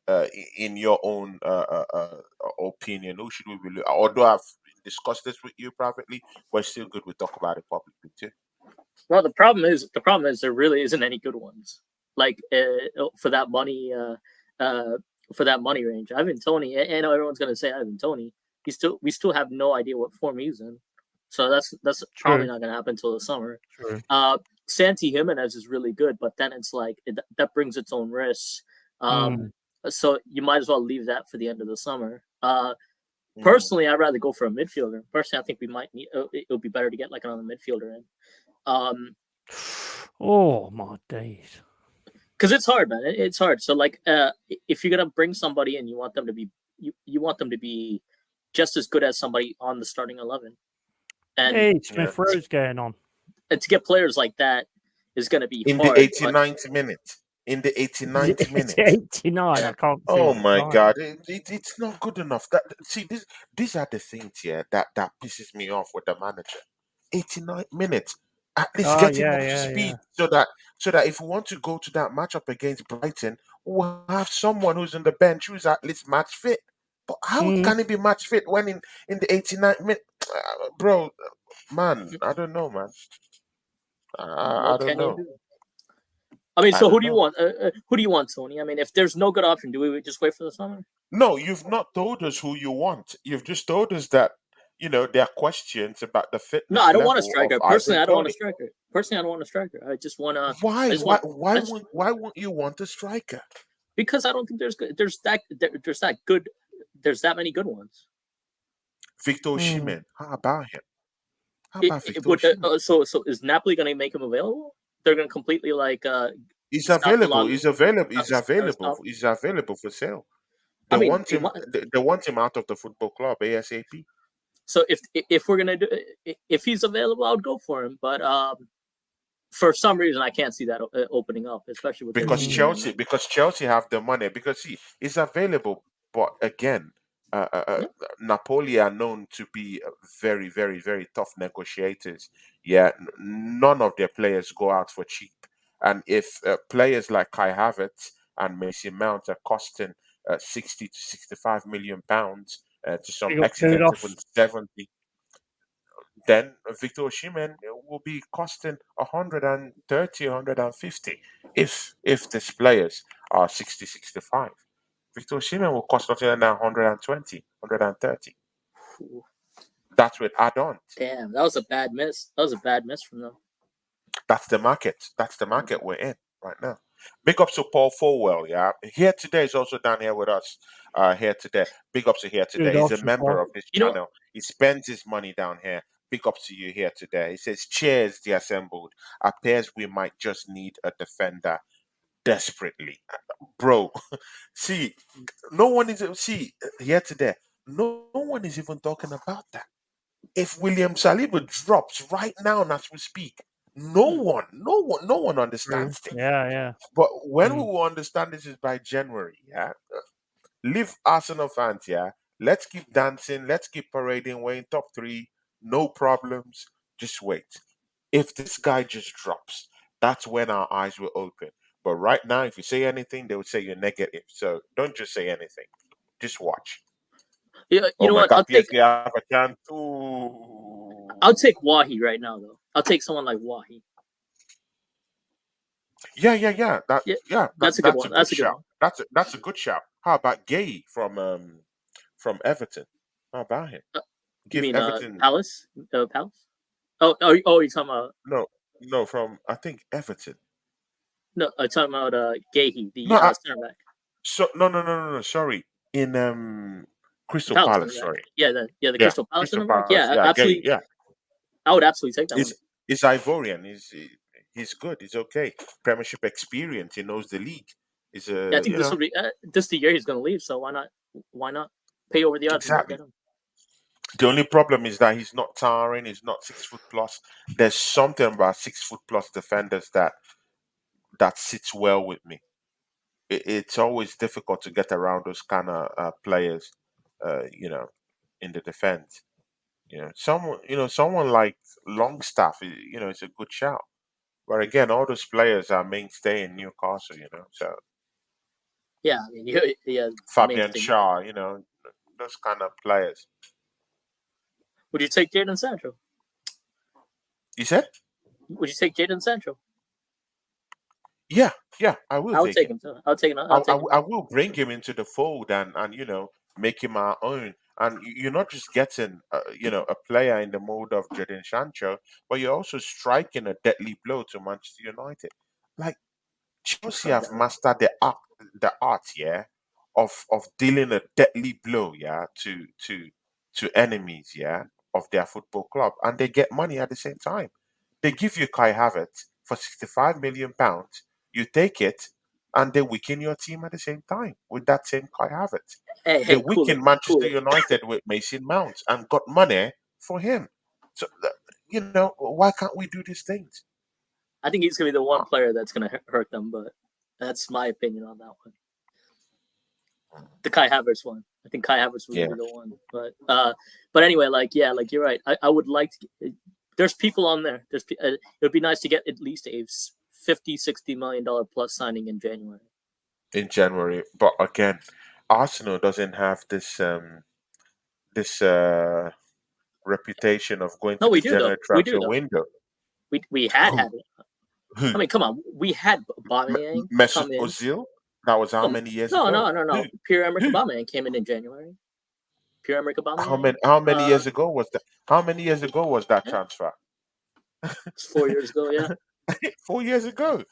in your own opinion? Who should we be? Although I've discussed this with you privately, but it's still good we talk about it publicly too. Well, the problem is there really isn't any good ones like for that money for that money range. Ivan Tony, I know everyone's gonna say Ivan Tony. We still have no idea what form he's in, so that's probably True. not gonna happen until the summer. True. Santi Jimenez is really good, but then it's like that brings its own risks. So you might as well leave that for the end of the summer. Mm. Personally, I'd rather go for a midfielder. Personally, I think we might need. It would be better to get like another midfielder in. Oh my days. Because it's hard, man. It's hard. So like, if you're gonna bring somebody in, you want them to be you want them to be just as good as somebody on the starting 11. And Hey, Yeah. Smith Rowe's going on. to get players like that is gonna be In hard. the But 89th minute. In the 89th It's minute. 89. I can't see Oh the my time. God, it's not good enough. See, these are the things here that pisses me off with the manager. 89 minutes. At least Oh get him yeah, up to yeah, speed yeah. so that if we want to go to that matchup against Brighton, we'll have someone who's on the bench who's at least match fit. But how Mm. can he be match fit when in the 89th minute, bro? Man, I don't know, man. I what don't can you know. do? I mean, I so who don't do you know. want? Who do you want, Tony? I mean, if there's no good option, do we just wait for the summer? No, you've not told us who you want. You've just told us that there are questions about the No, I fitness don't want a level of striker. Personally, Ivan I don't want a Tony. striker. Personally, I don't want a striker. I just want to. Why? I just Why? want. Why I just won't? Why won't you want a striker? because I don't think there's that good. There's that many good ones. Victor Mm. Osimhen. How about him? How about Victor But Osimhen? so is Napoli going to make him available? They're going to completely like He's stop the available. log. He's available. Stop He's the Spurs available. stuff. He's available for sale. I They mean, want him. They want him out of the football club ASAP. so if we're gonna do if he's available, I would go for him. But for some reason, I can't see that opening up, especially with their Because season. Chelsea have the money. Because see, it's available, but again, Yeah. Napoli are known to be very, very, very tough negotiators. Yeah, none of their players go out for cheap. And if players like Kai Havertz and Mason Mount are costing 60 to 65 million pounds, to some Big up extent even Kudos. 70, then Victor Osimhen will be costing 130, 150 if these players are 60, 65. Victor Osimhen will cost nothing than 120, 130. Ooh, That's with add-ons. damn, that was a bad miss. That was a bad miss from them. That's the market. That's the market we're in right now. Big ups to Paul Folwell, yeah. Here today is also down here with us. Here today. Big ups to here today. He's a Kudos as member well. of this You know, channel. He spends his money down here. Big ups to you here today. He says, cheers, the assembled. Appears we might just need a defender desperately. Bro, see, no one is see here today. No one is even talking about that. If William Saliba drops right now as we speak, no one True. understands this. Yeah. But when we Mm. will understand this is by January, yeah. Leave Arsenal fans, yeah. Let's keep dancing, let's keep parading, we're in top three, no problems. Just wait. If this guy just drops, that's when our eyes will open. But right now, if you say anything, they would say you're negative. So don't just say anything. Just watch. yeah, you Oh know my what? god, PSV have a chance. Ooh. I'll take Wahi right now though. I'll take someone like Wahi. Yeah. Yeah, That that's a good that's a one. good That's a good shout. one. That's a good shout. How about Gay from Everton? How about him? Uh, you Give mean Everton Palace? Palace? You're talking about no no from I think Everton. no? Talking about Gahey, the No, center back, no. Sorry, in the Crystal Palace Palace. center back. Sorry, Yeah, the yeah, Crystal Palace Crystal center back. Palace. Yeah, Yeah, Gay. absolutely. Yeah, I would absolutely take that one. he's Ivorian. He's good. He's okay. Premiership experience. He knows the league. He's Yeah, I think this will be this the year he's going to leave. So why not? Why not pay over the odds and go exactly. get him? The only problem is that he's not towering. He's not 6 foot plus. There's something about 6 foot plus defenders that sits well with me. It's always difficult to get around those kind of players, you know, in the defense. Someone like Longstaff, is a good shout. But again, all those players are mainstay in Newcastle. So Yeah, I mean, yeah, Fabian mainstream. Shaw, those kind of players. Would you take Jadon Sancho? You said? Would you take Jadon Sancho? Yeah, I will I would take take him. him too. I'll take him. I, I'll I, take him. I will bring him into the fold and make him our own. And you're not just getting a player in the mold of Jadon Sancho, but you're also striking a deadly blow to Manchester United. Like Chelsea have mastered the art, yeah, of dealing a deadly blow, yeah, to enemies, yeah, of their football club, and they get money at the same time. They give you Kai Havertz for 65 million pounds. You take it, and they weaken your team at the same time with that same Kai Havertz. They Hey, cool it, weakened cool Manchester it. United with Mason Mount and got money for him. So, why can't we do these things? I think he's gonna be the one Uh, player that's gonna hurt them, but that's my opinion on that one. The Kai Havertz one. I think Kai Havertz was gonna yeah. be the one, but anyway, like yeah, like you're right. I would like to. There's people on there. It would be nice to get at least a 50-60 million dollar plus signing in January. In January. But again, Arsenal doesn't have this reputation of going No, to we the do though. January We do transfer though. window. We had Who? it. Who? I mean, come on. We had Aubameyang Mesut come in. Ozil? That was how No, many years no, ago? no, no, Who? no. Pierre-Emerick Who? Aubameyang came in January. Pierre-Emerick How Aubameyang. many? How many years ago was that? How many years ago was that Yeah, transfer? it's 4 years ago. Yeah. 4 years ago.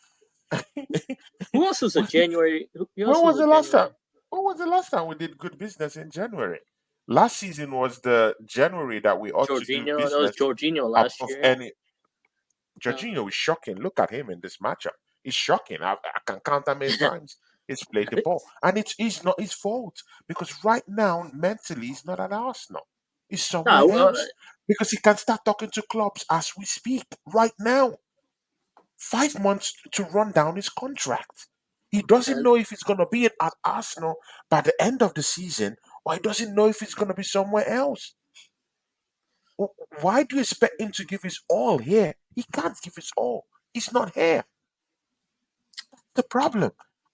Who else was a when January? Who else was was a the last January? time? When was the last time we did good business in January? Last season was the January that we ought to do Jorginho. That was business Jorginho last of year. any. Jorginho is shocking. Look at him in this matchup. He's shocking. I can count how many times he's played the ball, and it's not his fault because right now mentally he's not at Arsenal. He's somewhere no, else because he can start talking to clubs as we speak right now. 5 months to run down his contract. He doesn't know if he's going to be at Arsenal by the end of the season, or he doesn't know if he's going to be somewhere else. Why do you expect him to give his all here? He can't give his all. He's not here. The problem.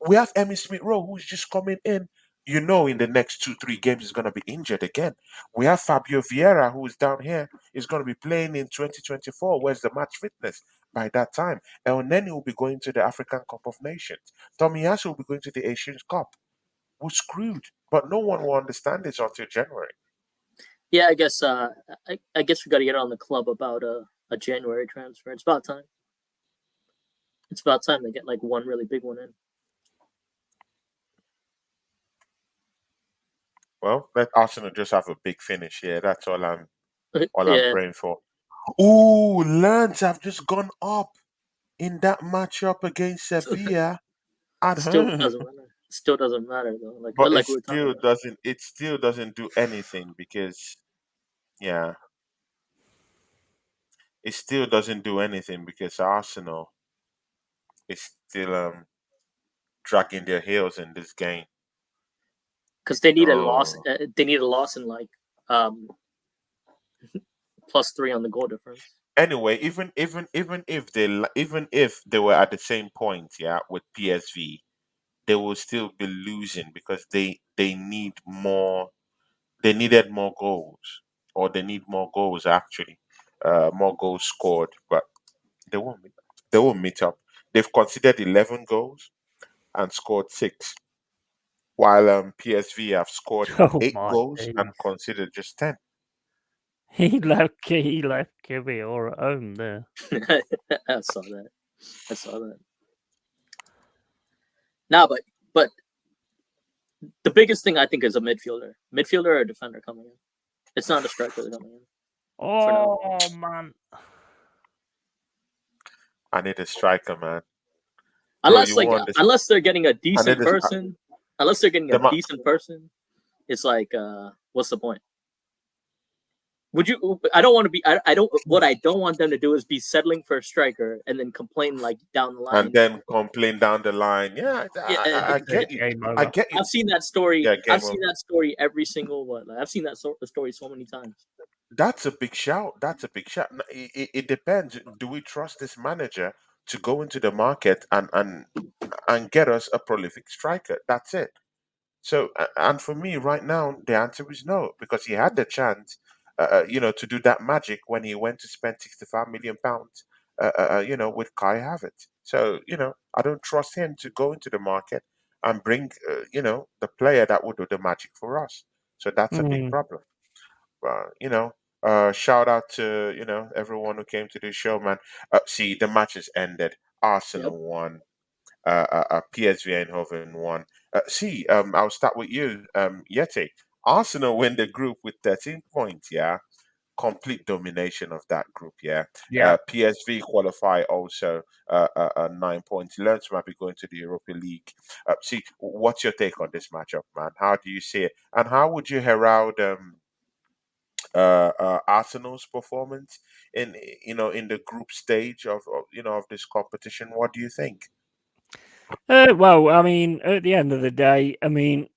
We have Emmy Smith Rowe who's just coming in, you know in the next 2 3 games he's going to be injured again. We have Fabio Vieira, who is down here, is going to be playing in 2024. Where's the match fitness by that time? El Neni will be going to the African Cup of Nations. Tomiyasu will be going to the Asian Cup. We're screwed, but no one will understand this until January. Yeah, I guess I guess we got to get on the club about a January transfer. It's about time. It's about time they get like one really big one in. Well, let Arsenal just have a big finish here. That's all I'm Yeah, praying for. Ooh, Lens have just gone up in that matchup against Sevilla at still home. doesn't matter. Still doesn't matter though. But Like we were talking about. it still doesn't do anything because yeah, it still doesn't do anything because Arsenal is still dragging their heels in this game. Because they need a loss. Oh. They need a loss in like +3 on the goal difference. Anyway, even if they were at the same point, yeah, with PSV, they will still be losing because they need more. They needed more goals, or they need more goals actually, more goals scored, but they won't. They won't meet up. They've conceded 11 goals and scored 6, while PSV have scored Oh 8 my goals days. and conceded just 10. He left Kiwior at home there. I saw that. I saw that. Nah, but the biggest thing I think is a midfielder or a defender coming in. It's not a striker coming in. Oh man, I need a striker, man. Unless You want this? unless they're getting a I need decent this. person. Unless they're getting The a ma- decent person, it's like what's the point? Would you? I don't want to be. I don't. What I don't want them to do is be settling for a striker and then complain like down the and line. then complain down the line. Yeah, Yeah, I get you. game I over. get you. I've seen that story. Yeah, I've game seen over. that story every single one. I've seen that story so many times. That's a big shout. That's a big shout. It depends. Do we trust this manager to go into the market and get us a prolific striker? That's it. So, and for me right now, the answer is no, because he had the chance, to do that magic when he went to spend 65 million pounds, with Kai Havertz. So, I don't trust him to go into the market and bring, the player that would do the magic for us. So that's a big Mm. problem. Shout out to everyone who came to the show, man. See, the match has ended. Yep. Arsenal won. PSV Eindhoven won. See, I'll start with you, Yeti. Arsenal win the group with 13 points. Yeah, complete domination of that group. Yeah. Yeah. PSV qualify also. 9 points. Lens might be going to the Europa League. See, what's your take on this matchup, man? How do you see it, and how would you herald Arsenal's performance in the group stage of this competition? What do you think? Well, I mean, at the end of the day, I mean,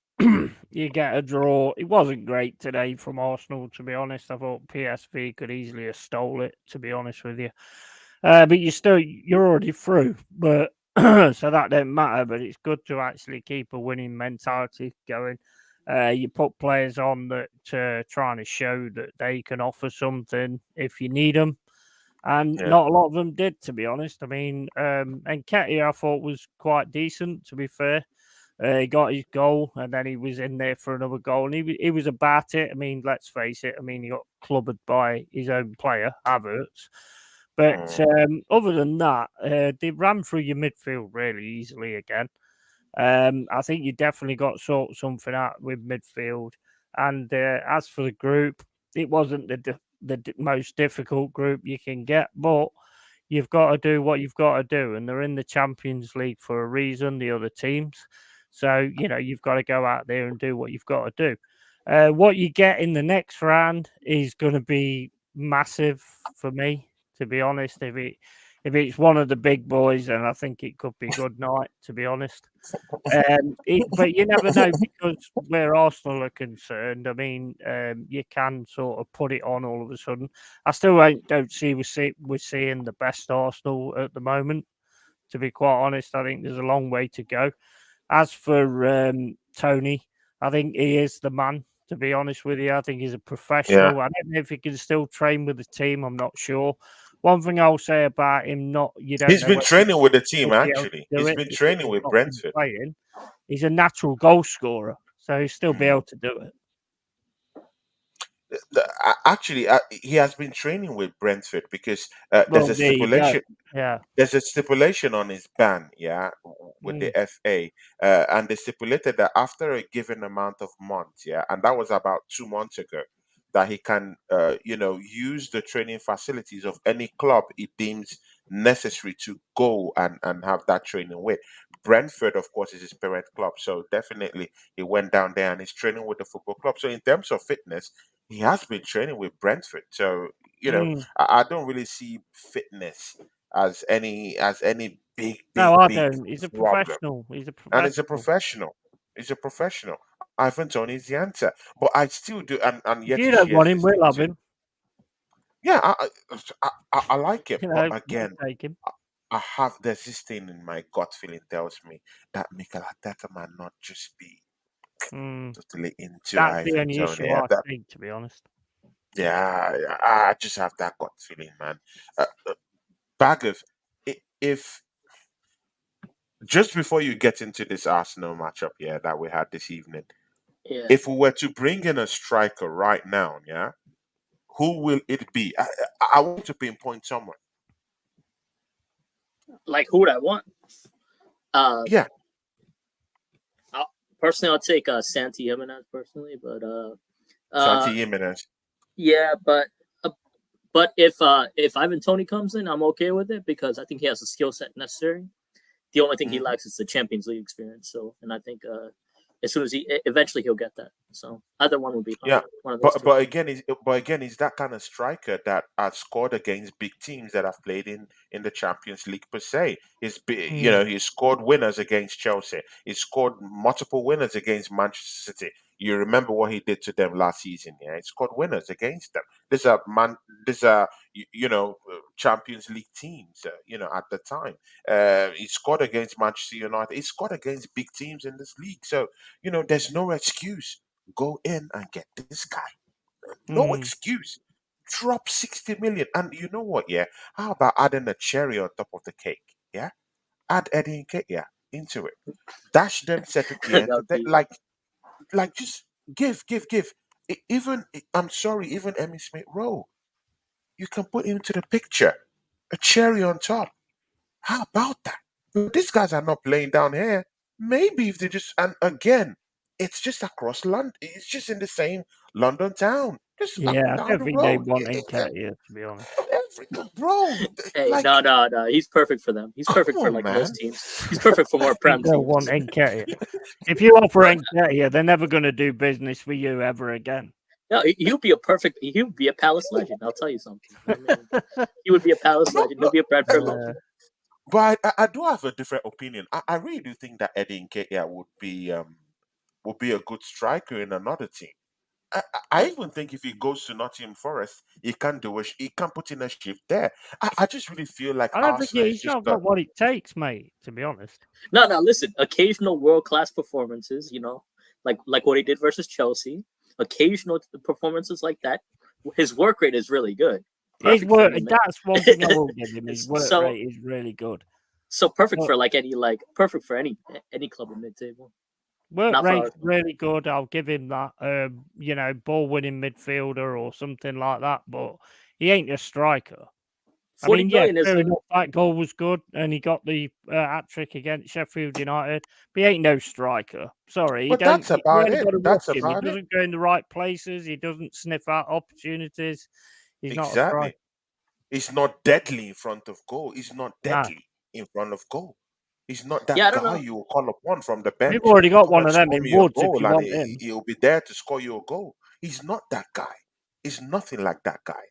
you get a draw. It wasn't great today from Arsenal, to be honest. I thought PSV could easily have stole it, to be honest with you. But you're already through. But so that don't matter. But it's good to actually keep a winning mentality going. You put players on that trying to show that they can offer something if you need them. And Yeah. not a lot of them did, to be honest. I mean, Nketiah I thought was quite decent, to be fair. He got his goal, and then he was in there for another goal, and he was about it. I mean, let's face it. I mean, he got clubbed by his own player, Havertz. But other than that, they ran through your midfield really easily again. I think you definitely got to sort something out with midfield. And as for the group, it wasn't the most difficult group you can get, but you've got to do what you've got to do. And they're in the Champions League for a reason, the other teams. So, you've got to go out there and do what you've got to do. What you get in the next round is going to be massive for me, to be honest. If it's one of the big boys, then I think it could be a good night, to be honest. But you never know, because where Arsenal are concerned, I mean, you can sort of put it on all of a sudden. I still don't see we're seeing the best Arsenal at the moment. To be quite honest, I think there's a long way to go. As for Tony, I think he is the man. To be honest with you, I think he's a Yeah. professional. I don't know if he can still train with the team. I'm not sure. One thing I'll say about him, you don't He's know been whether training with the he'll team, be able to actually. do He's it been because training he's with not been Brentford. playing. He's a natural goal scorer, so he'll still be able to do it. Actually, he has been training with Brentford because Well, there you go. Yeah. there's a stipulation on his ban, yeah, with the Mm. FA, and they stipulated that after a given amount of months, yeah, and that was about 2 months ago, that he can, use the training facilities of any club he deems necessary to go and have that training with. Brentford, of course, is his parent club, so definitely he went down there and is training with the football club. So in terms of fitness, he has been training with Brentford. So Mm. I don't really see fitness as any big No, big I big don't. He's a problem. professional. He's a And he's a professional. professional. He's a professional. Ivan Tony is the answer. But I still do, and If yet you he don't shares want him, this we'll thing have too. him. Yeah, I like it, You but know, we'll again, take him. there's this thing in my gut feeling tells me that Mikel Arteta might not just be Mm. totally into That's the Ivan only Tony. issue Yeah, I think, to be honest. I just have that gut feeling, man. Bag of if just before you get into this Arsenal matchup, yeah, that we had this evening, Yeah. if we were to bring in a striker right now, yeah, who will it be? I want to pinpoint someone. Like who would I want? Uh, Yeah, personally, I'll take Santi Jimenez personally, but Santi Jimenez. yeah, uh, but if Ivan Tony comes in, I'm okay with it because I think he has the skill set necessary. The only thing he Hmm. lacks is the Champions League experience. So, and I think as soon as eventually he'll get that. So either one would be fine. Yeah, One of those but two. again, he's that kind of striker that has scored against big teams that have played in the Champions League per se. Mm. He's scored winners against Chelsea. He's scored multiple winners against Manchester City. You remember what he did to them last season? Yeah, he scored winners against them. These are Champions League teams. At the time, he scored against Manchester United. He scored against big teams in this league. So there's no excuse. Go in and get this guy. No Mm. excuse. Drop 60 million. And you know what? Yeah. How about adding a cherry on top of the cake? Yeah. Add Eddie Nketiah into it. Dash them certainly That would entertain. be Like just give. I'm sorry, even Emmy Smith Rowe. You can put into the picture. A cherry on top. How about that? But these guys are not playing down here. Maybe if they just, and again, it's just across London. It's just in the same London town, just up Yeah, I down don't the think they road. want Nketiah, to be honest. Bro, hey, like, no. He's perfect for them. He's come perfect for on, like man. most teams. He's perfect for more They prem don't want teams. Nketiah. If you offer Nketiah, they're never going to do business with you ever again. No, he'll be a perfect. He would be a Palace legend. I'll tell you something. I mean, he would be a Palace No, legend. He'll no, be a Brentford legend. but I do have a different opinion. I really do think that Eddie Nketiah would be a good striker in another team. I even think if he goes to Nottingham Forest, he can do it. He can put in a shift there. I just really feel like I don't think Arsenal is he's just not got what it takes, mate, to be honest. No. Listen. Occasional world class performances. Like what he did versus Chelsea. Occasional performances like that. His work rate is really good. His Perfect for work, any. that's one thing I will give him. His work so rate is really good. so perfect But for perfect for any club in mid table. work Not for rate's Arsenal. really good. I'll give him that. Ball winning midfielder or something like that. But he ain't a striker. I 40 mean, yeah, million is fair a enough. That goal was good, and he got the hat trick against Sheffield United. But he ain't no striker. Sorry, he But don't. that's You about only it. got to watch That's him. He about it. doesn't go in the right places. He doesn't sniff out opportunities. He's not a striker. Exactly. He's not deadly in front of goal. He's not Nah, deadly in front of goal. He's not yeah. I that don't guy know. you will call upon from the we've bench. already got Come one and of them score in me a Woods. If you goal, and want him, he'll be there to score you a goal. He's not that guy. He's nothing like that guy.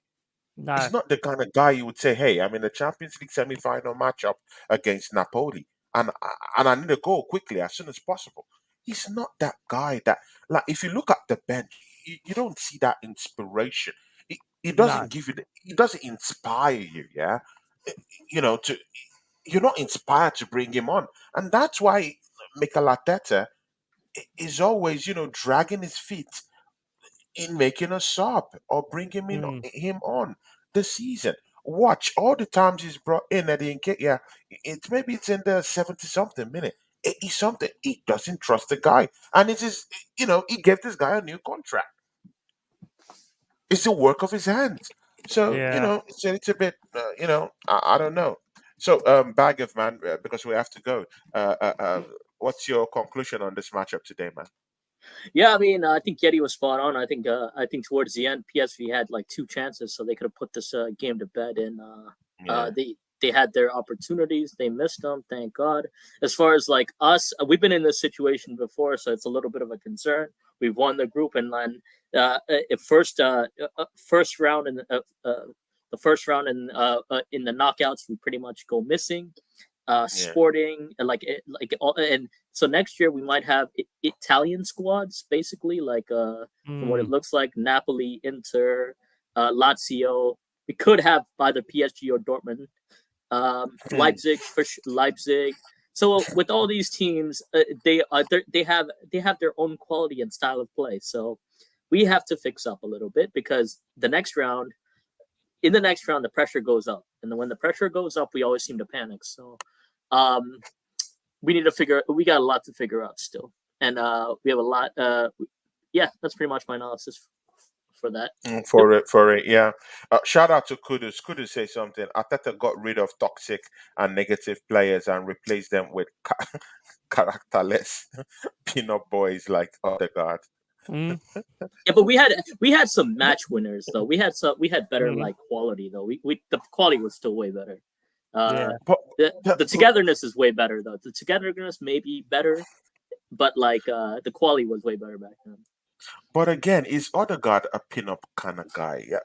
no, He's not the kind of guy you would say, "Hey, I'm in the Champions League semi-final matchup against Napoli, and I need to go quickly as soon as possible." He's not that guy. That like, if you look at the bench, you don't see that inspiration. He no, doesn't give you. He doesn't inspire you. Yeah, Eh, to you're not inspired to bring him on, and that's why Mikel Arteta is always, dragging his feet in making a sub or bring Mm. him on the season. Watch all the times he's brought in at the yeah, maybe it's in the 70 something minute. 80 something. He doesn't trust the guy. And it is, he gave this guy a new contract. It's the work of his hands. So, Yeah. it's a bit, I don't know. So, Baggett, man, because we have to go. What's your conclusion on this matchup today, man? Yeah, I mean, I think Yeti was spot on. I think towards the end, PSV had like two chances, so they could have put this game to bed. And Yeah, they had their opportunities, they missed them. Thank God. As far as like us, we've been in this situation before, so it's a little bit of a concern. We've won the group, and then first round in the first round in the knockouts, we pretty much go missing. yeah, Sporting and so next year we might have Italian squads basically from what it Mm. looks like Napoli, Inter, Lazio. We could have either PSG or Dortmund, Hmm. Leipzig. So with all these teams, they have their own quality and style of play. So we have to fix up a little bit because in the next round, the pressure goes up, and then when the pressure goes up, we always seem to panic. So, um, we got a lot to figure out still, and we have a lot. Yeah, that's pretty much my analysis for that. Yep. For it, yeah. Shout out to Kudus. Kudus say something. Ateta got rid of toxic and negative players and replaced them with characterless peanut boys like Odegaard. Mm. Yeah, but we had some match winners though. We had better Mm. like quality though. We the quality was still way better. Yeah. But The togetherness is way better though. The togetherness may be better, but like the quality was way better back then. but again, is Odegaard a pin-up kind of guy? Yeah.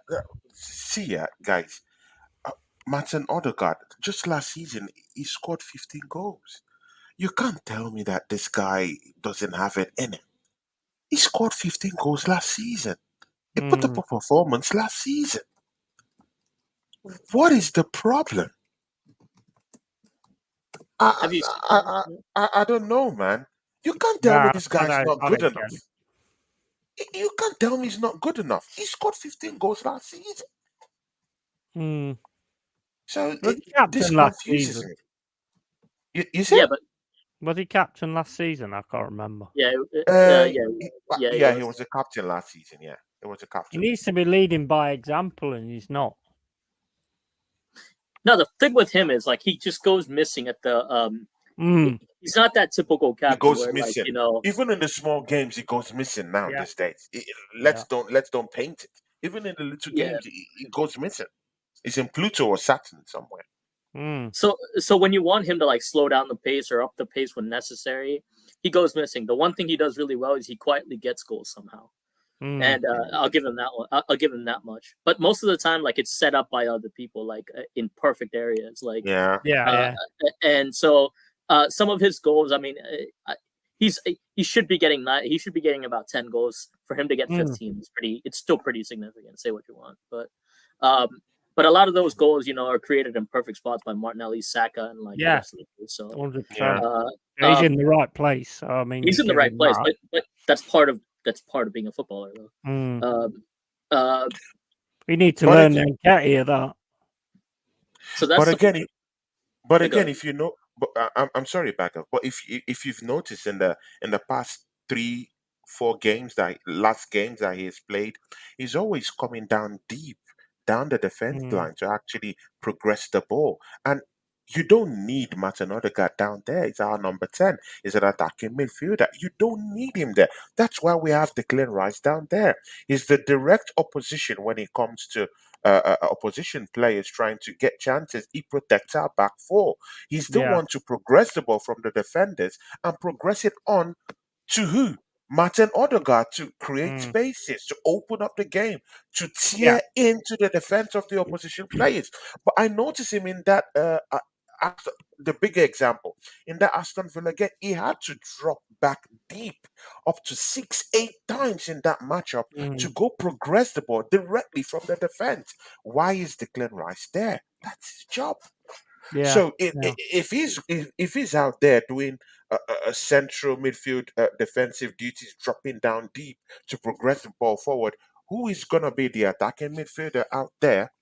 See, guys. Uh, Martin Odegaard just last season he scored 15 goals. You can't tell me that this guy doesn't have it in him. He scored 15 goals last season. He put up Mm. a performance last season. What is the problem? I, Have you seen? I don't know, man. You can't tell me Nah, this guy's not I good don't get it. enough. You can't tell me he's not good enough. He scored 15 goals last season. Mm. So Was he this captain last confuses season? me. You Yeah, said? but Was he captain last season? I can't remember. yeah, Uh, yeah, yeah. He yeah, he was. was a captain last season. Yeah, he was a He captain. needs to be leading by example, and he's not. No, the thing with him is like he just goes missing at the Mm. He's not that typical He captain goes where like missing. Even in the small games, he goes missing now Yeah. these days. Yeah. Let's don't paint it. Even in the little yeah. games, he goes missing. He's in Pluto or Saturn somewhere. Mm. So when you want him to like slow down the pace or up the pace when necessary, he goes missing. The one thing he does really well is he quietly gets goals somehow. Mm. And I'll give him that one. I'll give him that much. But most of the time, like it's set up by other people, like in perfect areas, like Yeah. Yeah. uh, Yeah. and so some of his goals. I mean, he should be getting that. He should be getting about 10 goals for him to get Mm. 15. It's still pretty significant. Say what you want, um, but a lot of those goals, are created in perfect spots by Martinelli, Saka, and like the Yeah. rest of the crew. So 100%. uh, He's um, in the right place. So, I mean, he's you in the give right him place, that. but that's part of being a footballer, though. Mm. Uh, We need to But learn again, and get here that. so but that's the again, But yeah, go again, ahead. if you know, but I'm sorry, backup. But if you've noticed in the past 3 4 games that last games that he has played, he's always coming down deep, down the defense Mm. line to actually progress the ball. And you don't need Martin Odegaard down there. He's our number 10. He's an attacking midfielder. You don't need him there. That's why we have Declan Rice down there. He's the direct opposition when it comes to opposition players trying to get chances. He protects our back four. He's the Yeah. one to progress the ball from the defenders and progress it on to who? Martin Odegaard to create Mm. spaces, to open up the game, to Yeah. tear into the defense of the opposition players. But I noticed him in that the bigger example in that Aston Villa game, he had to drop back deep up to 6 8 times in that matchup to Mm. go progress the ball directly from the defense. Why is Declan Rice there? That's his job. Yeah, So yeah. if he's out there doing a central midfield defensive duties, dropping down deep to progress the ball forward, who is gonna be the attacking midfielder out there?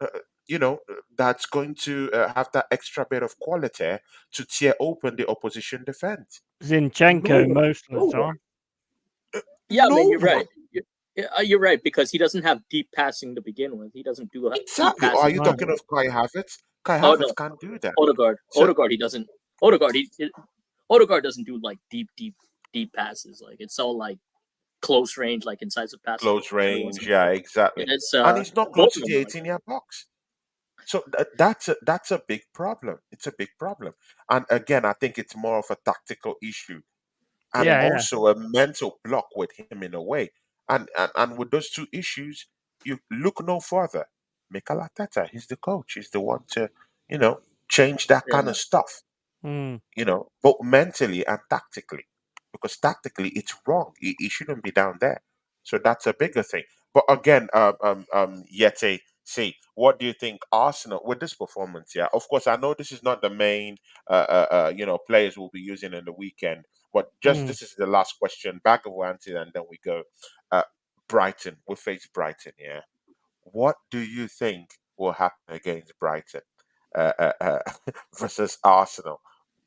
Uh, that's going to have that extra bit of quality to tear open the opposition defense. No Zinchenko one. most of No the one. time. Yeah, I mean, No you're one. right. You're right because he doesn't have deep passing to begin with. He doesn't do deep Exactly. Or are passing you to No. talking begin of with. Kai Havertz? Kai Oh Havertz no, can't do that. Odegaard. So Odegaard, he doesn't. Odegaard, Odegaard doesn't do like deep passes. Like it's all like close range, like incisive passes close every once range, in a while. yeah, exactly. It's And he's not both close of to them the are like 18-yard box. So that's a big problem. It's a big problem. And again, I think it's more of a tactical issue and that. Yeah, yeah. also a mental block with him in a way. And with those two issues, you look no further. Mikel Arteta, he's the coach. He's the one to, you know, change that Yeah, kind of stuff, Mm. both mentally and tactically. Because tactically, it's wrong. He shouldn't be down there. So that's a bigger thing. But again, Yete, see, what do you think Arsenal with this performance? Yeah, of course, I know this is not the main, players we'll be using in the weekend. But just Mm. this is the last question. Back of Wanted, and then we go. Uh, Brighton, we face Brighton. Yeah, what do you think will happen against Brighton versus Arsenal?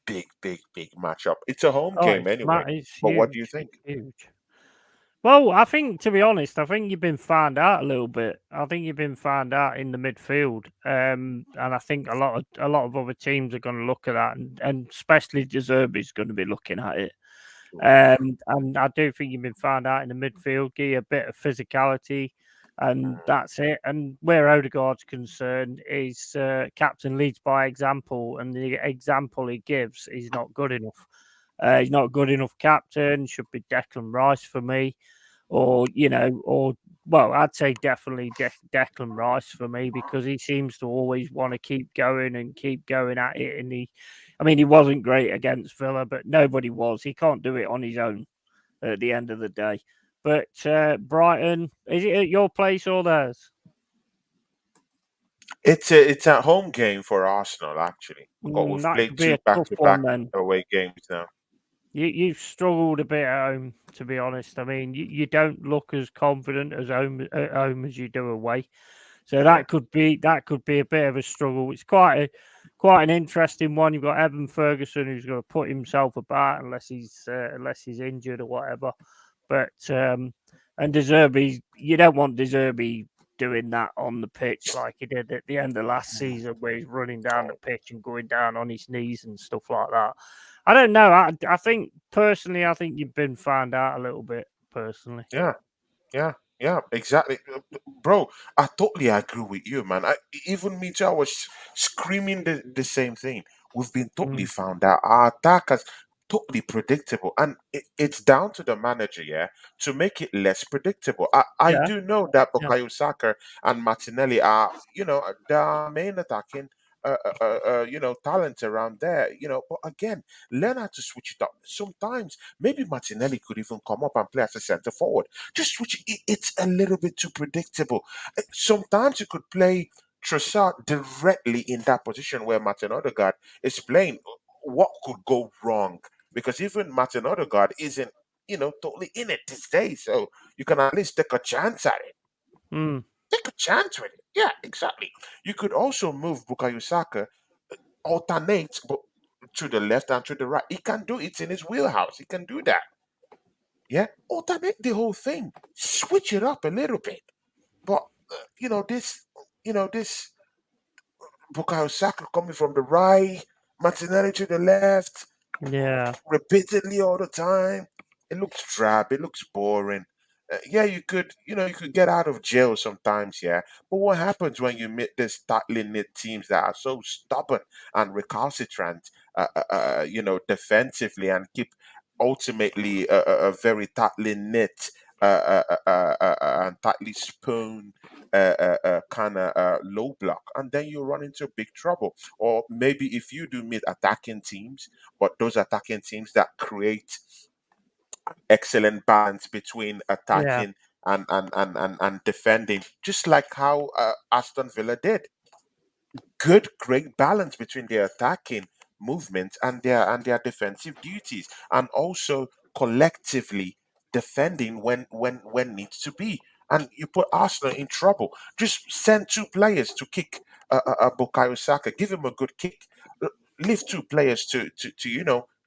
Big, big, big matchup. It's a home Oh, game anyway. it's But what do you huge. think? It's huge. Well, I think, to be honest, I think you've been found out a little bit. I think you've been found out in the midfield, and I think a lot of other teams are going to look at that, and especially De Zerbi's going to be looking at it. And I do think you've been found out in the midfield. Give you a bit of physicality, and that's it. And where Odegaard's concerned is captain leads by example, and the example he gives is not good enough. He's not good enough captain. Should be Declan Rice for me, or well, I'd say definitely Declan Rice for me because he seems to always want to keep going and keep going at it. And I mean, he wasn't great against Villa, but nobody was. He can't do it on his own at the end of the day. But Brighton, is it at your place or theirs? It's a home game for Arsenal actually. Because we've That played could be two a back tough to back one then. away games now. You've struggled a bit at home, to be honest. I mean, you don't look as confident as at home as you do away. So Yeah. that could be a bit of a struggle. It's quite an interesting one. You've got Evan Ferguson who's going to put himself about unless he's injured or whatever. But and Deserby, you don't want Deserby doing that on the pitch like he did at the end of last season, where he's running down the pitch and going down on his knees and stuff like that. I don't know. I think personally, I think you've been found out a little bit. Personally, Yeah. Yeah, yeah, exactly, bro. I totally agree with you, man. Even me too. I was screaming the same thing. We've been totally mm, found out. Our attackers totally predictable, and it's down to the manager, yeah, to make it less predictable. I yeah, do know that yeah, Bukayo Saka and Martinelli are, the main attacking. Talent around there, but again, learn how to switch it up. Sometimes maybe Martinelli could even come up and play as a centre forward, just switch it's a little bit too predictable. Sometimes you could play Trossard directly in that position where Martin Odegaard is playing. What could go wrong? Because even Martin Odegaard isn't, totally in it these days. So you can at least take a chance at it. mm, Take a chance with it. Yeah, exactly. You could also move Bukayo Saka, alternate but to the left and to the right. He can do it. It's in his wheelhouse. He can do that. Yeah, alternate the whole thing, switch it up a little bit. But this Bukayo Saka coming from the right, Martinelli to the left, yeah, repeatedly all the time. It looks drab. It looks boring. Yeah, you could get out of jail sometimes, yeah. But what happens when you meet these tightly knit teams that are so stubborn and recalcitrant, defensively and keep ultimately a very tightly knit, and tightly spoon, kind of low block, and then you run into big trouble. Or maybe if you do meet attacking teams, but those attacking teams that create excellent balance between yeah. attacking and defending, just like how Aston Villa did. great balance between their attacking movements and their defensive duties, and also collectively defending when needs to be. And you put Arsenal in trouble. Just send two players to kick Bukayo Saka. Give him a good kick. Leave two players to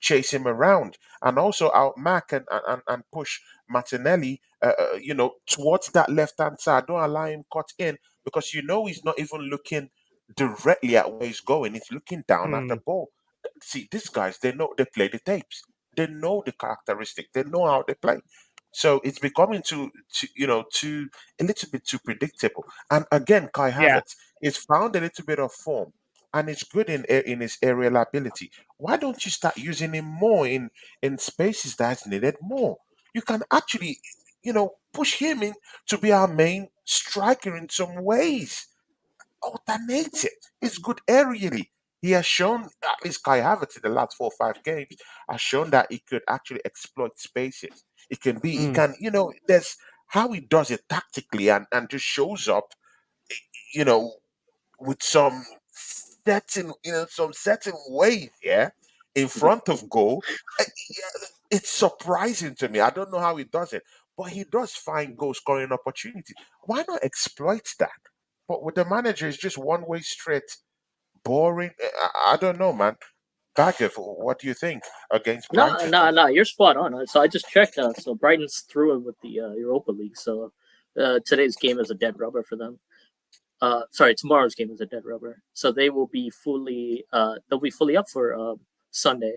chase him around, and also out Mac and push Martinelli towards that left hand side. Don't allow him cut in, because he's not even looking directly at where he's going. He's looking down at the Hmm. ball. See, these guys, they play the tapes. They know the characteristic. They know how they play. So it's becoming too a little bit too predictable. And again, Kai Yeah. Havertz is found a little bit of form, and it's good in his aerial ability. Why don't you start using him more in spaces that's needed more? You can actually, push him in to be our main striker in some ways. Alternate it. He's good aerially. He has shown, at least Kai Havertz in the last 4 or 5 games, has shown that he could actually exploit spaces. He Hmm. can, there's how he does it tactically, and just shows up, you know, with some certain ways, yeah, in front of goal. Yeah, it's surprising to me. I don't know how he does it, but he does find goal scoring opportunities. Why not exploit that? But with the manager, it's just one way straight, boring. I don't know, man. Baggett, what do you think against No, Brighton? no, no. You're spot on. So I just checked. So Brighton's through with the Europa League. So today's game is a dead rubber for them. Sorry, tomorrow's game is a dead rubber. So they will be fully. They'll be fully up for Sunday.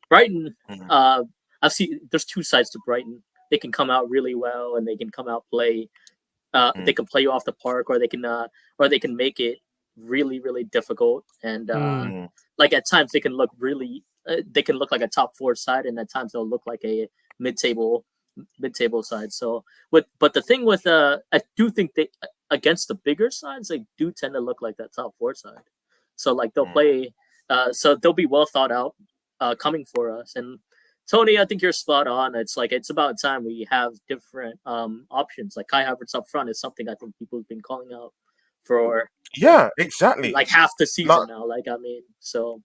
Brighton. Mhm, Uh, I've seen. There's two sides to Brighton. They can come out really well, and they can come out play. They mhm, can play you off the park, or they can make it really, really difficult. And Hmm. mhm, like at times they can look really, they can look like a top four side, and at times they'll look like a mid-table, mid-table side. So but the thing with I do think they against the bigger sides they do tend to look like that top four side. So like they'll mhm. play, so they'll be well thought out, coming for us. And Tony, I think you're spot on. It's like it's about time we have different options. Like Kai Havertz up front is something I think people have been calling out for Yeah, exactly. like half the Not season now. Like I mean, so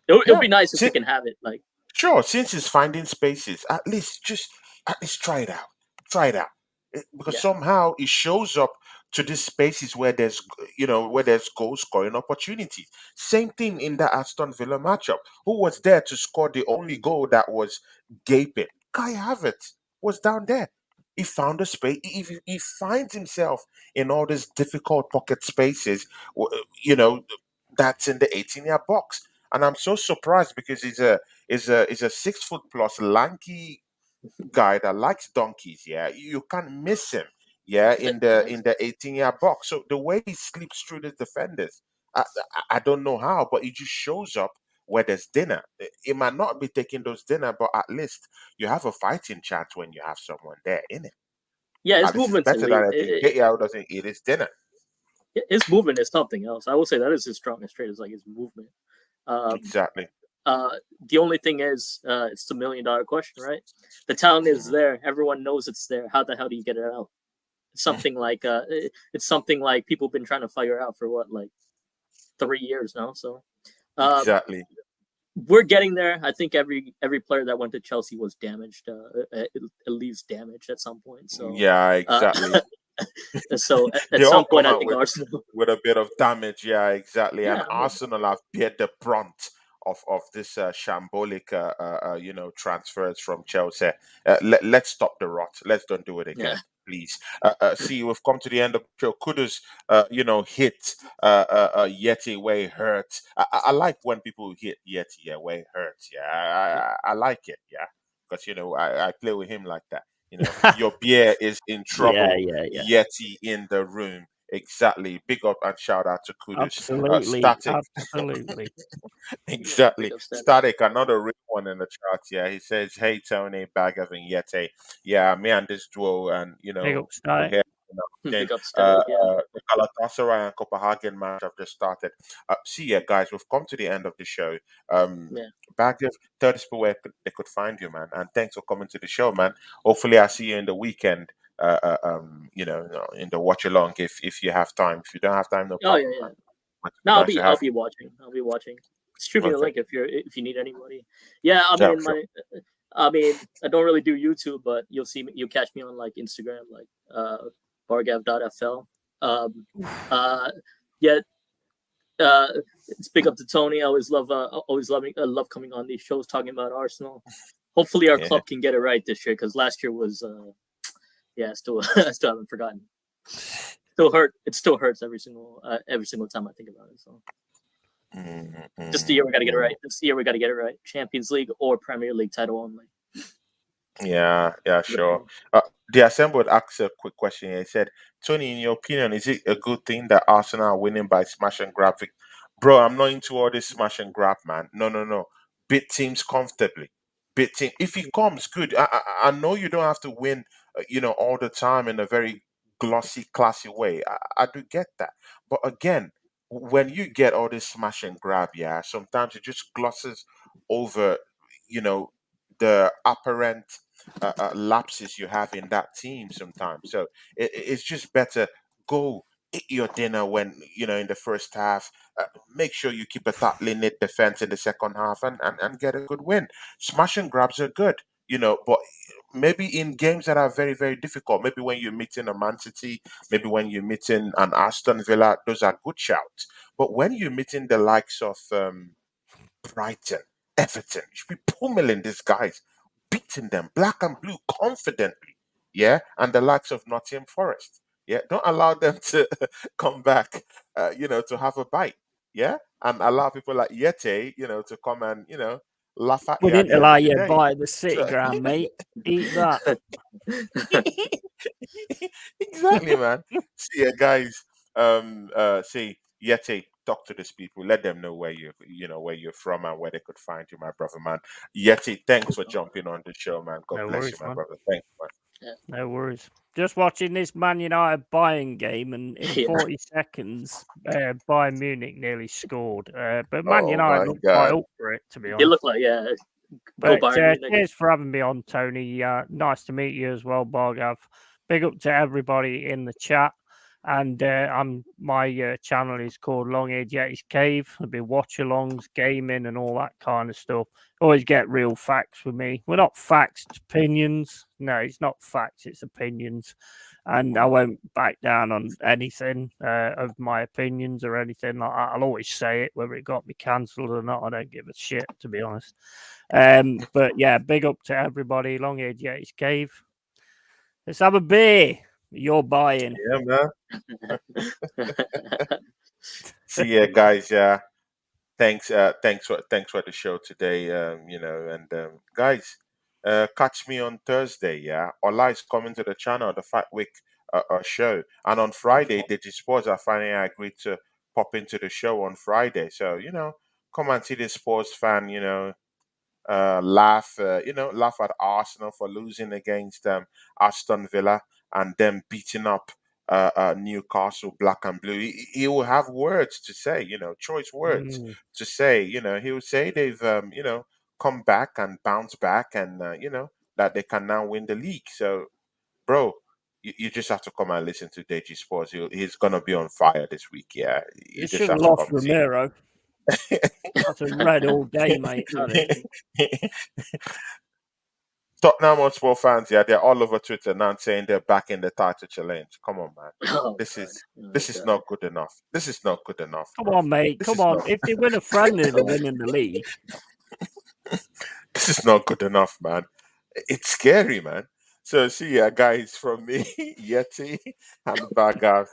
it'll yeah. be nice if we can have it. Like Sure, since he's finding spaces, at least try it out. Try it out. Because yeah, somehow it shows up to these spaces where there's goal scoring opportunities. Same thing in the Aston Villa matchup. Who was there to score the only goal that was gaping? Kai Havertz was down there. He found a space. He finds himself in all these difficult pocket spaces, you know, that's in the 18-yard box. And I'm so surprised because he's a 6 foot plus lanky guy that likes donkeys. Yeah, you can't miss him. Yeah, in the 18-yard box. So the way he slips through the defenders, I don't know how, but he just shows up where there's dinner. He might not be taking those dinner, but at least you have a fighting chance when you have someone there, innit? yeah, At his least it's movement's better than elite. a Nketiah who doesn't eat his dinner. His movement is something else. I will say that is his strongest trait is like his movement. Um, Exactly. the only thing is, it's the $1 million question, right? The talent is Mhm. there. Everyone knows it's there. How the hell do you get it out? Something like it's something like people have been trying to figure out for what like 3 years now. So uh, Exactly. we're getting there. I think every player that went to Chelsea was damaged. It leaves damage at some point. So Yeah, uh, exactly. so at They some all point, come I out think with Arsenal. a bit of damage. Yeah, exactly. And Yeah, Arsenal have bear the brunt of this shambolic, transfers from Chelsea. Let's stop the rot. Let's don't do it yeah, again, please. See, we've come to the end of the show. Kudos, hit Yeti where it hurts. I like when people hit Yeti, yeah, where it hurts. Yeah, yeah, I like it. Yeah, because I play with him like that. Your beer is in Yeah, trouble. yeah, yeah. Yeti in the room. Exactly. Big up and shout out to Kudus. Absolutely, Static. absolutely. yeah. Big Exactly. up Static. Static, another real one in the chat. Yeah, he says, "Hey Tony, Baggers and Yeti. Yeah, me and this duo, and Big up, we're Static. here. Big Then up Static. Yeah, the Galatasaray and Copenhagen match have just started. See ya, guys. We've come to the end of the show. yeah. Baggers, tell us where they could find you, man. And thanks for coming to the show, man. Hopefully, I see you in the weekend. In the watch along if you have time. If you don't have time, no Oh yeah, problem, yeah. man. Much No, obliged to I'll have be watching. I'll be watching. Shoot me you. the Okay. link if you need anybody. Yeah, Yeah, sure. I mean, I don't really do YouTube, but you'll catch me on like Instagram, like bargav.fl. Um, uh, yeah, it's big up to Tony. I love coming on these shows talking about Arsenal. Hopefully, our Yeah. club can get it right this year because last year was, still I still haven't forgotten. Still hurt. It still hurts every single time I think about it. So this the year we got to get it right. This year we got to get it right. Champions League or Premier League title only. Yeah, yeah, sure. The assembled asked a quick question here. He said, Tony, in your opinion, is it a good thing that Arsenal are winning by smash and grab? Bro, I'm not into all this smash and grab, man. No, no, no. Beat teams comfortably. Beat team. If he comes, good. I know you don't have to win, all the time in a very glossy, classy way. I do get that. But again, when you get all this smash and grab, yeah, sometimes it just glosses over, you know, the apparent lapses you have in that team sometimes. So it's just better go eat your dinner when in the first half. Make sure you keep a tightly knit defense in the second half and get a good win. Smash and grabs are good, but maybe in games that are very very difficult. Maybe when you're meeting a Man City, maybe when you're meeting an Aston Villa, those are good shouts. But when you're meeting the likes of Brighton, Everton, you should be pummeling these guys, beating them black and blue confidently. Yeah, and the likes of Nottingham Forest. Yeah, don't allow them to come back, to have a bite. Yeah, and allow people like Yete, to come and laugh at We you at didn't the end allow of the you to day. buy the City So ground, mate. Eat that. exactly, man. See, guys. See, Yeti, talk to these people. Let them know where you're from and where they could find you, my brother, man. Yeti, thanks for jumping on the show, man. God No bless you, worries, my man. brother. Thank you, man. No worries. Just watching this Man United Bayern game, and in Yeah. 40 seconds, Bayern Munich nearly scored. But Man Oh United my looked quite God. up for it, to be They look honest. like go But Bayern Munich. cheers for having me on, Tony. Nice to meet you as well, Bargav. Big up to everybody in the chat. And my channel is called Long Edge Yeti's Cave. There'll be watch-alongs, gaming, and all that kind of stuff. Always get real facts with me. We're not facts, it's opinions. No, it's not facts, it's opinions. And I won't back down on anything of my opinions or anything like that. I'll always say it, whether it got me cancelled or not. I don't give a shit, to be honest. But yeah, big up to everybody. Long Edge Yeti's Cave. Let's have a beer. You're buying. Yeah, man. See ya, guys. Yeah. Thanks for the show today. Guys, catch me on Thursday. Yeah, Ola is coming to the channel, the Fight Week show, and on Friday, Digi Sports are finally agreed to pop into the show on Friday. So come and see the sports fan. Laugh at Arsenal for losing against Aston Villa and them beating up Newcastle black and blue. He will have words to say, choice words to say. He will say they've, come back and bounce back and, that they can now win the league. So, bro, you just have to come and listen to Deji Sports. He's going to be on fire this week. Yeah. You You just should have have to lost come see. Romero. That's a red all day, mate. Tottenham Hotspur fans, yeah, they're all over Twitter now saying they're back in the title challenge. Come on, man. Oh, This God. is Oh, this is God. not good enough. This is not good enough, Come bro. on, mate. This Come is on. not If they win a friendly, they're winning the league. this is not good enough, man. It's scary, man. So see ya, guys, from me, Yeti and Bagav.